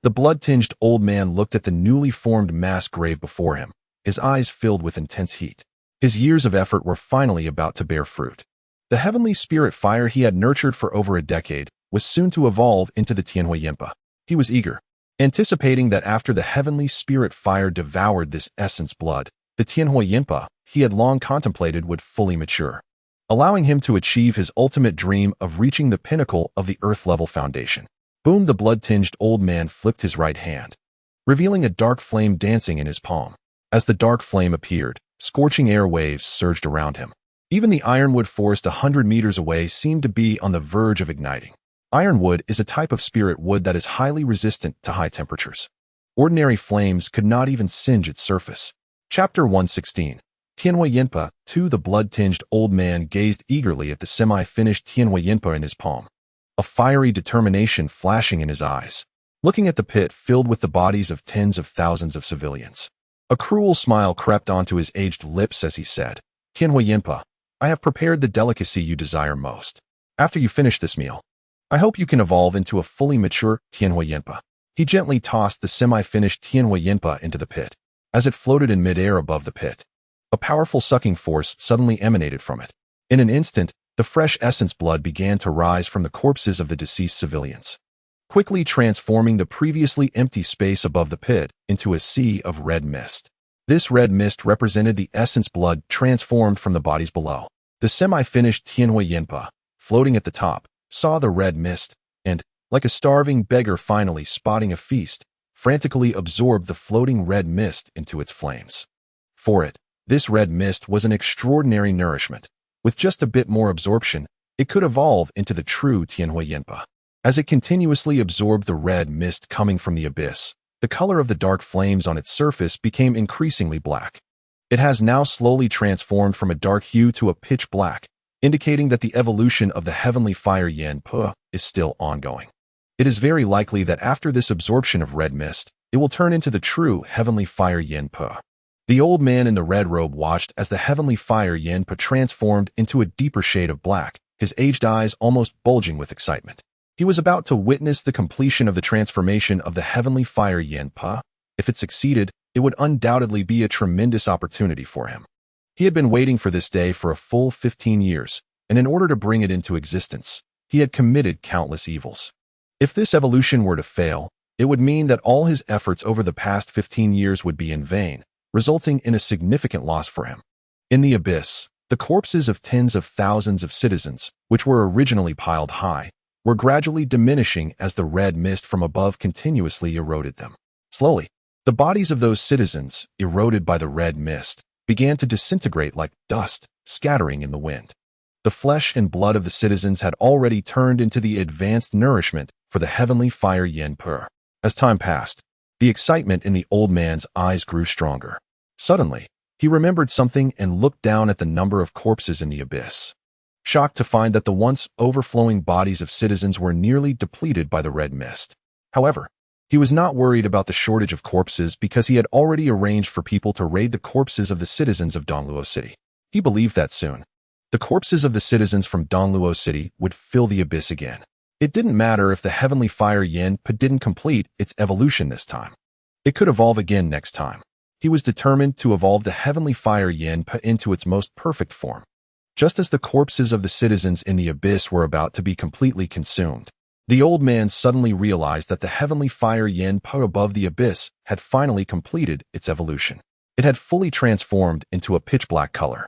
The blood-tinged old man looked at the newly formed mass grave before him, his eyes filled with intense heat. His years of effort were finally about to bear fruit. The heavenly spirit fire he had nurtured for over a decade was soon to evolve into the Qingyang Yinpa. He was eager, anticipating that after the heavenly spirit fire devoured this essence blood, the Qingyang Yinpa he had long contemplated would fully mature, allowing him to achieve his ultimate dream of reaching the pinnacle of the Earth-level Foundation. Boom! The blood-tinged old man flipped his right hand, revealing a dark flame dancing in his palm. As the dark flame appeared, scorching air waves surged around him. Even the ironwood forest 100 meters away seemed to be on the verge of igniting. Ironwood is a type of spirit wood that is highly resistant to high temperatures. Ordinary flames could not even singe its surface. Chapter 116. Qingyang Yinpa. 2. The blood-tinged old man gazed eagerly at the semi-finished Qingyang Yinpa in his palm, a fiery determination flashing in his eyes, looking at the pit filled with the bodies of tens of thousands of civilians. A cruel smile crept onto his aged lips as he said, Qingyang Yinpa, I have prepared the delicacy you desire most. After you finish this meal, I hope you can evolve into a fully mature Qingyang Yinpa. He gently tossed the semi-finished Qingyang Yinpa into the pit. As it floated in midair above the pit, A powerful sucking force suddenly emanated from it. In an instant, the fresh essence blood began to rise from the corpses of the deceased civilians, quickly transforming the previously empty space above the pit into a sea of red mist. This red mist represented the essence blood transformed from the bodies below. The semi-finished Tianhui Yinpa, floating at the top, saw the red mist, and, like a starving beggar finally spotting a feast, frantically absorbed the floating red mist into its flames. For it, this red mist was an extraordinary nourishment. With just a bit more absorption, it could evolve into the true Tianhui Yinpa. As it continuously absorbed the red mist coming from the abyss, the color of the dark flames on its surface became increasingly black. It has now slowly transformed from a dark hue to a pitch black, indicating that the evolution of the heavenly fire Yin-Pa is still ongoing. It is very likely that after this absorption of red mist, it will turn into the true heavenly fire Yin-Pa. The old man in the red robe watched as the heavenly fire Yin-Pa transformed into a deeper shade of black, his aged eyes almost bulging with excitement. He was about to witness the completion of the transformation of the heavenly fire Yin-Pa. If it succeeded, it would undoubtedly be a tremendous opportunity for him. He had been waiting for this day for a full 15 years, and in order to bring it into existence, he had committed countless evils. If this evolution were to fail, it would mean that all his efforts over the past 15 years would be in vain, resulting in a significant loss for him. In the abyss, the corpses of tens of thousands of citizens, which were originally piled high, were gradually diminishing as the red mist from above continuously eroded them. Slowly, the bodies of those citizens, eroded by the red mist, began to disintegrate like dust, scattering in the wind. The flesh and blood of the citizens had already turned into the advanced nourishment for the heavenly fire Yin-Pa. As time passed, the excitement in the old man's eyes grew stronger. Suddenly, he remembered something and looked down at the number of corpses in the abyss, shocked to find that the once overflowing bodies of citizens were nearly depleted by the red mist. However, he was not worried about the shortage of corpses because he had already arranged for people to raid the corpses of the citizens of Dongluo City. He believed that soon, the corpses of the citizens from Dongluo City would fill the abyss again. It didn't matter if the heavenly fire Yin-Pa didn't complete its evolution this time. It could evolve again next time. He was determined to evolve the heavenly fire Yin-Pa into its most perfect form. Just as the corpses of the citizens in the abyss were about to be completely consumed, the old man suddenly realized that the heavenly fire Yin-Pa above the abyss had finally completed its evolution. It had fully transformed into a pitch-black color,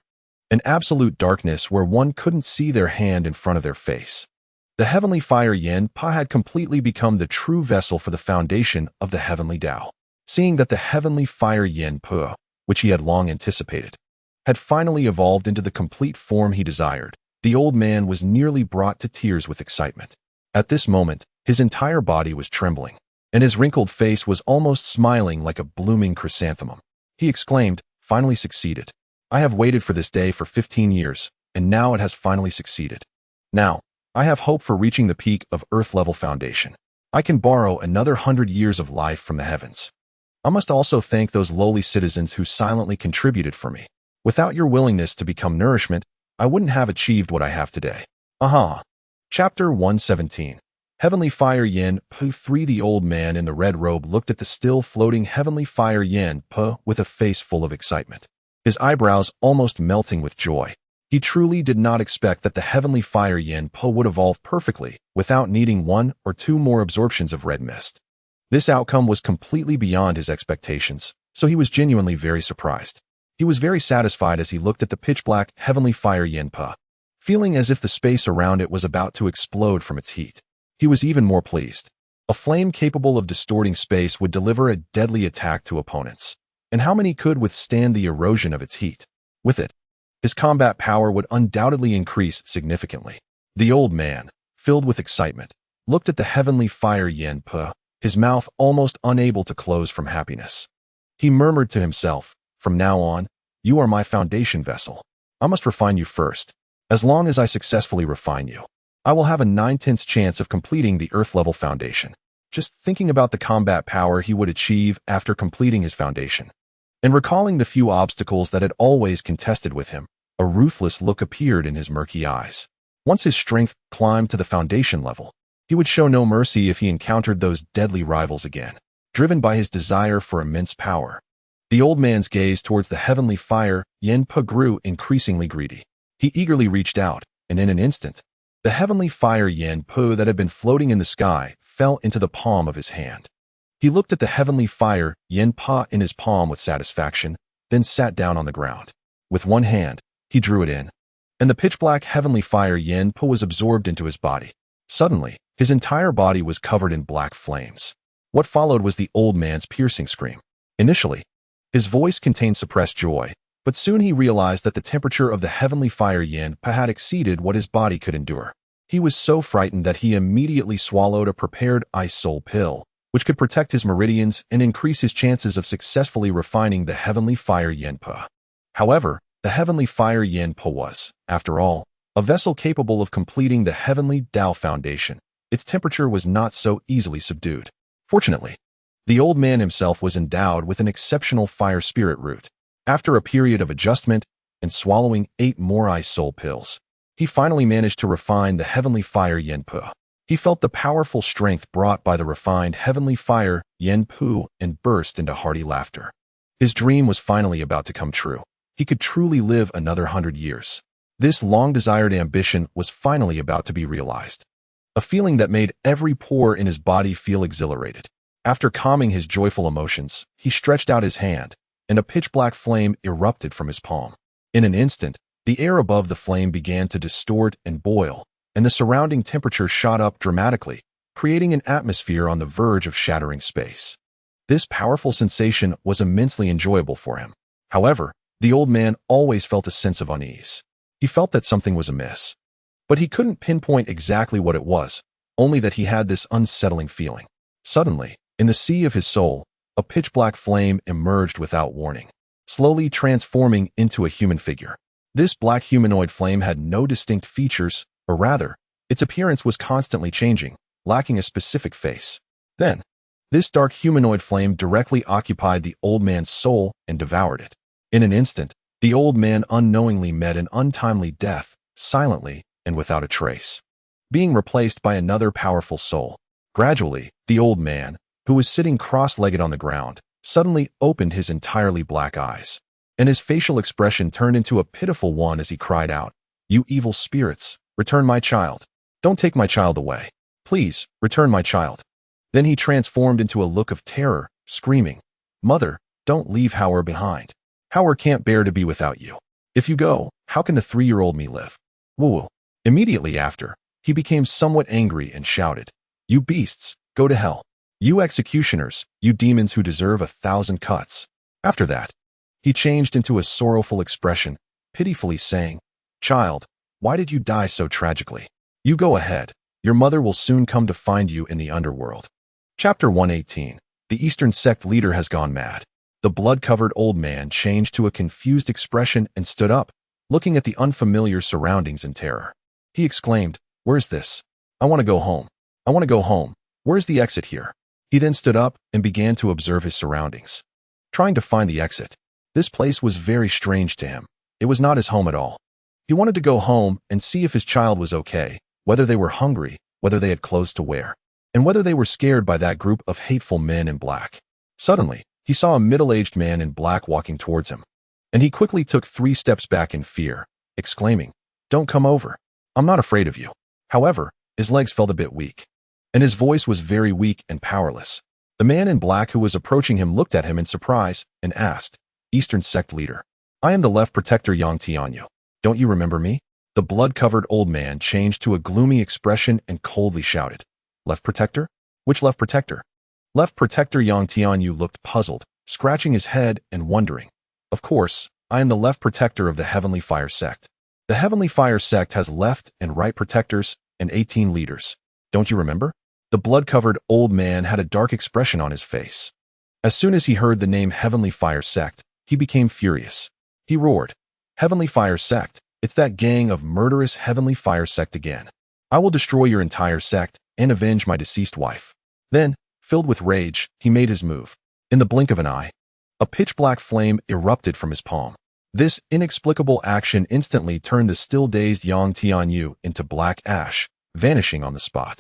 an absolute darkness where one couldn't see their hand in front of their face. The heavenly fire Yin-Pa had completely become the true vessel for the foundation of the heavenly Tao. Seeing that the heavenly fire Yin-Pa, which he had long anticipated, had finally evolved into the complete form he desired, the old man was nearly brought to tears with excitement. At this moment, his entire body was trembling, and his wrinkled face was almost smiling like a blooming chrysanthemum. He exclaimed, "Finally succeeded. I have waited for this day for 15 years, and now it has finally succeeded. Now, I have hope for reaching the peak of Earth-level foundation. I can borrow another 100 years of life from the heavens. I must also thank those lowly citizens who silently contributed for me. Without your willingness to become nourishment, I wouldn't have achieved what I have today." Aha! Chapter 117. Heavenly Fire Yin-Pa 3. The old man in the red robe looked at the still floating heavenly fire Yin-Pa with a face full of excitement, his eyebrows almost melting with joy. He truly did not expect that the heavenly fire Yin-Pa would evolve perfectly without needing 1 or 2 more absorptions of red mist. This outcome was completely beyond his expectations, so he was genuinely very surprised. He was very satisfied as he looked at the pitch-black heavenly fire Yin-Pa, feeling as if the space around it was about to explode from its heat. He was even more pleased. A flame capable of distorting space would deliver a deadly attack to opponents, and how many could withstand the erosion of its heat? With it, his combat power would undoubtedly increase significantly. The old man, filled with excitement, looked at the heavenly fire Yin-Pa, his mouth almost unable to close from happiness. He murmured to himself, "From now on, you are my foundation vessel. I must refine you first. As long as I successfully refine you, I will have a 9/10 chance of completing the Earth-level foundation." Just thinking about the combat power he would achieve after completing his foundation, and recalling the few obstacles that had always contested with him, a ruthless look appeared in his murky eyes. Once his strength climbed to the foundation level, he would show no mercy if he encountered those deadly rivals again. Driven by his desire for immense power, The old man's gaze towards the heavenly fire Yen Pa grew increasingly greedy. He eagerly reached out, and in an instant, the heavenly fire Yen Pa that had been floating in the sky fell into the palm of his hand. He looked at the heavenly fire Yen Pa in his palm with satisfaction, then sat down on the ground. With one hand, he drew it in, and the pitch-black heavenly fire Yen Pa was absorbed into his body. Suddenly, his entire body was covered in black flames. What followed was the old man's piercing scream. Initially, his voice contained suppressed joy, but soon he realized that the temperature of the heavenly fire Yen Pa had exceeded what his body could endure. He was so frightened that he immediately swallowed a prepared ice soul pill, which could protect his meridians and increase his chances of successfully refining the heavenly fire Yen Pa. However, the heavenly fire Yen Pa was, after all, a vessel capable of completing the heavenly Tao foundation. Its temperature was not so easily subdued. Fortunately, the old man himself was endowed with an exceptional fire spirit root. After a period of adjustment and swallowing 8 more ice soul pills, he finally managed to refine the heavenly fire Yen Pa. He felt the powerful strength brought by the refined heavenly fire Yen Pa and burst into hearty laughter. His dream was finally about to come true. He could truly live another 100 years. This long-desired ambition was finally about to be realized. A feeling that made every pore in his body feel exhilarated. After calming his joyful emotions, he stretched out his hand, and a pitch-black flame erupted from his palm. In an instant, the air above the flame began to distort and boil, and the surrounding temperature shot up dramatically, creating an atmosphere on the verge of shattering space. This powerful sensation was immensely enjoyable for him. However, the old man always felt a sense of unease. He felt that something was amiss. But he couldn't pinpoint exactly what it was, only that he had this unsettling feeling. Suddenly, in the sea of his soul, a pitch-black flame emerged without warning, slowly transforming into a human figure. This black humanoid flame had no distinct features, or rather, its appearance was constantly changing, lacking a specific face. Then, this dark humanoid flame directly occupied the old man's soul and devoured it. In an instant, the old man unknowingly met an untimely death, silently and without a trace, being replaced by another powerful soul. Gradually, the old man, who was sitting cross-legged on the ground, suddenly opened his entirely black eyes, and his facial expression turned into a pitiful one as he cried out, "You evil spirits, return my child. Don't take my child away. Please, return my child." Then he transformed into a look of terror, screaming, "Mother, don't leave Howard behind. Howard can't bear to be without you. If you go, how can the 3-year-old me live?" Woo. Immediately after, he became somewhat angry and shouted, "You beasts, go to hell. You executioners, you demons who deserve 1,000 cuts." After that, he changed into a sorrowful expression, pitifully saying, "Child, why did you die so tragically? You go ahead. Your mother will soon come to find you in the underworld." Chapter 118. The Eastern Sect leader has gone mad. The blood-covered old man changed to a confused expression and stood up, looking at the unfamiliar surroundings in terror. He exclaimed, "Where's this? I want to go home. I want to go home. Where's the exit here?" He then stood up and began to observe his surroundings, trying to find the exit. This place was very strange to him. It was not his home at all. He wanted to go home and see if his child was okay, whether they were hungry, whether they had clothes to wear, and whether they were scared by that group of hateful men in black. Suddenly, he saw a middle-aged man in black walking towards him, and he quickly took 3 steps back in fear, exclaiming, "Don't come over. I'm not afraid of you." However, his legs felt a bit weak, and his voice was very weak and powerless. The man in black who was approaching him looked at him in surprise and asked, "Eastern Sect leader, I am the left protector Yang Tianyu. Don't you remember me?" The blood-covered old man changed to a gloomy expression and coldly shouted, "Left protector? Which left protector?" Left protector Yang Tianyu looked puzzled, scratching his head and wondering. "Of course, I am the left protector of the Heavenly Fire Sect. The Heavenly Fire Sect has left and right protectors and 18 leaders. Don't you remember?" The blood-covered old man had a dark expression on his face. As soon as he heard the name Heavenly Fire Sect, he became furious. He roared, "Heavenly Fire Sect, it's that gang of murderous Heavenly Fire Sect again. I will destroy your entire sect and avenge my deceased wife." Then, filled with rage, he made his move. In the blink of an eye, a pitch-black flame erupted from his palm. This inexplicable action instantly turned the still-dazed Yang Tianyu into black ash, vanishing on the spot.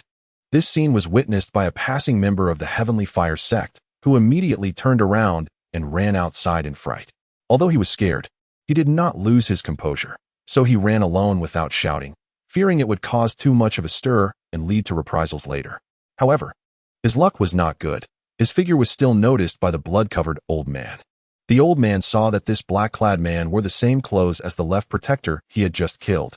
This scene was witnessed by a passing member of the Heavenly Fire Sect, who immediately turned around and ran outside in fright. Although he was scared, he did not lose his composure, so he ran alone without shouting, fearing it would cause too much of a stir and lead to reprisals later. However, his luck was not good. His figure was still noticed by the blood-covered old man. The old man saw that this black-clad man wore the same clothes as the left protector he had just killed,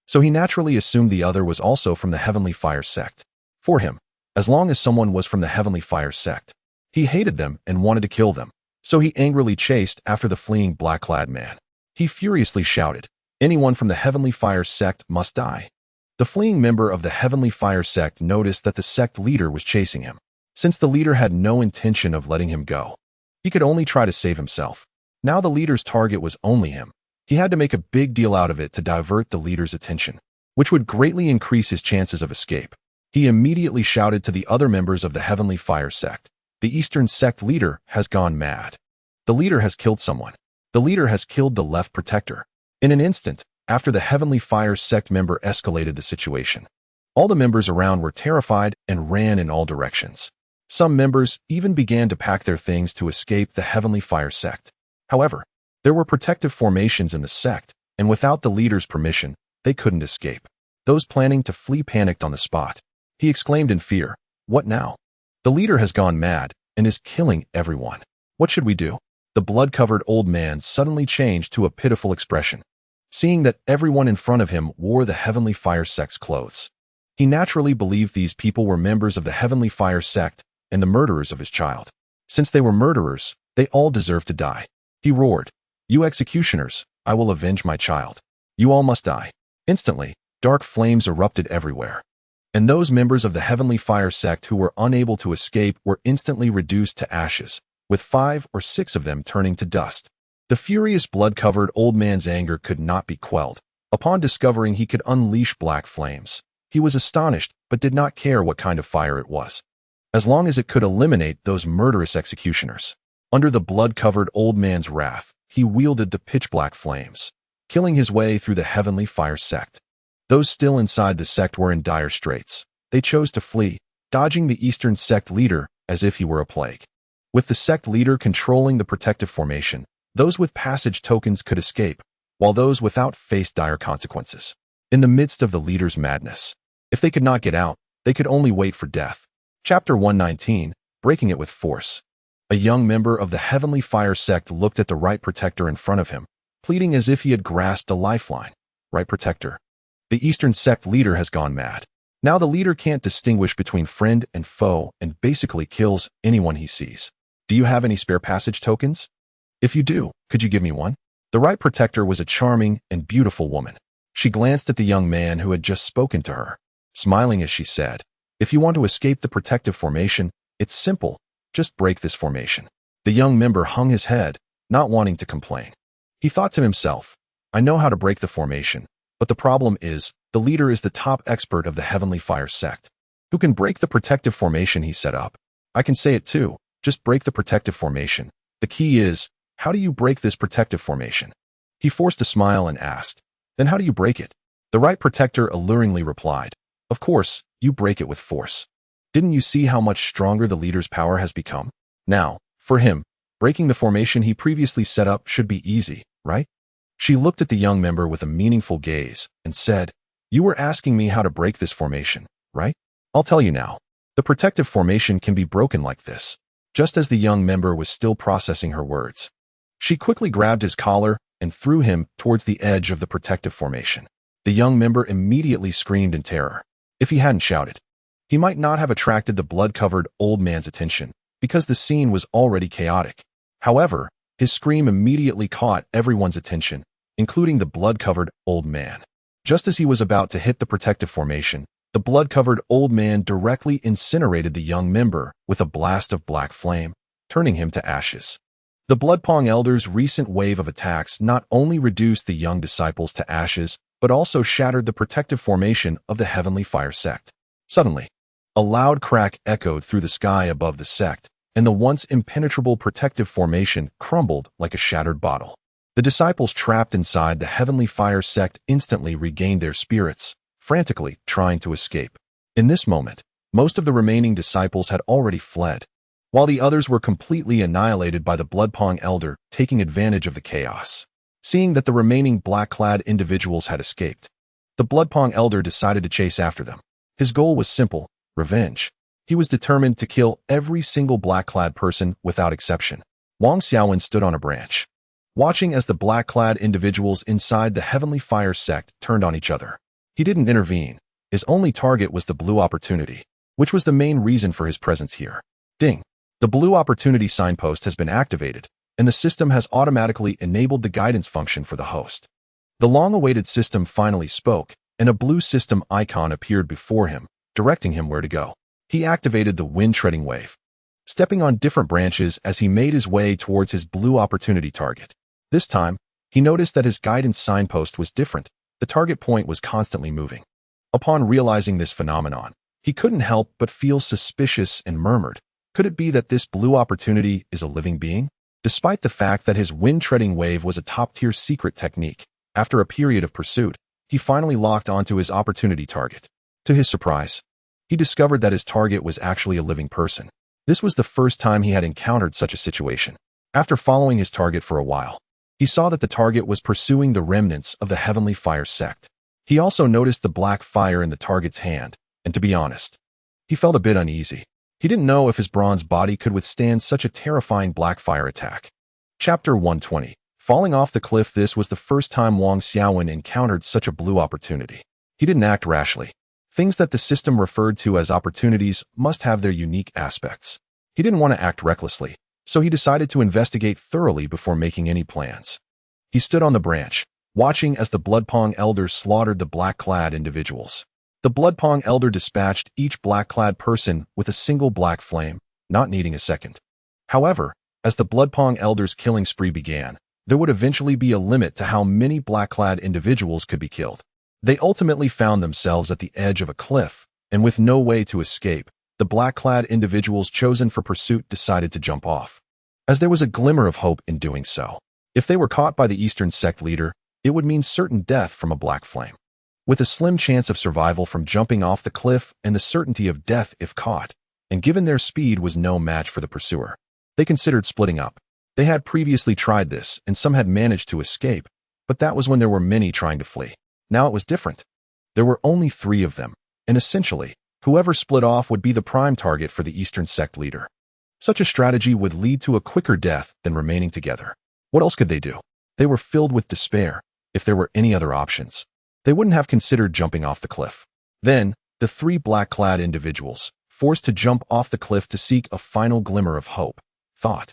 so he naturally assumed the other was also from the Heavenly Fire Sect. For him, as long as someone was from the Heavenly Fire Sect, he hated them and wanted to kill them, so he angrily chased after the fleeing black-clad man. He furiously shouted, "Anyone from the Heavenly Fire Sect must die." The fleeing member of the Heavenly Fire Sect noticed that the sect leader was chasing him. Since the leader had no intention of letting him go, he could only try to save himself. Now the leader's target was only him. He had to make a big deal out of it to divert the leader's attention, which would greatly increase his chances of escape. He immediately shouted to the other members of the Heavenly Fire Sect, "The Eastern Sect leader has gone mad. The leader has killed someone. The leader has killed the left protector." In an instant, after the Heavenly Fire Sect member escalated the situation, all the members around were terrified and ran in all directions. Some members even began to pack their things to escape the Heavenly Fire Sect. However, there were protective formations in the sect, and without the leader's permission, they couldn't escape. Those planning to flee panicked on the spot. He exclaimed in fear, "What now? The leader has gone mad and is killing everyone. What should we do?" The blood-covered old man suddenly changed to a pitiful expression, seeing that everyone in front of him wore the Heavenly Fire Sect's clothes. He naturally believed these people were members of the Heavenly Fire Sect and the murderers of his child. Since they were murderers, they all deserved to die. He roared, "You executioners, I will avenge my child. You all must die." Instantly, dark flames erupted everywhere, and those members of the Heavenly Fire Sect who were unable to escape were instantly reduced to ashes, with 5 or 6 of them turning to dust. The furious blood-covered old man's anger could not be quelled. Upon discovering he could unleash black flames, he was astonished but did not care what kind of fire it was, as long as it could eliminate those murderous executioners. Under the blood-covered old man's wrath, he wielded the pitch-black flames, killing his way through the Heavenly Fire Sect. Those still inside the sect were in dire straits. They chose to flee, dodging the Eastern Sect leader as if he were a plague. With the sect leader controlling the protective formation, those with passage tokens could escape, while those without faced dire consequences. In the midst of the leader's madness, if they could not get out, they could only wait for death. Chapter 119, Breaking It with Force. A young member of the Heavenly Fire Sect looked at the right protector in front of him, pleading as if he had grasped a lifeline. "Right protector, the Eastern Sect leader has gone mad. Now the leader can't distinguish between friend and foe and basically kills anyone he sees. Do you have any spare passage tokens? If you do, could you give me one?" The right protector was a charming and beautiful woman. She glanced at the young man who had just spoken to her, smiling as she said, "If you want to escape the protective formation, it's simple. Just break this formation." The young member hung his head, not wanting to complain. He thought to himself, "I know how to break the formation, but the problem is, the leader is the top expert of the Heavenly Fire Sect, who can break the protective formation he set up. I can say it too, just break the protective formation. The key is, how do you break this protective formation?" He forced a smile and asked, "Then how do you break it?" The right protector alluringly replied, "Of course, you break it with force. Didn't you see how much stronger the leader's power has become? Now, for him, breaking the formation he previously set up should be easy, right?" She looked at the young member with a meaningful gaze and said, "You were asking me how to break this formation, right? I'll tell you now. The protective formation can be broken like this." Just as the young member was still processing her words, she quickly grabbed his collar and threw him towards the edge of the protective formation. The young member immediately screamed in terror. If he hadn't shouted, he might not have attracted the blood-covered old man's attention, because the scene was already chaotic. However, his scream immediately caught everyone's attention, including the blood-covered old man. Just as he was about to hit the protective formation, the blood-covered old man directly incinerated the young member with a blast of black flame, turning him to ashes. The Bloodpong Elder's recent wave of attacks not only reduced the young disciples to ashes, but also shattered the protective formation of the Heavenly Fire Sect. Suddenly, a loud crack echoed through the sky above the sect, and the once impenetrable protective formation crumbled like a shattered bottle. The disciples trapped inside the Heavenly Fire Sect instantly regained their spirits, frantically trying to escape. In this moment, most of the remaining disciples had already fled. while the others were completely annihilated by the Bloodpong Elder taking advantage of the chaos. Seeing that the remaining black-clad individuals had escaped, the Bloodpong Elder decided to chase after them. His goal was simple: revenge. He was determined to kill every single black-clad person without exception. Wang Xiaowen stood on a branch, watching as the black-clad individuals inside the Heavenly Fire Sect turned on each other. He didn't intervene. His only target was the blue opportunity, which was the main reason for his presence here. Ding! The blue opportunity signpost has been activated, and the system has automatically enabled the guidance function for the host. The long-awaited system finally spoke, and a blue system icon appeared before him, directing him where to go. He activated the wind-treading wave, stepping on different branches as he made his way towards his blue opportunity target. This time, he noticed that his guidance signpost was different. The target point was constantly moving. Upon realizing this phenomenon, he couldn't help but feel suspicious and murmured, "Could it be that this blue opportunity is a living being?" Despite the fact that his wind-treading wave was a top-tier secret technique, after a period of pursuit, he finally locked onto his opportunity target. To his surprise, he discovered that his target was actually a living person. This was the first time he had encountered such a situation. After following his target for a while, he saw that the target was pursuing the remnants of the Heavenly Fire Sect. He also noticed the black fire in the target's hand, and to be honest, he felt a bit uneasy. He didn't know if his bronze body could withstand such a terrifying black fire attack. Chapter 120. Falling off the cliff. This was the first time Wang Xiaowen encountered such a blue opportunity. He didn't act rashly. Things that the system referred to as opportunities must have their unique aspects. He didn't want to act recklessly, so he decided to investigate thoroughly before making any plans. He stood on the branch, watching as the Bloodpong Elder slaughtered the black-clad individuals. The Bloodpong Elder dispatched each black-clad person with a single black flame, not needing a second. However, as the Bloodpong Elder's killing spree began, there would eventually be a limit to how many black-clad individuals could be killed. They ultimately found themselves at the edge of a cliff, and with no way to escape, the black-clad individuals chosen for pursuit decided to jump off, as there was a glimmer of hope in doing so. If they were caught by the Eastern Sect leader, it would mean certain death from a black flame, with a slim chance of survival from jumping off the cliff and the certainty of death if caught, and given their speed was no match for the pursuer. They considered splitting up. They had previously tried this, and some had managed to escape, but that was when there were many trying to flee. Now it was different. There were only 3 of them, and essentially, whoever split off would be the prime target for the Eastern Sect leader. Such a strategy would lead to a quicker death than remaining together. What else could they do? They were filled with despair. If there were any other options, they wouldn't have considered jumping off the cliff. Then, the 3 black-clad individuals, forced to jump off the cliff to seek a final glimmer of hope, thought,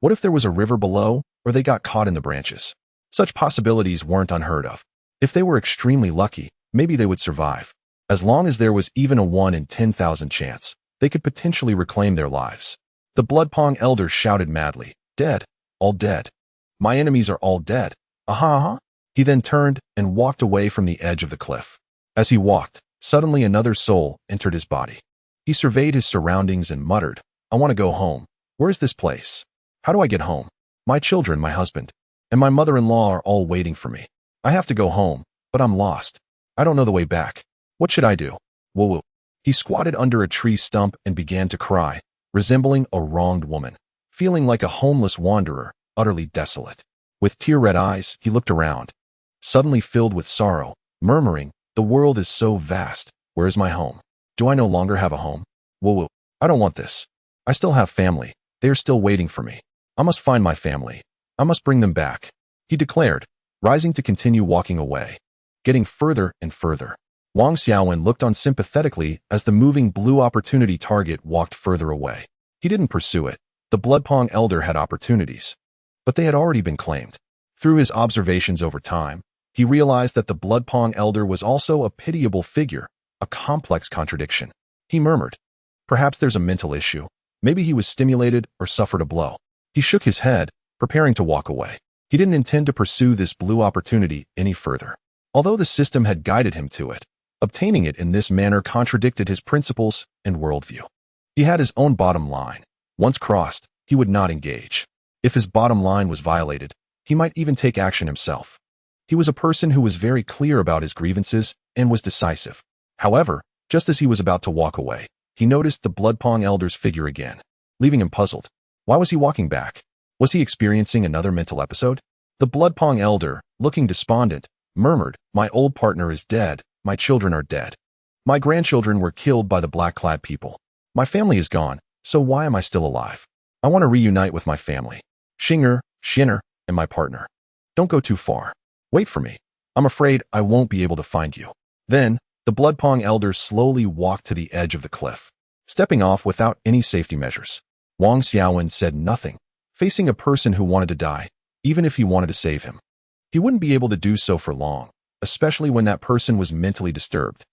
what if there was a river below, or they got caught in the branches? Such possibilities weren't unheard of. If they were extremely lucky, maybe they would survive. As long as there was even a 1 in 10,000 chance, they could potentially reclaim their lives. The Bloodpong Elder shouted madly, "Dead! All dead! My enemies are all dead! Aha, aha!" He then turned and walked away from the edge of the cliff. As he walked, suddenly another soul entered his body. He surveyed his surroundings and muttered, "I want to go home. Where is this place? How do I get home? My children, my husband, and my mother-in-law are all waiting for me. I have to go home, but I'm lost. I don't know the way back. What should I do? Woo woo." He squatted under a tree stump and began to cry, resembling a wronged woman, feeling like a homeless wanderer, utterly desolate. With tear-red eyes, he looked around, suddenly filled with sorrow, murmuring, "The world is so vast. Where is my home? Do I no longer have a home? Woo woo. I don't want this. I still have family. They are still waiting for me. I must find my family. I must bring them back," he declared, rising to continue walking away. Getting further and further, Wang Xiaowen looked on sympathetically as the moving blue opportunity target walked further away. He didn't pursue it. The Bloodpong Elder had opportunities, but they had already been claimed. Through his observations over time, he realized that the Bloodpong Elder was also a pitiable figure, a complex contradiction. He murmured, "Perhaps there's a mental issue. Maybe he was stimulated or suffered a blow." He shook his head, preparing to walk away. He didn't intend to pursue this blue opportunity any further. Although the system had guided him to it, obtaining it in this manner contradicted his principles and worldview. He had his own bottom line. Once crossed, he would not engage. If his bottom line was violated, he might even take action himself. He was a person who was very clear about his grievances and was decisive. However, just as he was about to walk away, he noticed the Bloodpong Elder's figure again. leaving him puzzled. Why was he walking back? Was he experiencing another mental episode? The Bloodpong elder, looking despondent, murmured, "My old partner is dead. My children are dead. My grandchildren were killed by the black-clad people. My family is gone, so why am I still alive? I want to reunite with my family. Xin'er, and my partner. Don't go too far. Wait for me. I'm afraid I won't be able to find you." Then, the Bloodpong elder slowly walked to the edge of the cliff, stepping off without any safety measures. Wang Xiaowen said nothing, facing a person who wanted to die, even if he wanted to save him. He wouldn't be able to do so for long, especially when that person was mentally disturbed.